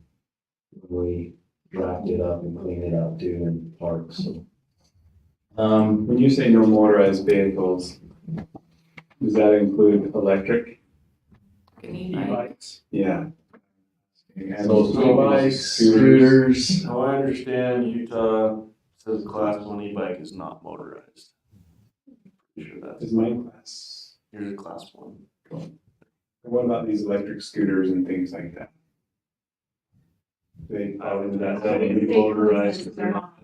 when we draft it up and clean it up too in the park. So, When you say no motorized vehicles, does that include electric? E-bikes. Yeah. so e-bikes, scooters. How I understand, Utah says a class 1 e-bike is not motorized. Pretty sure that's, Is my class. here's a class 1. What about these electric scooters and things like that? They I would, that probably would be motorized if they're not.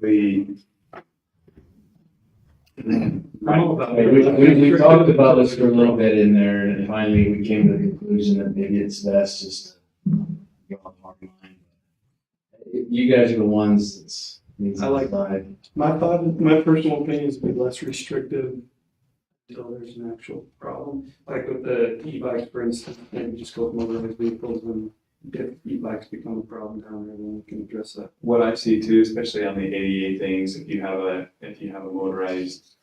we We talked about this for a little bit in there, and finally we came to the conclusion that maybe it's best just to go on party line. You guys are the ones that's. needs to I like decide. My personal opinion is to be less restrictive until there's an actual problem. Like with the e-bikes, for instance, maybe just go with motorized vehicles, and if e-bikes become a problem down there, then we can address that. what I see too, especially on the ADA things, if if you have a motorized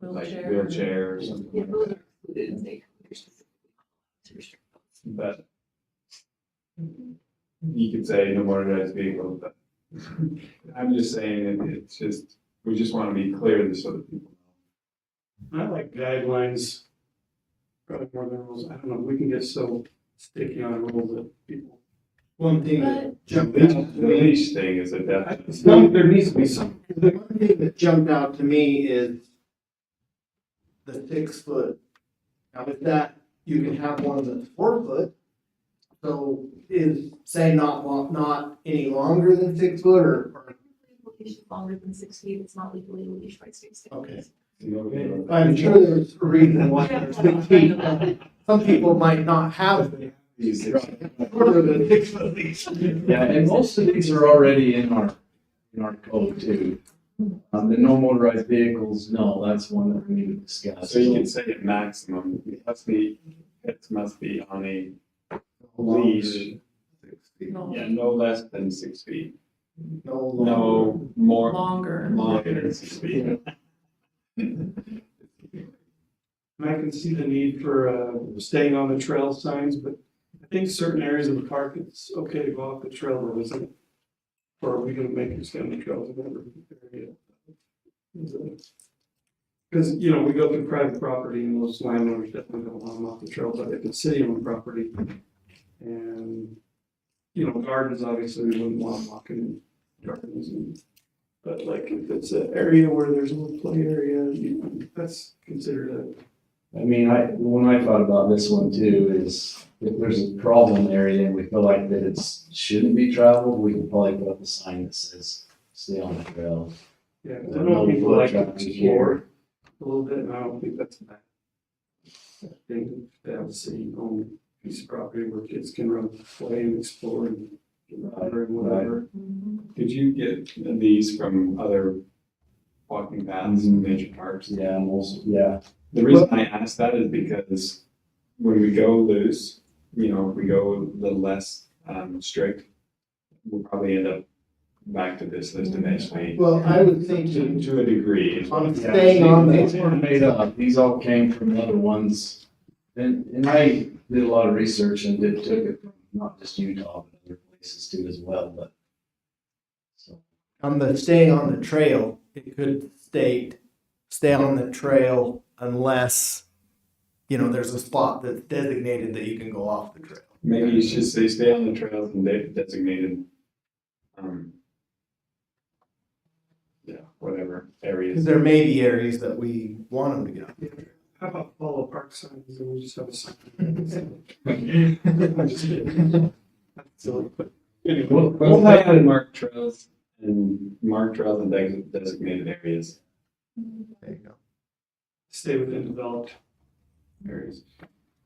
like wheelchair or something Yeah, like those that. are included in state code specifically to restrict those. But you could say no motorized vehicles, but I'm just saying it's just, we just want to be clear so that people I like guidelines, probably more than rules. I don't know, we can get so sticky on rules that people. One thing But- that jumped know. out to The me, leash thing is a There needs to be some. the one thing that jumped out to me is the 6 foot. Now with that, you can have one that's 4 foot. So is say not any longer than 6 foot or Leash is longer than 6 feet, it's not legally leashed by state okay. Okay. I'm sure there's a reason why there's 6 feet. Some people might not have shorter than 6 foot leash. Yeah, and most of these are already in our code too. The no motorized vehicles, no, that's one that we need to discuss. So you can say at maximum, it must be on a leash. Yeah, no less than 6 feet. No more. Longer. Longer than 6 feet. And I can see the need for, staying on the trail signs, but I think certain areas of the park, it's okay to go off the trail, or isn't it? Or are we gonna make it stay on the trails in every area? Because, you know, we go through private property and those landowners definitely don't want them off the trail, but if it's city-owned property and, you know, gardens, obviously, we wouldn't want them walking in gardens and, but like if it's an area where there's a little play area, that's considered I mean, when I thought about this one too, is if there's a problem area and we feel like that it shouldn't be traveled, we can probably put up a sign that says, stay on the trail. Yeah, 'cause I know people like to explore a little bit, and I don't think that's a bad thing to have a city-owned piece of property where kids can run, play and explore and get water and whatever. Did you get these from other walking paths in nature parks? Yeah, yeah. The reason I ask that is because when we go loose, you know, if we go a little less strict, we'll probably end up back to this list eventually. Well, I would think To a degree. is what I'm saying. staying on These the, weren't made up, these all came from other ones. And I did a lot of research and took it from not just Utah, but other places too as well, but. So, on the staying on the trail, it could state, stay on the trail unless, you know, there's a spot that's designated that you can go off the trail. Maybe you should say stay on the trails and designated, whatever Because areas. there may be areas that we want them to get off the trail. How about follow park signs and we just have a sign? I'm just kidding. That's silly, but anyway. We'll have marked trails and designated areas. There you go. Stay within developed areas.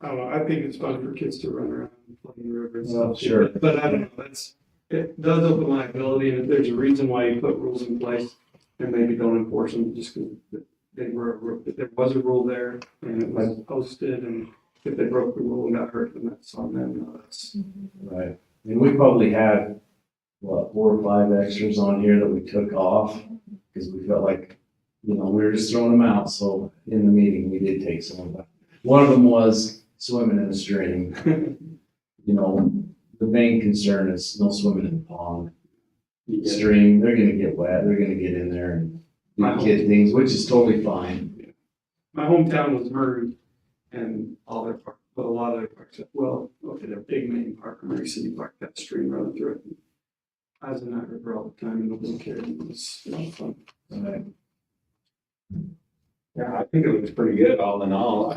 I don't know, I think it's fun for kids to run around and play in the river and Well, stuff. sure. But I don't know, it does open liability, and if there's a reason why you put rules in place, and maybe don't enforce them just because if there was a rule there and it was posted, and if they broke the rule and got hurt, then that's on them, no, that's. right, and we probably had, 4 or 5 extras on here that we took off, because we felt like, you know, we were just throwing them out, so in the meeting, we did take some of them. One of them was swimming in a stream. You know, the main concern is no swimming in the pond. Stream, they're gonna get wet, they're gonna get in there and do kid things, which is totally fine. My hometown was Murray, and all their parks, but a lot of their parks, well, okay, their big main park, Murray City Park, that stream running through it. I was in that river all the time, and nobody cared, it was a lot of fun. Yeah, I think it looks pretty good all in all.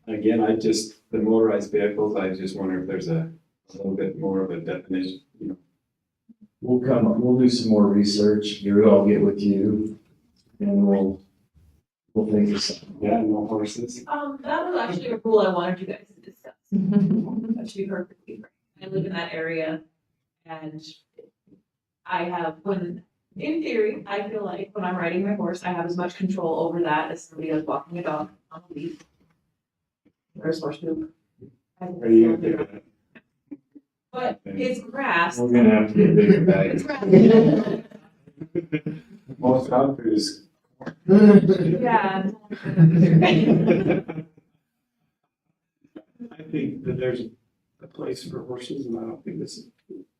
Again, the motorized vehicles, I just wonder if there's a little bit more of a definition, you know. We'll do some more research, Drew, I'll get with you, and we'll think of something. Yeah, no horses. That was actually a rule I wanted you guys to discuss. To be perfectly frank, I live in that area, and I have, in theory, I feel like when I'm riding my horse, I have as much control over that as somebody else walking a dog on a leash. There's horse poop. Are you gonna pick it up? But it's grass. We're gonna have to get bigger It's bags. grass. Most dog food is Yeah. I think that there's a place for horses, and I don't think this is,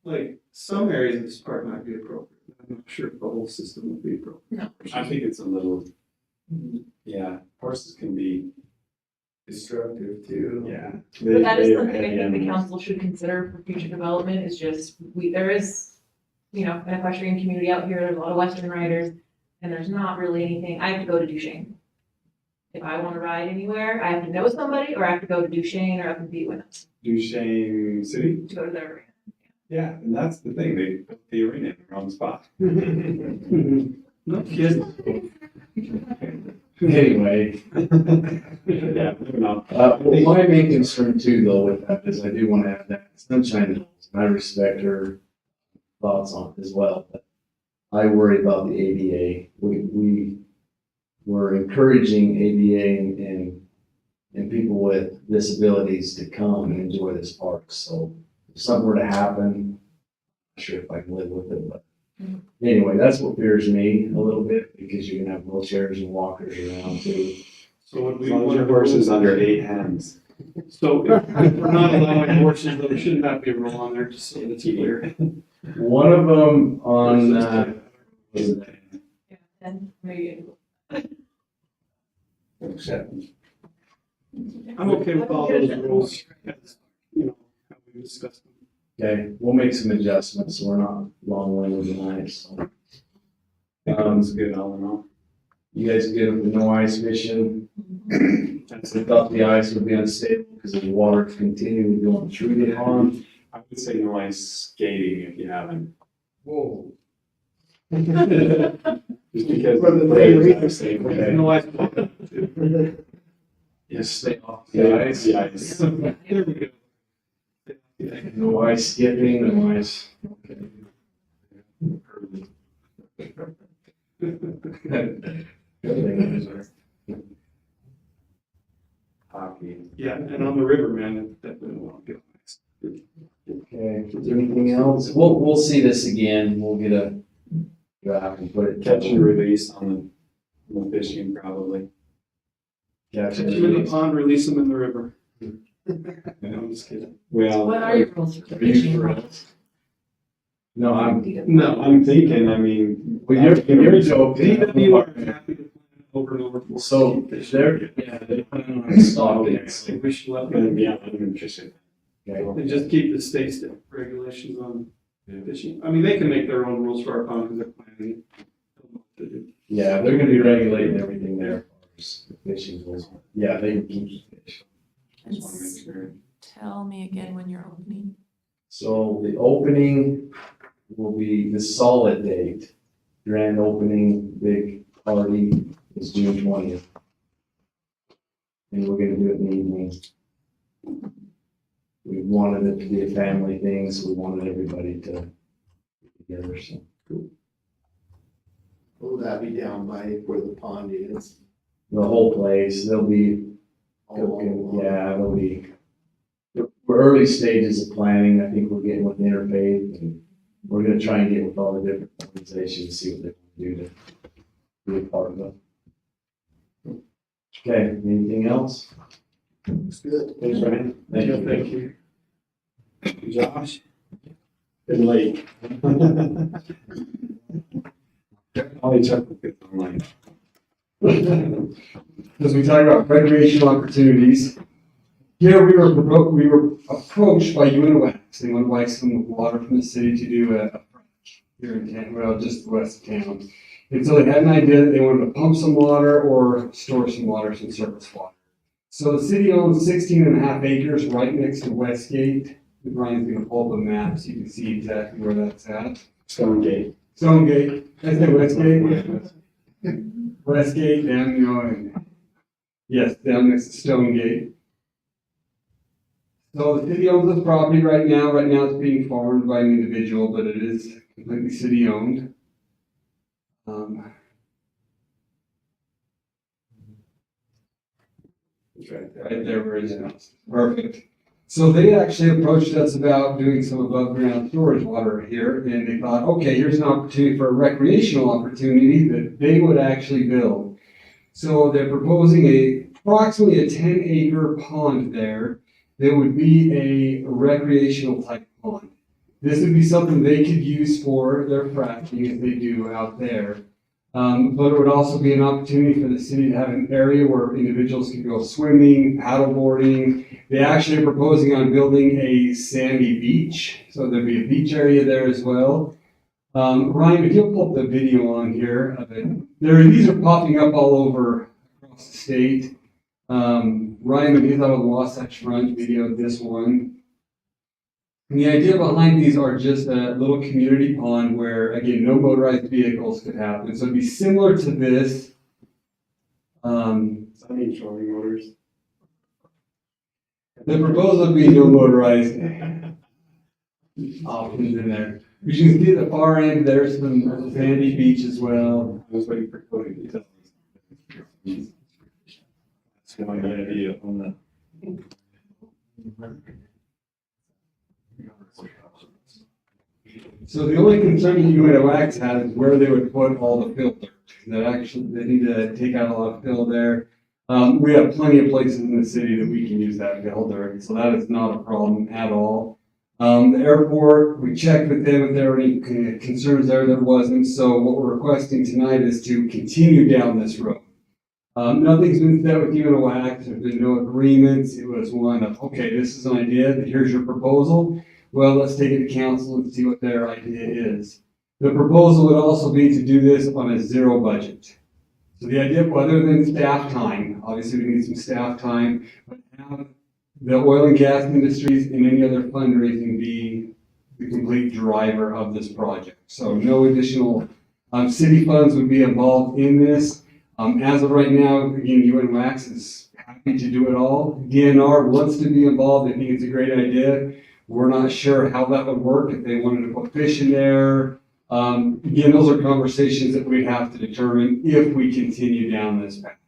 like, some areas of this park might be appropriate. I'm not sure if the whole system would be appropriate. I think it's a little, yeah, horses can be, Destructive too. yeah. But that is they are something I heavy think the animals. council should consider for future development, is just, there is, an equestrian community out here, there's a lot of Western riders, and there's not really anything, I have to go to Duchesne. If I wanna ride anywhere, I have to know somebody, or I have to go to Duchesne, or I compete with them Duchesne City? to go to their arena. Yeah, and that's the thing, they built the arena in the wrong spot. No kidding. Anyway, Yeah, moving on. well, my main concern too, though, with that is I do want to add that Sunshine Hills, and I respect her thoughts on it as well, but I worry about the ADA. We were encouraging ADA and people with disabilities to come and enjoy this park. So if something were to happen, I'm not sure if I can live with it, but anyway, that's what fears me a little bit, because you're gonna have wheelchairs and walkers around too. So would As we long as want your horse is under 8 hands. So if we're not allowing horses, though, shouldn't that be a rule on there, just so that it's clear? One of them on, And maybe. I'm okay with all those rules, as, how we discussed them. okay, we'll make some adjustments, so we're not long-winded tonight, so. Sounds good, all in all. You guys good with the no ice fishing? I thought the ice would be unstable because of the water continuing going through the pond. I would say no ice skating if you haven't. Whoa. Just because. For the waves, sake I of say, no okay. ice. Yes, stay off The the ice, ice. the ice. There we go. No ice skipping, no ice. Hockey. Yeah, and on the river, man, it definitely won't be nice. Okay, is there anything else? We'll see this again. We'll get a draft and put it. Catch and release on the fishing probably. Catch Catch and them in the release. pond, release them in the river. No, I'm just kidding. Well. What are your rules for Are you fishing? for real? No, I'm, No, I'm thinking, I mean. well, you're joking. DWR is happy to plan over and over for. So they're, yeah, they plan on stopping it. I think we should let them, Yeah, I'm interested. Okay. and just keep the state's regulations on fishing. I mean, they can make their own rules for our pond because they're planning it. Yeah, they're gonna be regulating everything there as far as the fishing goes. Yeah, they can keep the fish. Just want to make sure. Tell me again when you're opening. So the opening will be the solid date. Grand opening, big party is June 20th. And we're gonna do it in the evening. We wanted it to be a family thing, so we wanted everybody to be together, so. Will that be down by where the pond is? The whole place, there'll be All yeah, it'll be, we're early stages of planning. I think we're getting with Interfaith, and we're gonna try and get with all the different organizations, see what they can do to be a part of it. Okay, anything else? Looks good. Thanks, Ryan. Thank you. Thank you. Josh. Been late. Probably check with it online. As we talk about recreational opportunities, here we were approached by UNOX. They would like some water from the city to do a here in town, well, just west of town. And so they had an idea that they wanted to pump some water or store some water, some surface water. So the city owns 16 and a half acres right next to Westgate. Ryan's gonna pull up a map so you can see exactly where that's at. Stonegate. Stonegate, I said Westgate. Westgate, down, and yes, down next to Stonegate. So the city owns this property right now. Right now it's being farmed by an individual, but it is completely city owned. It's right there. Right there where it is. Perfect. So they actually approached us about doing some above ground storage water here, and they thought, okay, here's an opportunity for a recreational opportunity that they would actually build. So they're proposing approximately a 10-acre pond there that would be a recreational type pond. This would be something they could use for their fracking as they do out there. But it would also be an opportunity for the city to have an area where individuals could go swimming, paddleboarding. They actually are proposing on building a sandy beach. So there'd be a beach area there as well. Ryan, if you'll pull up the video on here of it, these are popping up all over across the state. Ryan, if you thought of the Wasatch Front video, this one. And the idea behind these are just a little community pond where, again, no motorized vehicles could happen. So it'd be similar to this. I need trolling motors. The proposal would be no motorized options in there. You can see at the far end, there's some sandy beach as well. I was waiting for Cody to tell me. That's my idea on that. So the only concern that UNOX has is where they would put all the filter. That actually, they need to take out a lot of fill there. We have plenty of places in the city that we can use that filter, so that is not a problem at all. The airport, we checked with them if there were any concerns there wasn't. So what we're requesting tonight is to continue down this road. Nothing's been said with UNOX. There's been no agreements. It was one of, okay, this is an idea, here's your proposal. Well, let's take it to council and see what their idea is. The proposal would also be to do this on a zero budget. So the idea, other than staff time, obviously we need some staff time, but have the oil and gas industries and any other fundraising be the complete driver of this project. So no additional city funds would be involved in this. As of right now, again, UNWAX is happy to do it all. DNR wants to be involved. They think it's a great idea. We're not sure how that would work if they wanted to put fish in there. Again, those are conversations that we'd have to determine if we continue down this path.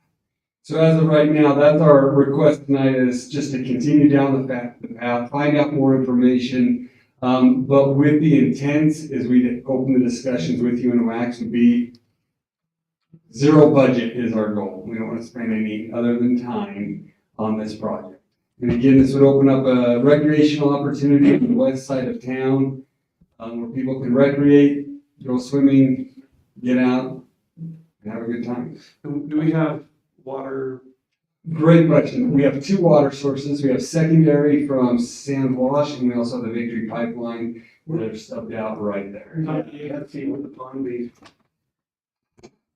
So as of right now, that's our request tonight, is just to continue down the path, find out more information. But with the intent, as we open the discussions with you and UNWAX, would be zero budget is our goal. We don't want to spend any other than time on this project. And again, this would open up a recreational opportunity on the west side of town, where people can recreate, go swimming, get out, and have a good time. Do we have water? Great question. We have two water sources. We have secondary from Sand Wash, and we also have the Victory Pipeline that are stubbed out right there. How do you have to see what the pond be?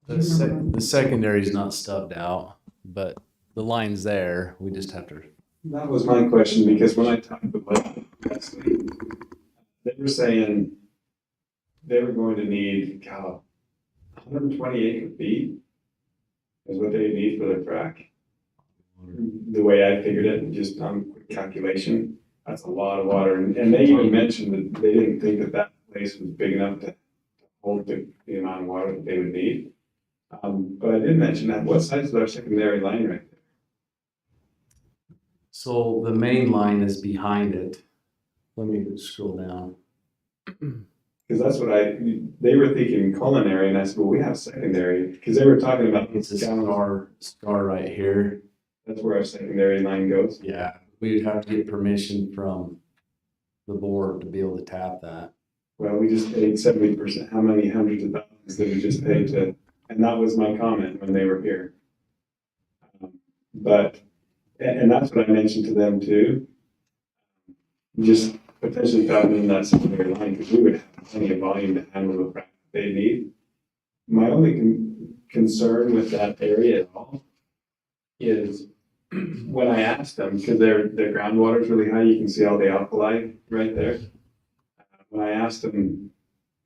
The secondary is not stubbed out, but the line's there. We just have to. That was my question, because when I talked with Leslie, they were saying they were going to need 120 acre feet is what they need for their frac. The way I figured it, just on quick calculation, that's a lot of water. And they even mentioned that they didn't think that that place was big enough to hold the amount of water that they would need. But I did mention that. What size is our secondary line right there? So the main line is behind it. Let me scroll down. Because that's what they were thinking culinary, and I said, well, we have secondary, because they were talking about It's a scar right here. That's where our secondary line goes. Yeah, we'd have to get permission from the board to be able to tap that. Well, we just paid 70%. How many hundreds of thousands did we just pay to? And that was my comment when they were here. And that's what I mentioned to them too. Just potentially tapping in that secondary line, because we would have plenty of volume to handle the frac they need. My only concern with that area at all is when I asked them, because their groundwater is really high, you can see all the alkali right there. When I asked them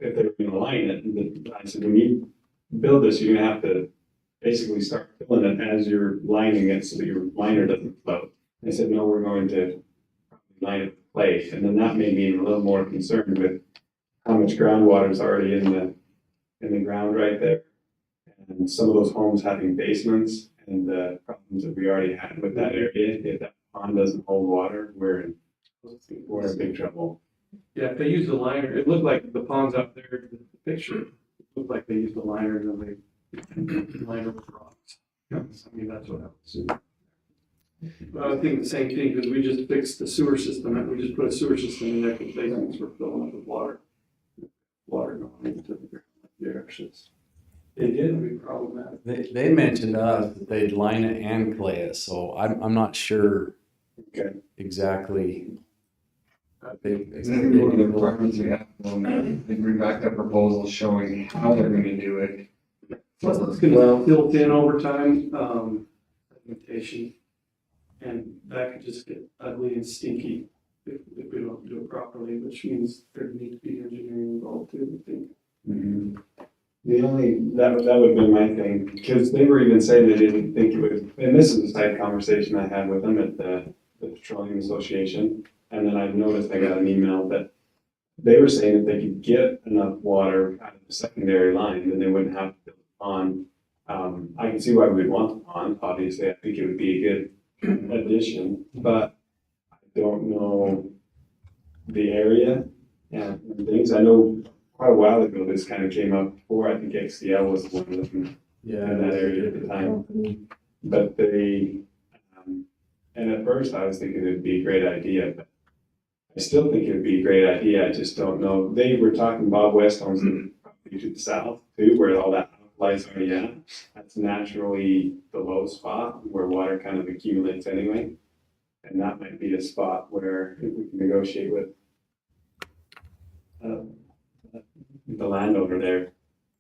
if they were going to line it, I said, when you build this, you're going to have to basically start filling it as you're lining it so that your liner doesn't float. They said, no, we're going to line it with clay. And then that made me a little more concerned with how much groundwater is already in the ground right there. And some of those homes having basements and the problems that we already had with that area. If that pond doesn't hold water, we're in big trouble. Yeah, if they use the liner, it looked like the ponds out there, the picture, it looked like they used the liner and then they liner with rocks. I mean, that's what I would assume. But I think the same thing, because we just fixed the sewer system, and we just put a sewer system in there, because basements were filling up with water. Water going into the directions. It did be problematic. They mentioned to us that they'd line it and clay it, so I'm not sure Okay. exactly. It's gonna be one of the requirements we have, they bring back that proposal showing how they're gonna do it. Plus, it's gonna built in overtime, limitation. And that could just get ugly and stinky if we don't do it properly, which means there need to be engineering involved too, I think. Mm-hmm. The only, that would have been my thing, because they were even saying they didn't think it would, and this is the type conversation I had with them at the Petroleum Association. And then I noticed I got an email that they were saying if they could get enough water out of the secondary line, then they wouldn't have to build a pond. I can see why we would want the pond, obviously, I think it would be a good addition, but I don't know the area and things. I know quite a while ago, this kind of came up before. I think XCL was the one looking in that area at the time. But they, and at first I was thinking it'd be a great idea, but I still think it would be a great idea. I just don't know. They were talking Bob West owns the property to the south too, where all that lies are. Yeah, that's naturally the low spot where water kind of accumulates anyway. And that might be a spot where if we can negotiate with the landowner there,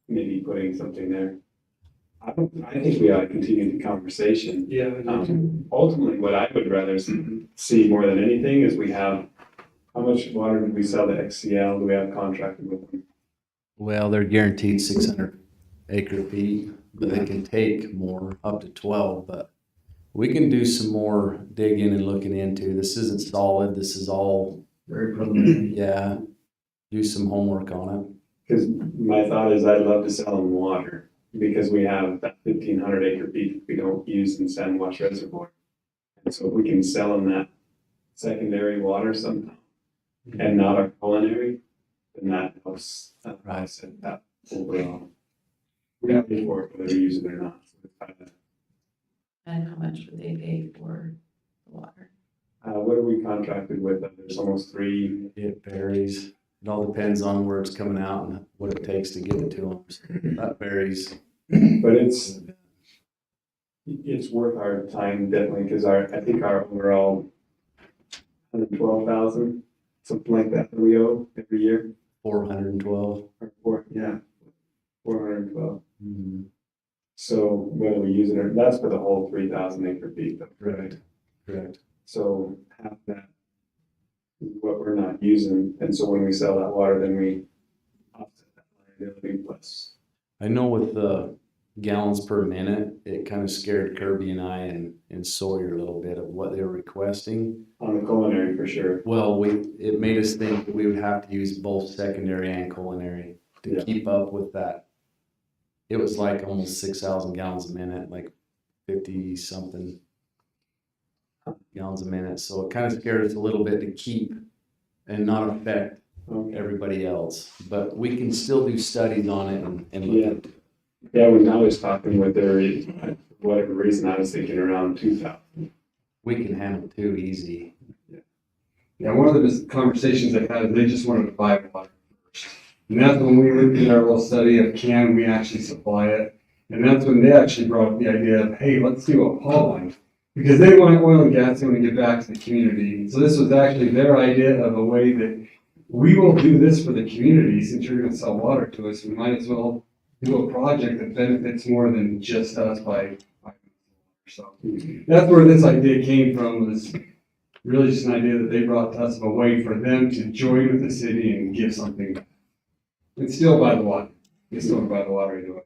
maybe putting something there. I think we ought to continue the conversation. Yeah. Ultimately, what I would rather see more than anything is we have, how much water did we sell to XCL? Do we have contracted with them? Well, they're guaranteed 600 acre feet, but they can take more, up to 12, but we can do some more digging and looking into. This isn't solid. This is all Very preliminary. yeah. Do some homework on it. Because my thought is I'd love to sell them water because we have that 1,500 acre feet that we don't use in San Wash Reservoir. And so if we can sell them that secondary water somehow and not our culinary, then that helps us at that overall. We have to pay for it whether we use it or not. So it's kind of, And how much would they pay for the water? what are we contracted with? There's almost 3. It varies. It all depends on where it's coming out and what it takes to get it to them. So that varies. But it's worth our time definitely because I think our overall 112,000, something like that we owe every year. 412. Or 412. Mm-hmm. So whether we use it or that's for the whole 3,000 acre feet. Though. Right. Correct. So half that is what we're not using, and so when we sell that water, then we offset that liability plus. I know with the gallons per minute, it kind of scared Kirby and I and Sawyer a little bit of what they were requesting. On the culinary for sure. Well, it made us think that we would have to use both secondary and culinary to keep up with that. It was like almost 6,000 gallons a minute, like 50 something gallons a minute. So it kind of scared us a little bit to keep and not affect everybody else. But we can still do studies on it and look at it. Yeah, when I was talking with her, for whatever reason, I was thinking around 2,000. We can handle 2 easy. Yeah, one of the conversations I had is they just wanted to buy water first. And that's when we looked at our little study of can we actually supply it? And that's when they actually brought up the idea of, hey, let's do a pipeline. Because they want oil and gas, they want to get back to the community. So this was actually their idea of a way that we will do this for the community since you're going to sell water to us. We might as well do a project that benefits more than just us by so that's where this idea came from, was really just an idea that they brought to us of a way for them to join with the city and give something back. It's still by the water. It's still by the water either way.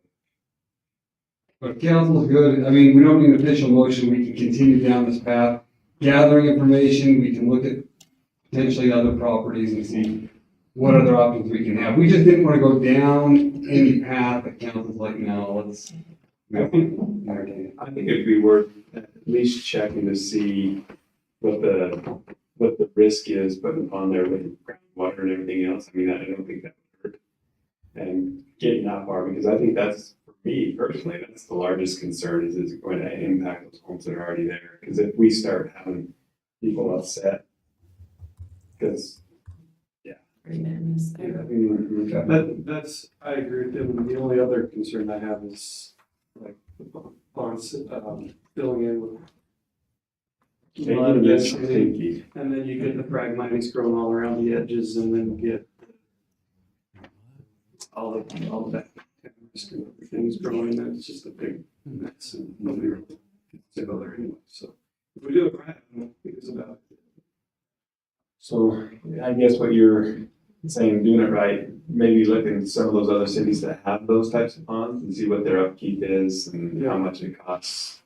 But council's good. I mean, we don't need an official motion. We can continue down this path, gathering information. We can look at potentially other properties and see what other options we can have. We just didn't want to go down any path that council's like, no, let's. I think it'd be worth at least checking to see what the risk is putting upon there with groundwater and everything else. I mean, I don't think that would hurt. And getting that far, because I think that's for me personally, that's the largest concern is it going to impact those homes that are already there? Because if we start having people upset, because, Agreement there. That's, I agree with them. The only other concern I have is like the ponds, filling in with mud eventually. And then you get the phragmites growing all around the edges and then you get all the things growing, and it's just a big mess and nobody really gets to go there anyway. So if we do it right, I don't think it's about it. So I guess what you're saying, doing it right, maybe look at some of those other cities that have those types of ponds and see what their upkeep is and how much it costs.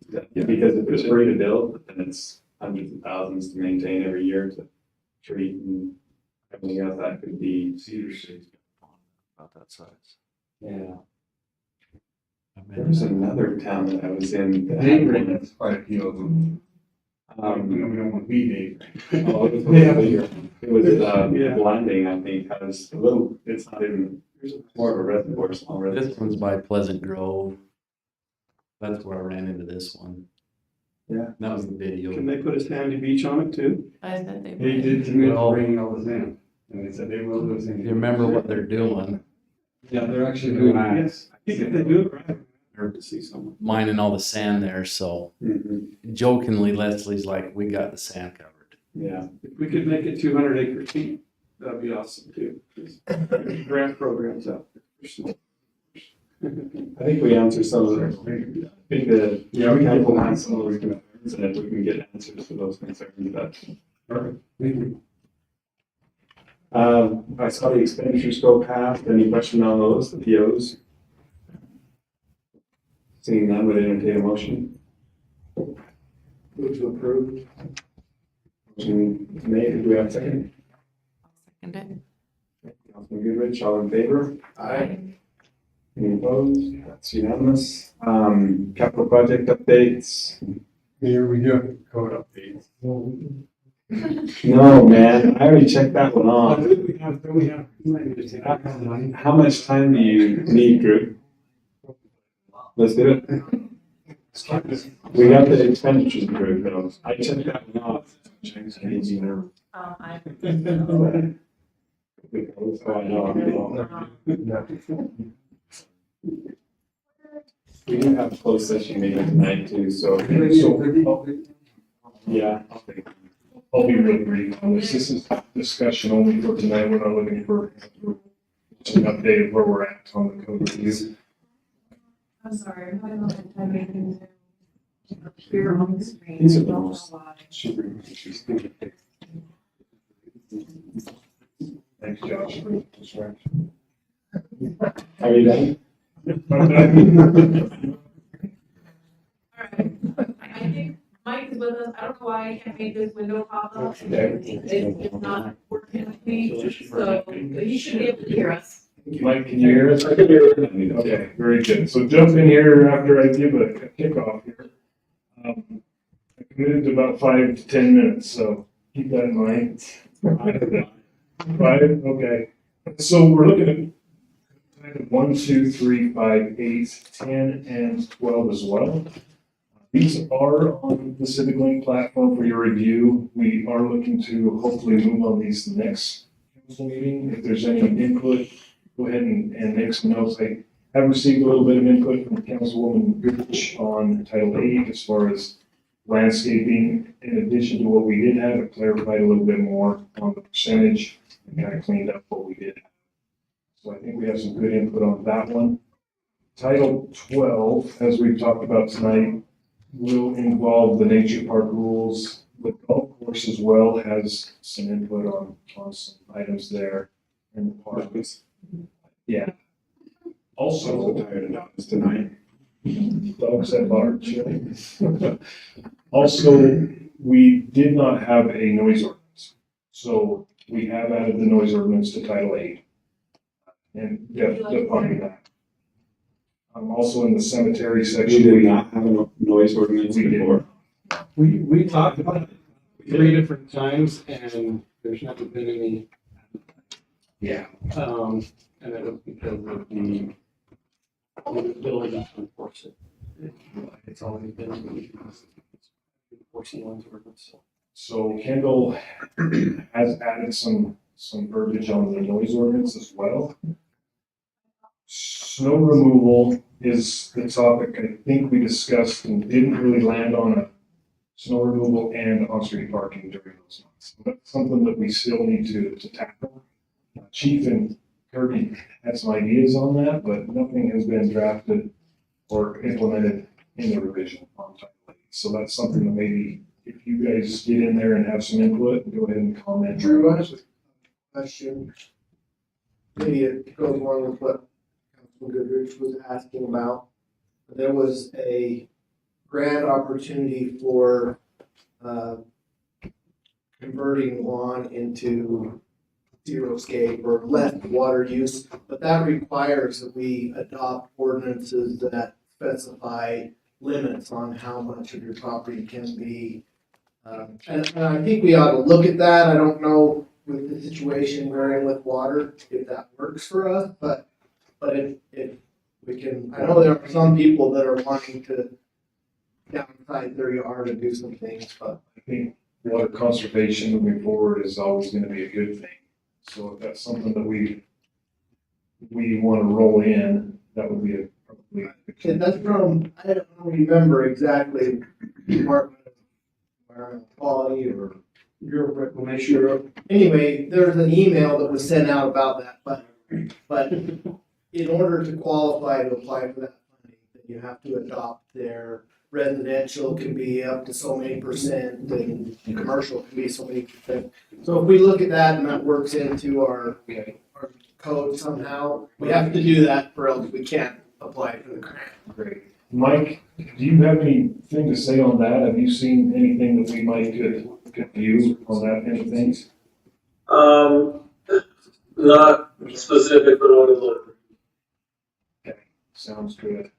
Because if it's free to build, then it's hundreds of thousands to maintain every year to treat and everything else that could be. Cedar City's got a pond about that size. Yeah. There was another town that I was in. that had Dave one. has quite a few of them. We don't want to be Dave. Oh, it was it was Landing, I think, has a little, it's not even, more of a reservoir, small reservoir. This one's by Pleasant Grove. That's where I ran into this one. Yeah. That was the video. Can they put a sandy beach on it too? I said they They would. did commit to bringing all this in, and they said they will do this. If you remember what they're doing, Yeah, they're actually doing that. Yes, I think if they do it right, I'd to see someone. mining all the sand there, so jokingly Leslie's like, we got the sand covered. Yeah. If we could make it 200 acre feet, that'd be awesome too. There's grant programs out there. I think we answered some of those. I think that, we have to answer some of those concerns, and if we can get answers to those concerns, that's perfect. Thank you. I saw the expenditures go past. Any question on those, the POs? Seeing none, would entertain a motion. Move to approve. Motion made, do we have a second? Second it. Councilman Goodrich, all in favor? Aye. Any opposed? That's unanimous. Capital project updates. Here we do code updates. No, man, I already checked that one off. We have. How much time do you need, Drew? Let's do it. We got the expenditures, Drew, though. I checked that one off. I. Oh, I know. We do have a closed session meeting tonight too, so. Yeah. I'll be really brief on this. This is discussion only for tonight. We're not looking for just an update of where we're at on the code review. I'm sorry, I don't have time to make it appear on the screen. These are I don't know those. why. Thanks, Josh, for the distraction. Are you done? Alright, I think Mike is with us, I don't know why I can't make this window pop up. It's not working with me, so he should be able to hear us. Mike, can you hear us? I can hear you. Okay, very good. So jump in here after I give a kickoff here. I committed to about 5 to 10 minutes, so keep that in mind. 5, okay. So we're looking at item 1, 2, 3, 5, 8, 10, and 12 as well. These are on the Civic Link platform for your review. We are looking to hopefully move on these next council meeting. If there's any input, go ahead and make some notes. I have received a little bit of input from Councilwoman Goodrich on Title 8 as far as landscaping. In addition to what we did have, it clarified a little bit more on the percentage and kind of cleaned up what we did. So I think we have some good input on that one. Title 12, as we've talked about tonight, will involve the nature park rules. The golf course as well has some input on some items there in the park. Yeah. Also, tired of dogs tonight. Dogs at large. Also, we did not have a noise ordinance. So we have added the noise ordinance to Title 8. And defining that. Also in the cemetery section. We did not have a noise ordinance before. We talked about it 3 different times and there's never been any. Yeah. And it was because of the ability to enforce it. It's always been enforcing one's ordinance. So Kendall has added some verbiage on the noise ordinance as well. Snow removal is the topic I think we discussed and didn't really land on a snow removal and on-street parking during those months. That's something that we still need to tackle. Chief and Kirby had some ideas on that, but nothing has been drafted or implemented in the revision on Title 8. So that's something that maybe if you guys get in there and have some input, go ahead and comment. Very much question. Maybe it goes along with what Councilman Goodrich was asking about. There was a grant opportunity for converting lawn into xeriscape or less water use, but that requires that we adopt ordinances that specify limits on how much of your property can be. And I think we ought to look at that. I don't know with the situation we're in with water, if that works for us, but if we can, I know there are some people that are wanting to downsize their yard and do some things, but I think water conservation moving forward is always going to be a good thing. So if that's something that we want to roll in, that would be probably. And that's from, I don't remember exactly, Department of Environmental Quality or Bureau of Reclamation. Anyway, there's an email that was sent out about that, but in order to qualify to apply for that funding, then you have to adopt their residential can be up to so many percent and commercial can be so many percent. So if we look at that and that works into our code somehow, we have to do that or else we can't apply for the grant. Great. Mike, do you have anything to say on that? Have you seen anything that we might could view on that kind of things? Not specific, but what it looked. Okay, sounds good.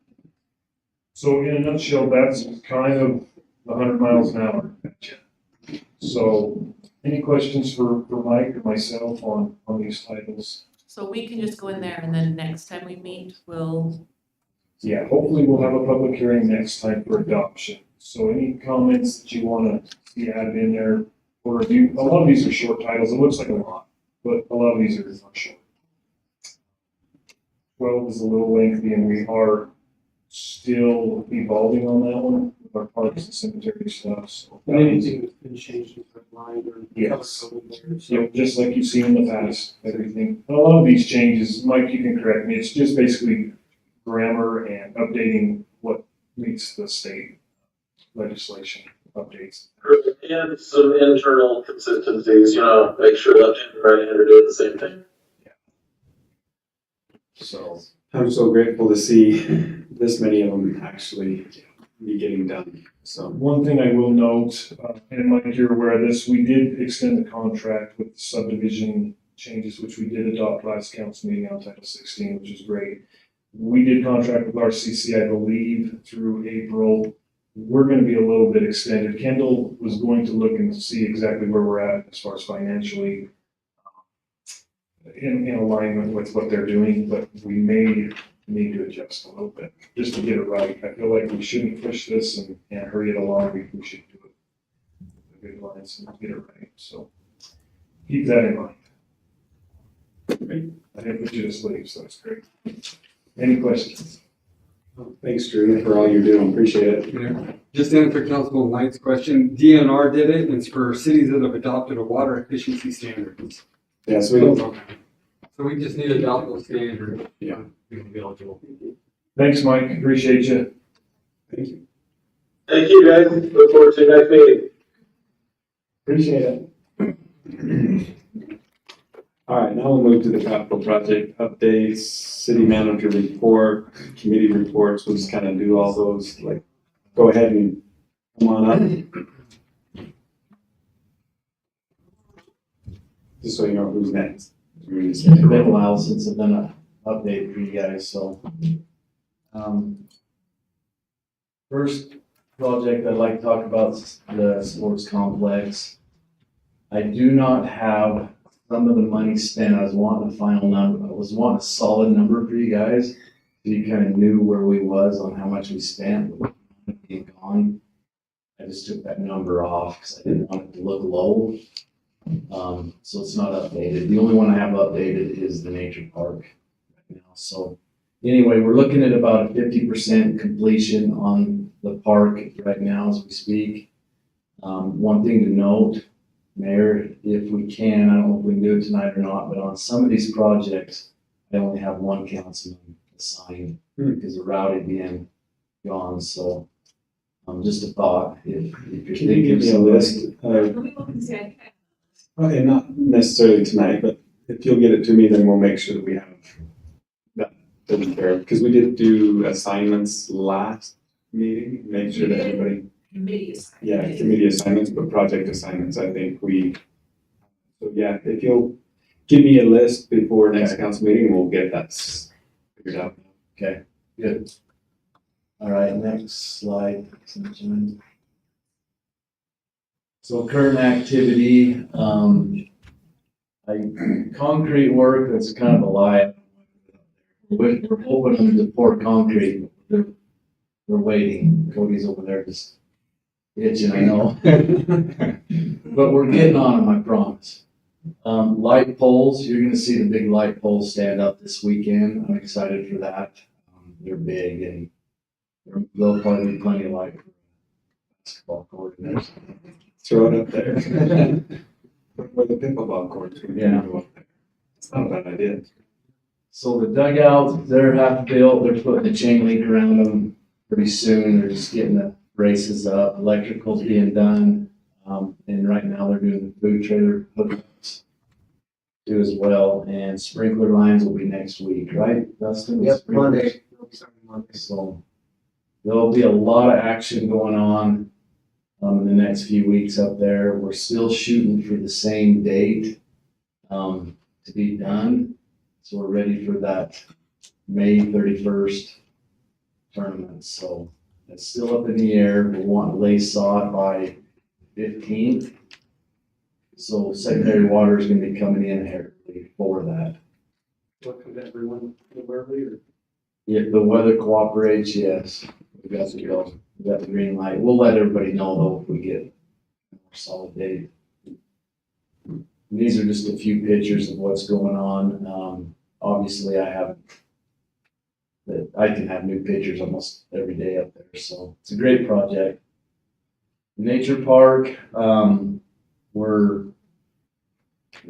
So in a nutshell, that's kind of 100 miles an hour. So any questions for Mike or myself on these titles? So we can just go in there and then next time we meet, we'll. Yeah, hopefully we'll have a public hearing next time for adoption. So any comments that you want to see added in there or review? A lot of these are short titles. It looks like a lot, but a lot of these are not short. 12 is a little lengthy and we are still evolving on that one with our parks and cemetery stuff. So And anything that's been changed in the line or. yes, color coded there, so. yep, just like you've seen in the past, everything. And a lot of these changes, Mike, you can correct me. It's just basically grammar and updating what meets the state legislation updates. And some internal consistencies, make sure left hand and right hand are doing the same thing. So I'm so grateful to see this many of them actually be getting done. So one thing I will note, and Mike, you're aware of this, we did extend the contract with the subdivision changes, which we did adopt last council meeting on Title 16, which is great. We did contract with RCC, I believe, through April. We're going to be a little bit extended. Kendall was going to look and see exactly where we're at as far as financially in alignment with what they're doing, but we may need to adjust a little bit just to get it right. I feel like we shouldn't push this and hurry it along. We should do it with good lines and get it right. So keep that in mind. I didn't put you to sleep, so that's great. Any questions? thanks, Drew, for all you're doing. Appreciate it. Yeah. Just to answer Councilman Knight's question, DNR did it, and it's for cities that have adopted a water efficiency standards. Yeah, so we don't. So we just need to adopt those standards. Yeah. We can be eligible. Thanks, Mike. Appreciate you. Thank you. Thank you, guys. Look forward to your next meeting. Appreciate it. All right, now we'll move to the capital project updates, city manager report, committee reports. We'll just kind of do all those, like, go ahead and come on up. Just so you know who's next. It's been a while since I've done an update for you guys, so. First project I'd like to talk about is the sports complex. I do not have some of the money spent. I was wanting a final number. I was wanting a solid number for you guys So you kind of knew where we was on how much we spent, being gone. I just took that number off because I didn't want it to look low. So it's not updated. The only one I have updated is the nature park right now. So anyway, we're looking at about a 50% completion on the park right now as we speak. One thing to note, Mayor, if we can, I don't know if we can do it tonight or not, but on some of these projects, I only have one councilman assigned because of Rowdy being gone. So just a thought, if you're Can you give me a list of, Let me look and see. okay, not necessarily tonight, but if you'll get it to me, then we'll make sure that we have that taken care of. Because we did do assignments last meeting, make sure that everybody, Committee assignments. yeah, committee assignments, but project assignments, I think so yeah, if you'll give me a list before next council meeting, we'll get that figured out. Okay, good. All right, next slide. So current activity, concrete work, that's kind of a lie. We're hoping to pour concrete. We're waiting. Cody's over there just itching, I know. But we're getting on them, I promise. Light poles, you're gonna see the big light poles stand up this weekend. I'm excited for that. They're big and there'll probably be plenty of light for basketball court in there. Throw it up there. Where the pickleball courts. Yeah. It's not a bad idea. So the dugouts, they're half built, they're putting a chain link around them pretty soon, they're just getting the braces up, electrical's being done. And right now they're doing the food trailer hookups too as well, and sprinkler lines will be next week, right, Dustin? Yep, Sprinklers. Monday. So there'll be a lot of action going on in the next few weeks up there. We're still shooting for the same date to be done. So we're ready for that May 31st tournament. So it's still up in the air. We want to lay sod by 15th. So secondary water is going to be coming in here for that. Welcome to everyone, early or? If the weather cooperates, yes, we got to go. We got the green light. We'll let everybody know though if we get a more solid date. And these are just a few pictures of what's going on. Obviously, I can have new pictures almost every day up there, so it's a great project. Nature Park, we're,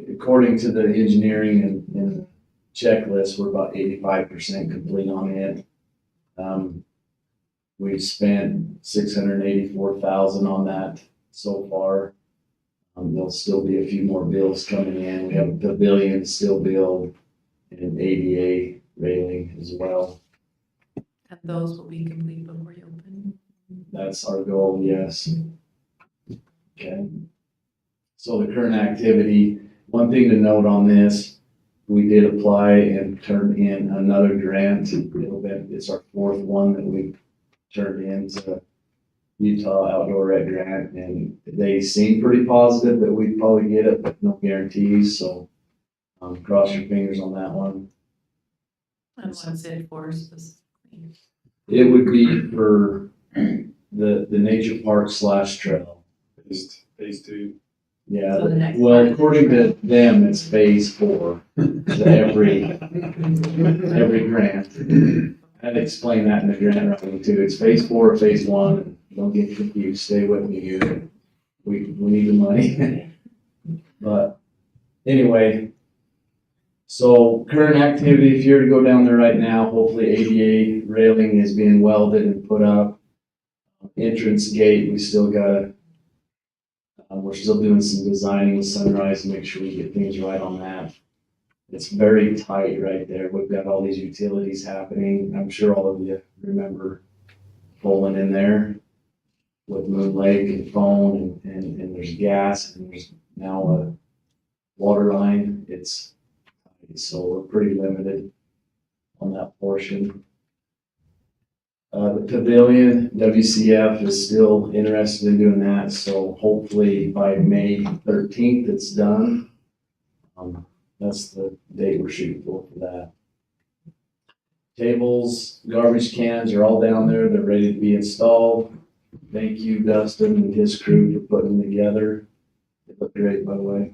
according to the engineering and checklist, we're about 85% complete on it. We've spent $684,000 on that so far. There'll still be a few more bills coming in. We have a pavilion still build and an ADA railing as well. And those will be complete before you open. That's our goal, yes. Okay. So the current activity, one thing to note on this, we did apply and turn in another grant. It's our fourth one that we've turned in to Utah Outdoor Rec Grant, and they seem pretty positive that we'd probably get it, but no guarantees. So cross your fingers on that one. And what's it for specifically? It would be for the nature park / trail. Phase 2. Yeah, So the next well, part. according to them, it's phase 4. So every grant. I'd explain that in the grant writing too. It's phase 4 or phase 1. Don't get confused. Stay with me here. We need the money. But anyway, so current activity, if you were to go down there right now, hopefully ADA railing is being welded and put up. Entrance gate, we still gotta, we're still doing some designing with Sunrise to make sure we get things right on that. It's very tight right there. We've got all these utilities happening. I'm sure all of you remember pulling in there with Moon Lake and phone and there's gas and there's now a water line. So we're pretty limited on that portion. The pavilion, WCF is still interested in doing that. So hopefully by May 13th, it's done. That's the date we're shooting for that. Tables, garbage cans are all down there. They're ready to be installed. Thank you, Dustin and his crew for putting them together. They look great, by the way.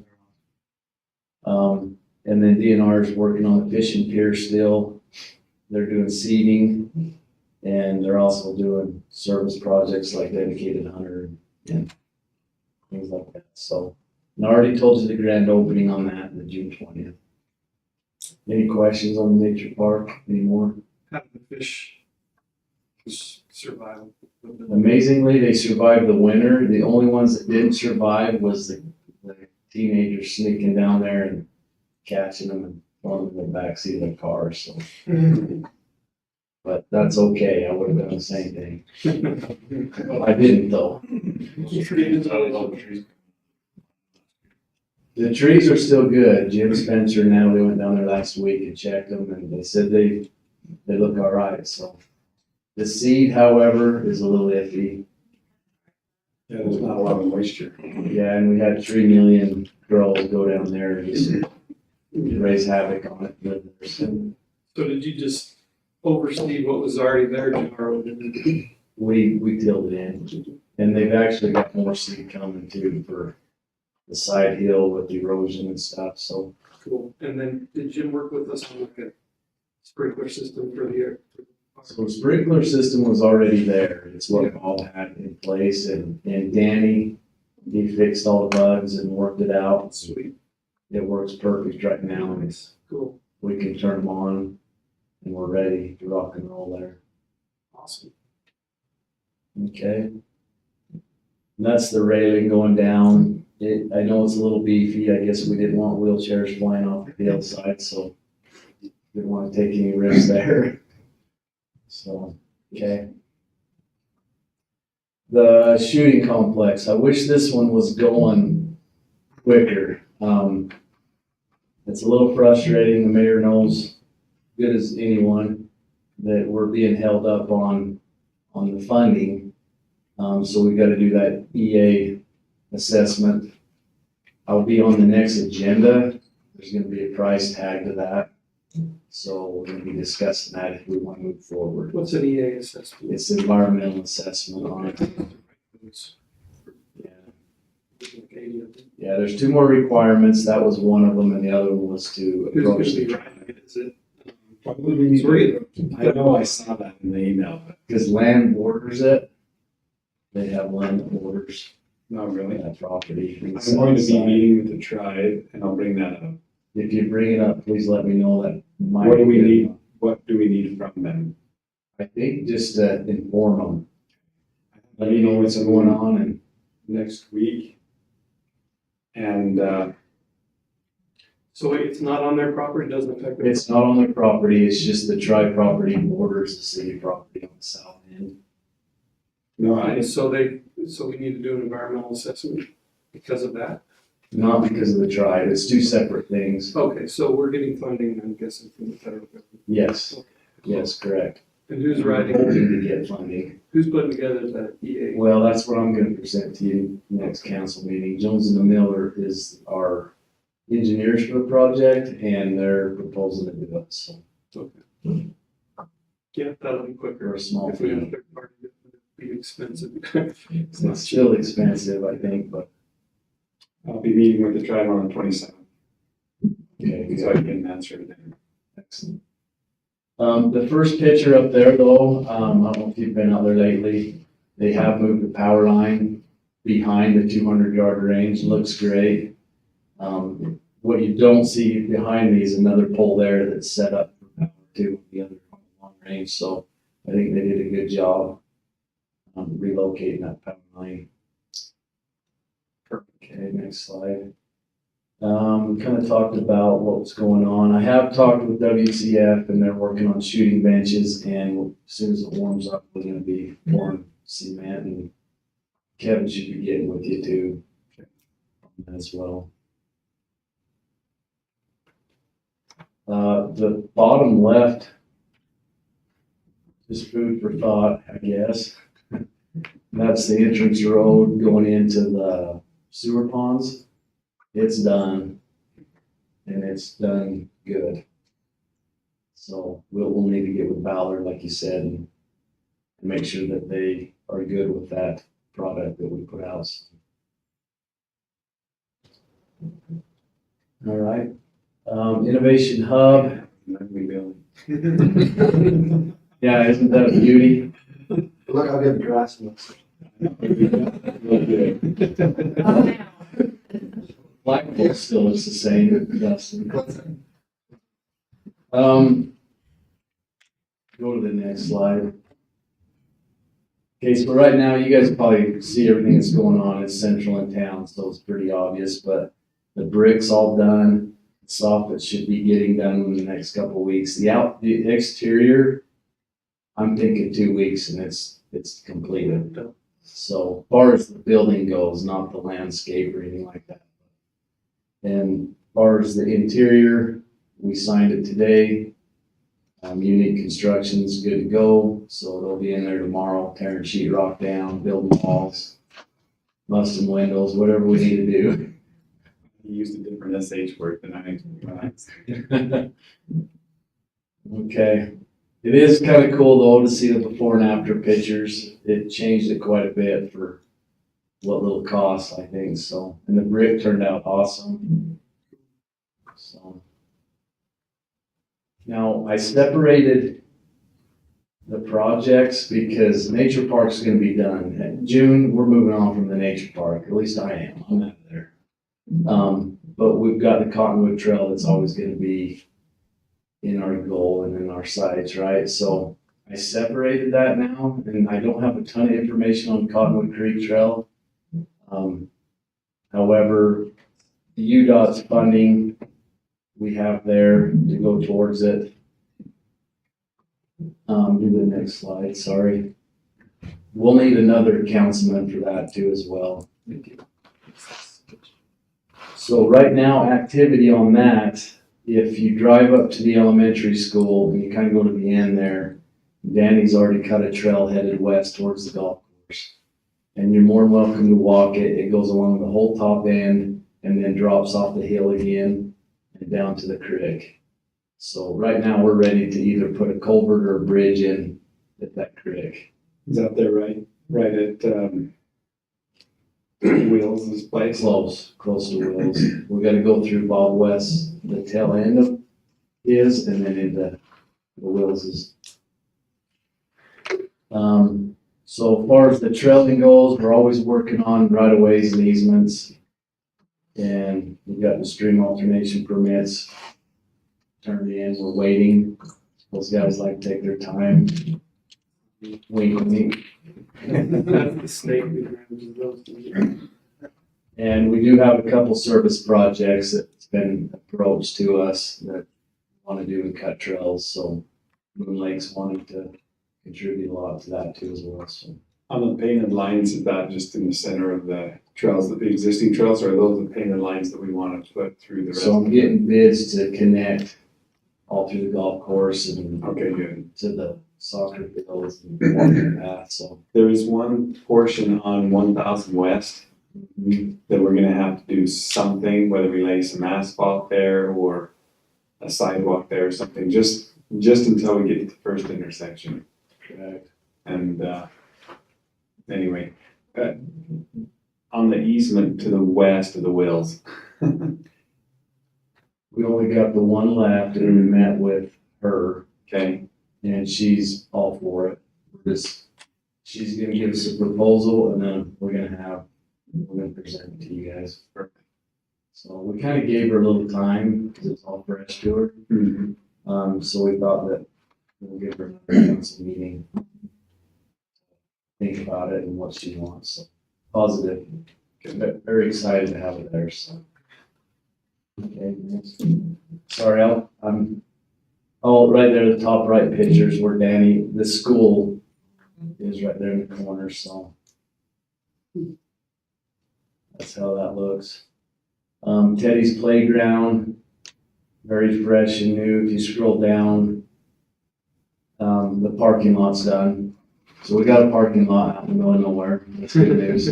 And then DNR is working on the fishing pier still. They're doing seeding and they're also doing service projects like dedicated hunter and things like that. So, and I already told you the grand opening on that in the June 20th. Any questions on the nature park anymore? How did the fish survive? Amazingly, they survived the winter. The only ones that didn't survive was the teenagers sneaking down there and catching them and throwing them in the backseat of their car. So, but that's okay. I would have done the same thing. I didn't though. The trees are still good. Jim Spencer and Natalie went down there last week and checked them, and they said they look all right. So the seed, however, is a little iffy. Yeah, there's not a lot of moisture. Yeah, and we had 3 million girls go down there and just raise havoc on it. Live there. So did you just oversee what was already there, Gennaro? We tilled it in, and they've actually got more seed coming too for the side hill with the erosion and stuff. So Cool. And then did Jim work with us on like a sprinkler system for the air? So the sprinkler system was already there. It's what Bob had in place, and Danny, he fixed all the bugs and worked it out. Sweet. It works perfect right now. Nice. Cool. We can turn them on and we're ready to rock and roll there. Awesome. Okay. And that's the railing going down. I know it's a little beefy. I guess we didn't want wheelchairs flying off the outside, so didn't want to take any risks there. So, okay. The shooting complex. I wish this one was going quicker. It's a little frustrating. The mayor knows good as anyone that we're being held up on the funding. So we've got to do that EA assessment. I'll be on the next agenda. There's going to be a price tag to that. So we're going to be discussing that if we want to move forward. What's an EA assessment? It's environmental assessment on it. Yeah, there's 2 more requirements. That was one of them, and the other one was to approach Who's the. gonna be writing it? Is it? Probably we need I know I saw that in the email, but Because land borders it. They have land borders. not really. That property. I'm going to be meeting with the tribe and I'll bring that up. If you bring it up, please let me know that. What do we need? What do we need from them? I think just to inform them. Let me know what's going on and. Next week. And, So wait, it's not on their property, doesn't affect their. It's not on their property, it's just the tribe property borders the city property on the south end. no, So we need to do an environmental assessment because of that? Not because of the tribe, it's 2 separate things. Okay, so we're getting funding, I'm guessing, from the federal government. Yes, yes, correct. And who's writing, Hoping to get funding. who's putting together that EA? Well, that's what I'm gonna present to you next council meeting. Jones and Miller is our engineers for the project and they're proposing to do it, so. Okay. Yeah, that'll be quicker. We're a small If we have a team. third party, it'd be expensive. It's still expensive, I think, but. I'll be meeting with the tribe on the 27th. Okay, So I can answer it then. excellent. The first picture up there though, I don't know if you've been out there lately, they have moved the power line behind the 200-yard range, looks great. What you don't see behind me is another pole there that's set up for power too, the other long range, so I think they did a good job relocating that power line. Okay, next slide. Kind of talked about what was going on. I have talked with WCF and they're working on shooting benches, and as soon as it warms up, we're gonna be pouring cement, and Kevin should be getting with you too as well. The bottom left, just food for thought, I guess. That's the entrance road going into the sewer ponds. It's done, and it's done good. So we'll need to get with Ballard, like you said, and make sure that they are good with that product that we put out. All right. Innovation Hub. Yeah, isn't that a beauty? Look how good the grass looks. Blackpool still looks the same, Dustin. Go to the next slide. Okay, so right now, you guys probably see everything that's going on. It's central in town, so it's pretty obvious, but the brick's all done. Soffit should be getting done in the next couple of weeks. The exterior, I'm thinking 2 weeks and it's completed. So as far as the building goes, not the landscape or anything like that. And as far as the interior, we signed it today. Unique Construction's good to go, so they'll be in there tomorrow, tearing sheetrock down, building walls, busting windows, whatever we need to do. You used a different SH word than I. Okay. It is kind of cool though to see the before and after pictures. It changed it quite a bit for what little cost, I think, so. And the brick turned out awesome. So. Now, I separated the projects because Nature Park's gonna be done. In June, we're moving on from the Nature Park, at least I am, I'm out of there. But we've got the Cottonwood Trail that's always gonna be in our goal and in our sights, right? So I separated that now, and I don't have a ton of information on Cottonwood Creek Trail. However, the UDOT's funding we have there to go towards it. Do the next slide, sorry. We'll need another councilman for that too as well. So right now, activity on that, if you drive up to the elementary school and you kind of go to the end there, Danny's already cut a trail headed west towards the golf course. And you're more than welcome to walk it. It goes along the whole top end and then drops off the hill again and down to the creek. So right now we're ready to either put a culvert or a bridge in at that creek. Is that there, right at, Wheels' place? Close to Wheels. We gotta go through Bob West, the tail end of his, and then into the Wills's. So as far as the trailing goes, we're always working on right of ways and easements. And we've got the stream alternation permits turned in, we're waiting. Those guys like to take their time. Wink, wink. That's the state that manages those things. And we do have a couple service projects that's been approached to us that want to do and cut trails, so Moon Lake's wanting to contribute a lot to that too as well, so. On the painted lines, is that just in the center of the trails, the existing trails, or are those the painted lines that we want to put through the rest? So I'm getting bids to connect all through the golf course and Okay, good. to the soccer fields and walking path, so. There is one portion on 1000 West that we're gonna have to do something, whether we lay some asphalt there or a sidewalk there or something, just until we get to the first intersection. Correct. And, anyway, on the easement to the west of the Wills. We only got the one left and we met with her. Okay. And she's all for it. She's gonna give us a proposal and then we're gonna present it to you guys. So we kind of gave her a little time because it's all fresh to her. Mm-hmm. So we thought that we'll give her another council meeting. Think about it and what she wants. So positive. Very excited to have it there. So. Okay. Next. Sorry, right there, the top right pictures where Danny, the school is right there in the corner. So that's how that looks. Teddy's playground, very fresh and new. If you scroll down, the parking lot's done. So we got a parking lot out in the middle of nowhere. That's good news.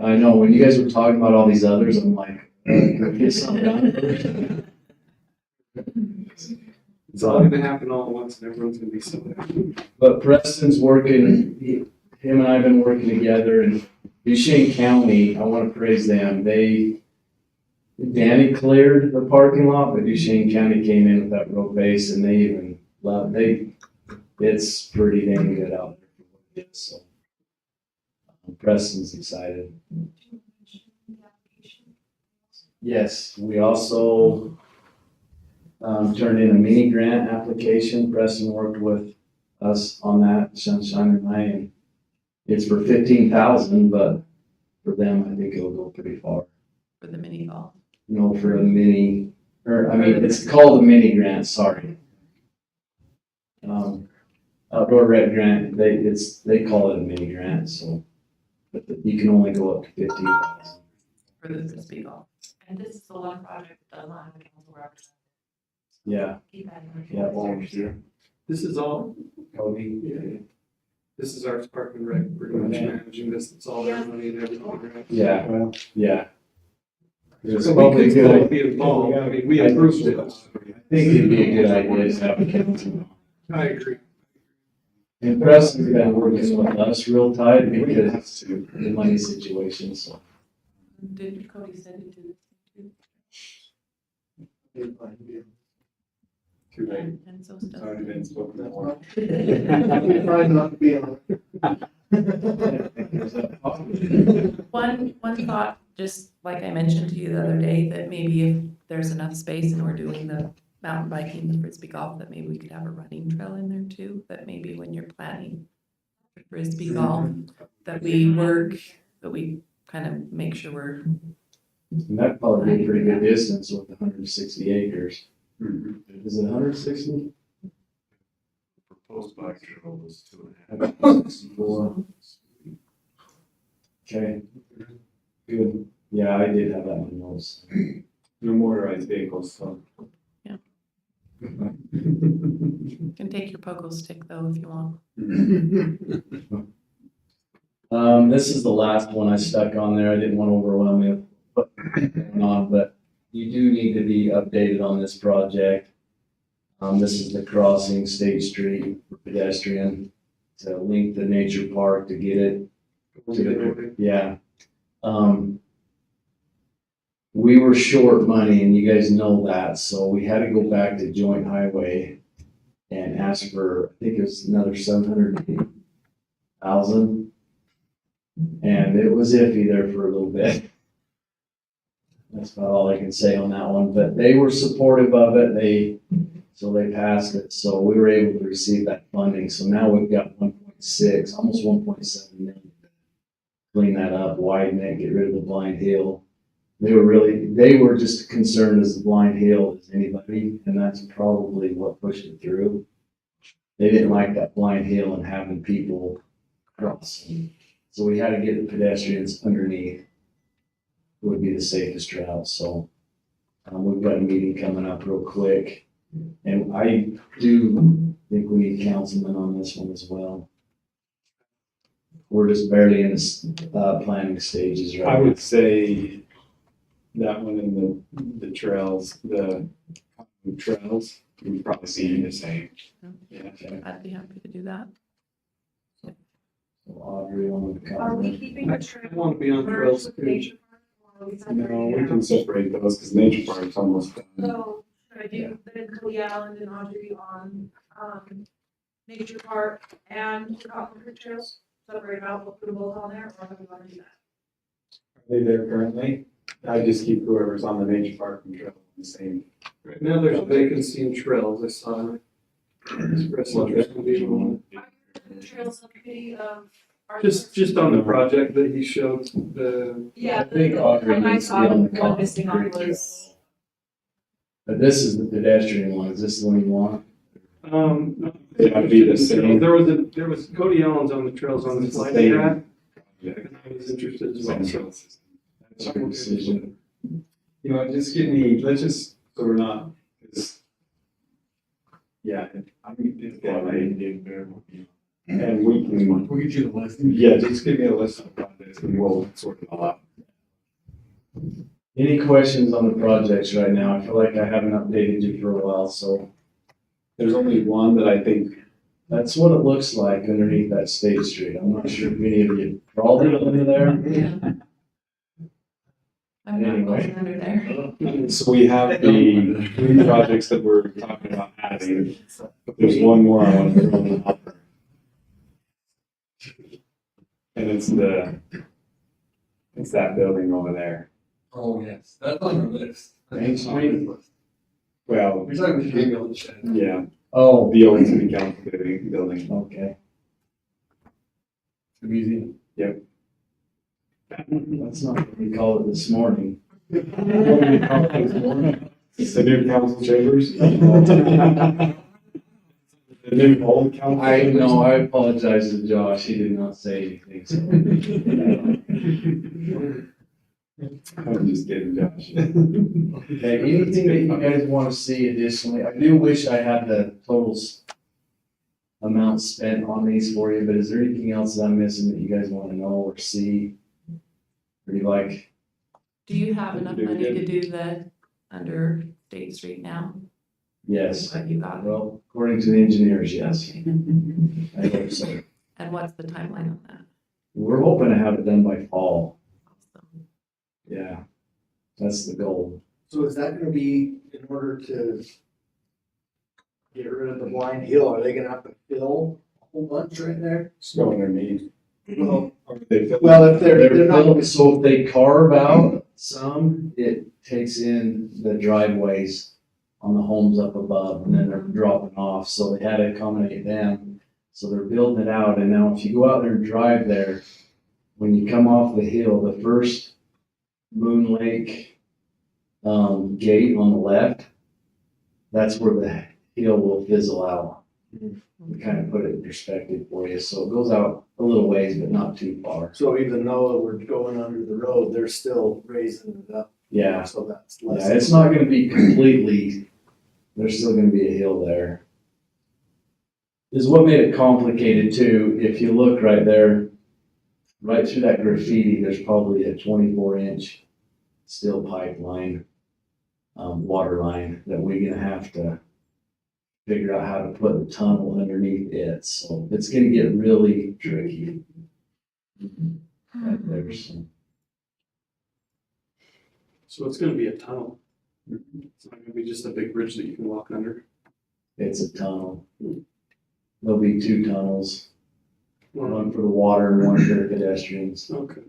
I know, when you guys were talking about all these others, I'm like, Get something done. It's all gonna happen all at once and everyone's gonna be so happy. But Preston's working, him and I have been working together, and Duchesne County, I want to praise them. Danny cleared the parking lot, but Duchesne County came in with that road base, and they even love, it's pretty dang good out there for what it is, so. Preston's excited. Yes, we also turned in a mini grant application. Preston worked with us on that, Sunshine and I, and it's for 15,000, but for them, I think it'll go pretty far. For the mini golf. No, for a mini, it's called a mini grant, sorry. Outdoor rec grant, they call it a mini grant, so, but you can only go up to 15,000. For the frisbee golf. And this is the one project that does not have a council representative. Yeah. Keep that in mind. Yeah, volunteer. This is all, Cody. yeah, this is our Department of Rec, pretty much managing this, it's all their money and everything, right? Yeah, yeah. It's So we probably could still good. be involved, I mean, we approved it. I think it'd be a good idea to have a council. I agree. And Preston's been working with us real tight because of the money situation, so. Did Cody send it to you? Too late. And so It's already been spoken about. Try not to be on. One thought, just like I mentioned to you the other day, that maybe if there's enough space and we're doing the mountain biking, the frisbee golf, that maybe we could have a running trail in there too, that maybe when you're planning for frisbee golf, that we kind of make sure we're. And that'd probably be a pretty good distance with 160 acres. Is it 160? Proposed bike trail was 2.5. Okay. Good. Yeah, I did have that in my notes. No motorized vehicles, so. Yeah. You can take your pogo stick though if you want. This is the last one I stuck on there. I didn't want to overwhelm you with what's going on, but you do need to be updated on this project. This is the crossing State Street for pedestrian to link the nature park to get it to the, yeah. We were short money and you guys know that, so we had to go back to joint highway and ask for, I think it was another 700,000. And it was iffy there for a little bit. That's about all I can say on that one, but they were supportive of it. So they passed it. So we were able to receive that funding. So now we've got 1.6, almost 1.7 million. Clean that up, widen it, get rid of the blind hill. They were just concerned as the blind hill as anybody, and that's probably what pushed it through. They didn't like that blind hill and having people crossing. So we had to get the pedestrians underneath. Would be the safest route. So we've got a meeting coming up real quick. And I do think we need councilmen on this one as well. We're just barely in the planning stages right now. I would say that one in the trails, the trails, would probably see the same. Yeah. I'd be happy to do that. So Audrey on the Are we comment. keeping the trail? I want to be on trails with too. nature park, or are we No, separating we it can out? separate those because nature park's almost done. So, should I do then Cody Allen and Audrey on, nature park and Cotton Creek trails? Separate out, we'll put them both on there, or how do we want to do that? Are they there currently? I just keep whoever's on the nature park and trail the same. Right now, there's a vacancy in trails, I saw. Express interest in being on. The trail subcommittee of. our- Just on the project that he showed, the, Yeah. I think Audrey one I needs to saw, be on the one Cotton missing on Creek was. But this is the pedestrian one. Is this the one you want? That'd be the same. there was Cody Allen's on the trails on the It's the slide same. he had. And I was interested as well, so. That's your decision. You know, let's just, so we're not, yeah, I mean, it's got and we can. We'll get you the list. Yeah, just give me a list of projects and we'll sort it all out. Any questions on the projects right now? I feel like I haven't updated you for a while, so There's only one that I think, that's what it looks like underneath that State Street. I'm not sure if any of you crawled under there. I'm not going under there. so we have the three projects that we're talking about adding, but there's one more I want to throw in the hopper. And it's that building over there. Oh, yes, that's on our list. Main Street? Well, You're talking the ambulance shed. yeah, Oh, the old city council building. okay. The museum. Yep. That's not what we called it this morning. What do we call it this morning? The new council chambers? The new old council I chambers? know, I apologize to Josh. He did not say anything, so. I'm just kidding, Josh. Okay, anything that you guys want to see additionally? I do wish I had the totals amount spent on these for you, but is there anything else that I'm missing that you guys want to know or see? Or you like? Do you have enough Doing money to good. do the under State Street now? Yes. What you got? Well, according to the engineers, yes. Okay. I hope so. And what's the timeline on that? We're hoping to have it done by fall. Awesome. Yeah, that's the goal. So is that gonna be in order to get rid of the blind hill? Are they gonna have to fill a whole bunch right there? Snow underneath. Well, Or they fill- well, if they're not, built, so if they carve out some, it takes in the driveways on the homes up above, and then they're dropping off, so they had to accommodate them. So they're building it out, and now if you go out there and drive there, when you come off the hill, the first Moon Lake gate on the left, that's where the hill will fizzle out. To kind of put it in perspective for you, so it goes out a little ways, but not too far. so even though we're going under the road, they're still raising it up. Yeah, So that's less. yeah, it's not gonna be completely, there's still gonna be a hill there. Is what made it complicated too, if you look right there, right through that graffiti, there's probably a 24-inch steel pipeline, water line that we're gonna have to figure out how to put the tunnel underneath it, so it's gonna get really tricky. Right there, so. So it's gonna be a tunnel. It's not gonna be just a big bridge that you can walk under. It's a tunnel. There'll be two tunnels, one for the water and one for the pedestrians. Okay.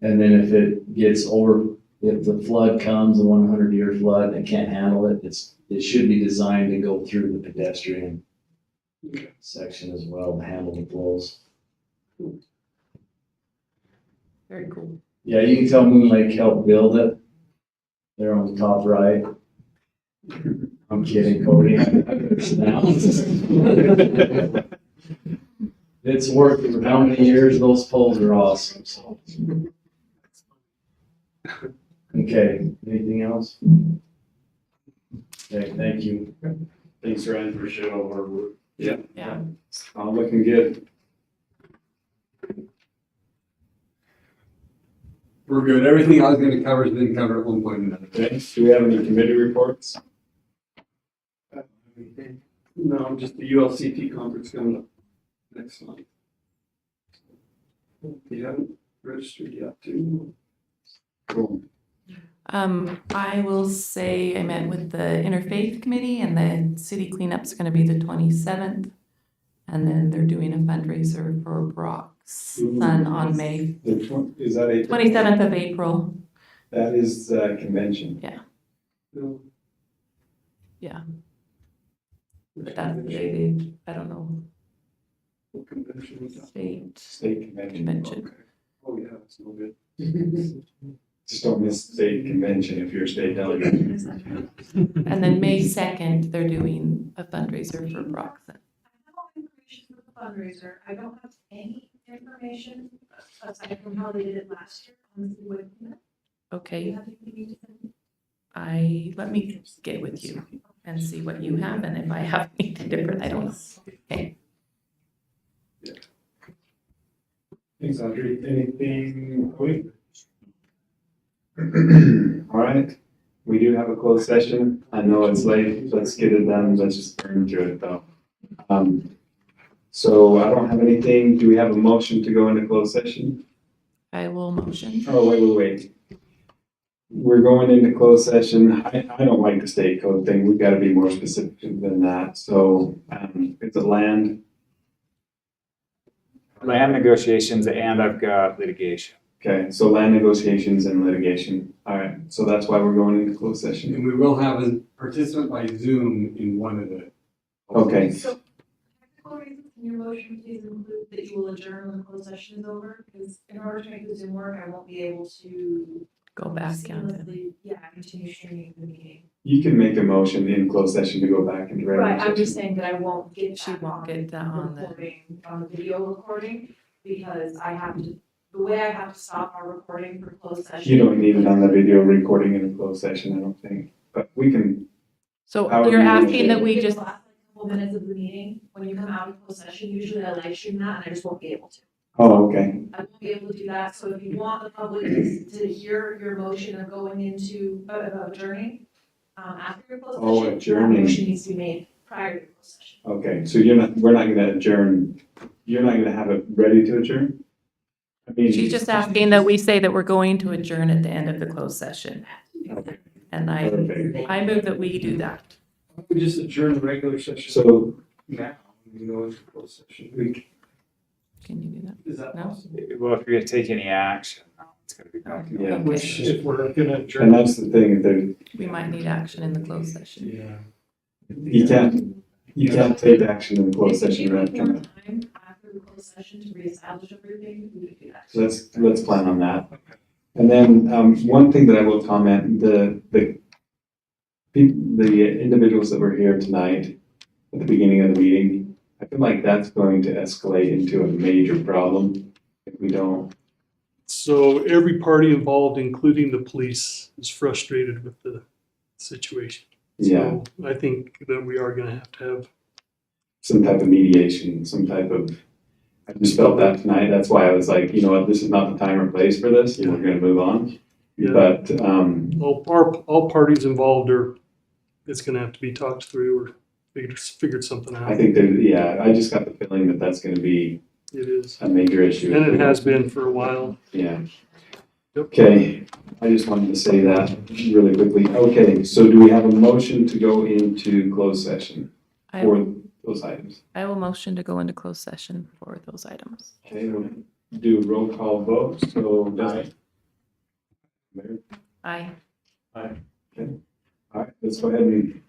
And then if it gets over, if the flood comes, a 100-year flood, and it can't handle it, it should be designed to go through the pedestrian Okay. section as well to handle the flows. Very cool. Yeah, you can tell Moon Lake helped build it. They're on the top right. I'm kidding, Cody. It's worked for how many years? Those poles are awesome. So. Okay, anything else? Okay, thank you. Thanks, Ryan, for showing over. Yeah. Yeah. Looking good. We're good. Everything I was gonna cover has been covered at one point or another. Okay, do we have any committee reports? No, just the ULCT conference coming up next month. If you haven't registered yet, too. Cool. I will say I met with the Interfaith Committee and the city cleanup's gonna be the 27th. And then they're doing a fundraiser for Brock's son on May Is that a? 27th of April. That is convention. No. Yeah. But that's the day I don't know, What convention was that? State convention. Convention. Okay. Oh, yeah, it's no good. Just don't miss state convention if you're a state delegate. And then May 2nd, they're doing a fundraiser for Brock's son. I have all the information for the fundraiser. I don't have any information aside from how they did it last year on the city website. Okay, Okay. let me get with you and see what you have, and if I have anything different, I don't know. Okay. Thanks, Audrey. Anything quick? All right, we do have a closed session. I know it's late. Let's get it done. Let's just burn through it though. So I don't have anything. Do we have a motion to go into closed session? I will motion. Oh, wait. We're going into closed session. I don't like the state code thing. We've got to be more specific than that. So, it's a land. Land negotiations and I've got litigation. Okay, so land negotiations and litigation. All right, so that's why we're going into closed session. And we will have a participant by Zoom in one of the. Okay. So, technical reasons, can your motion please include that you will adjourn when the closed session is over? Because in order to make the Zoom work, I won't be able to. Go back on it. seamlessly, yeah, continue streaming the meeting. You can make a motion in closed session to go back into regular Right, I'm session. just saying that I won't get She that won't get that on the. recording, on the video recording, because I have to, the way I have to stop our recording for closed session. You don't need it on the video recording in a closed session, I don't think, but we can. So However you're you wanna asking that we just, The last couple minutes of the meeting, when you come out of closed session, usually I live stream that, and I just won't be able to. Oh, okay. I won't be able to do that, so if you want the public to hear your motion of going into, adjourning, after your closed Oh, session, that adjourning. motion needs to be made prior to your closed session. Okay, so we're not gonna adjourn, you're not gonna have it ready to adjourn? I mean. she's just asking that we say that we're going to adjourn at the end of the closed session. Okay. And I move that we do that. We just adjourn the regular session. So. Now, you know, into closed session. Can you do that? Is that No? possible? Well, if you're gonna take any action, no, it's gonna be done. Yeah. Which, if we're gonna adjourn. And that's the thing, if there's, We might need action in the closed session. Yeah. you can't take action in the closed If session you right need more now. time after the closed session to reestablish everything, we could do that. So let's plan on that. And then, one thing that I will comment, the individuals that were here tonight at the beginning of the meeting, I feel like that's going to escalate into a major problem if we don't. So every party involved, including the police, is frustrated with the situation. Yeah. So I think that we are gonna have to have. Some type of mediation, some type of, I just felt that tonight. That's why I was like, you know what, this is not the time or place for this. We're gonna move on. Yeah. But, All parties involved it's gonna have to be talked through or figured something out. I think that, yeah, I just got the feeling that that's gonna be It is. a major issue. And it has been for a while. Yeah. Okay, I just wanted to say that really quickly. Okay, so do we have a motion to go into closed session I for those items? I will motion to go into closed session for those items. Okay, we'll do a roll call vote, so. Mayor? Aye. Aye. Okay, all right, let's go ahead and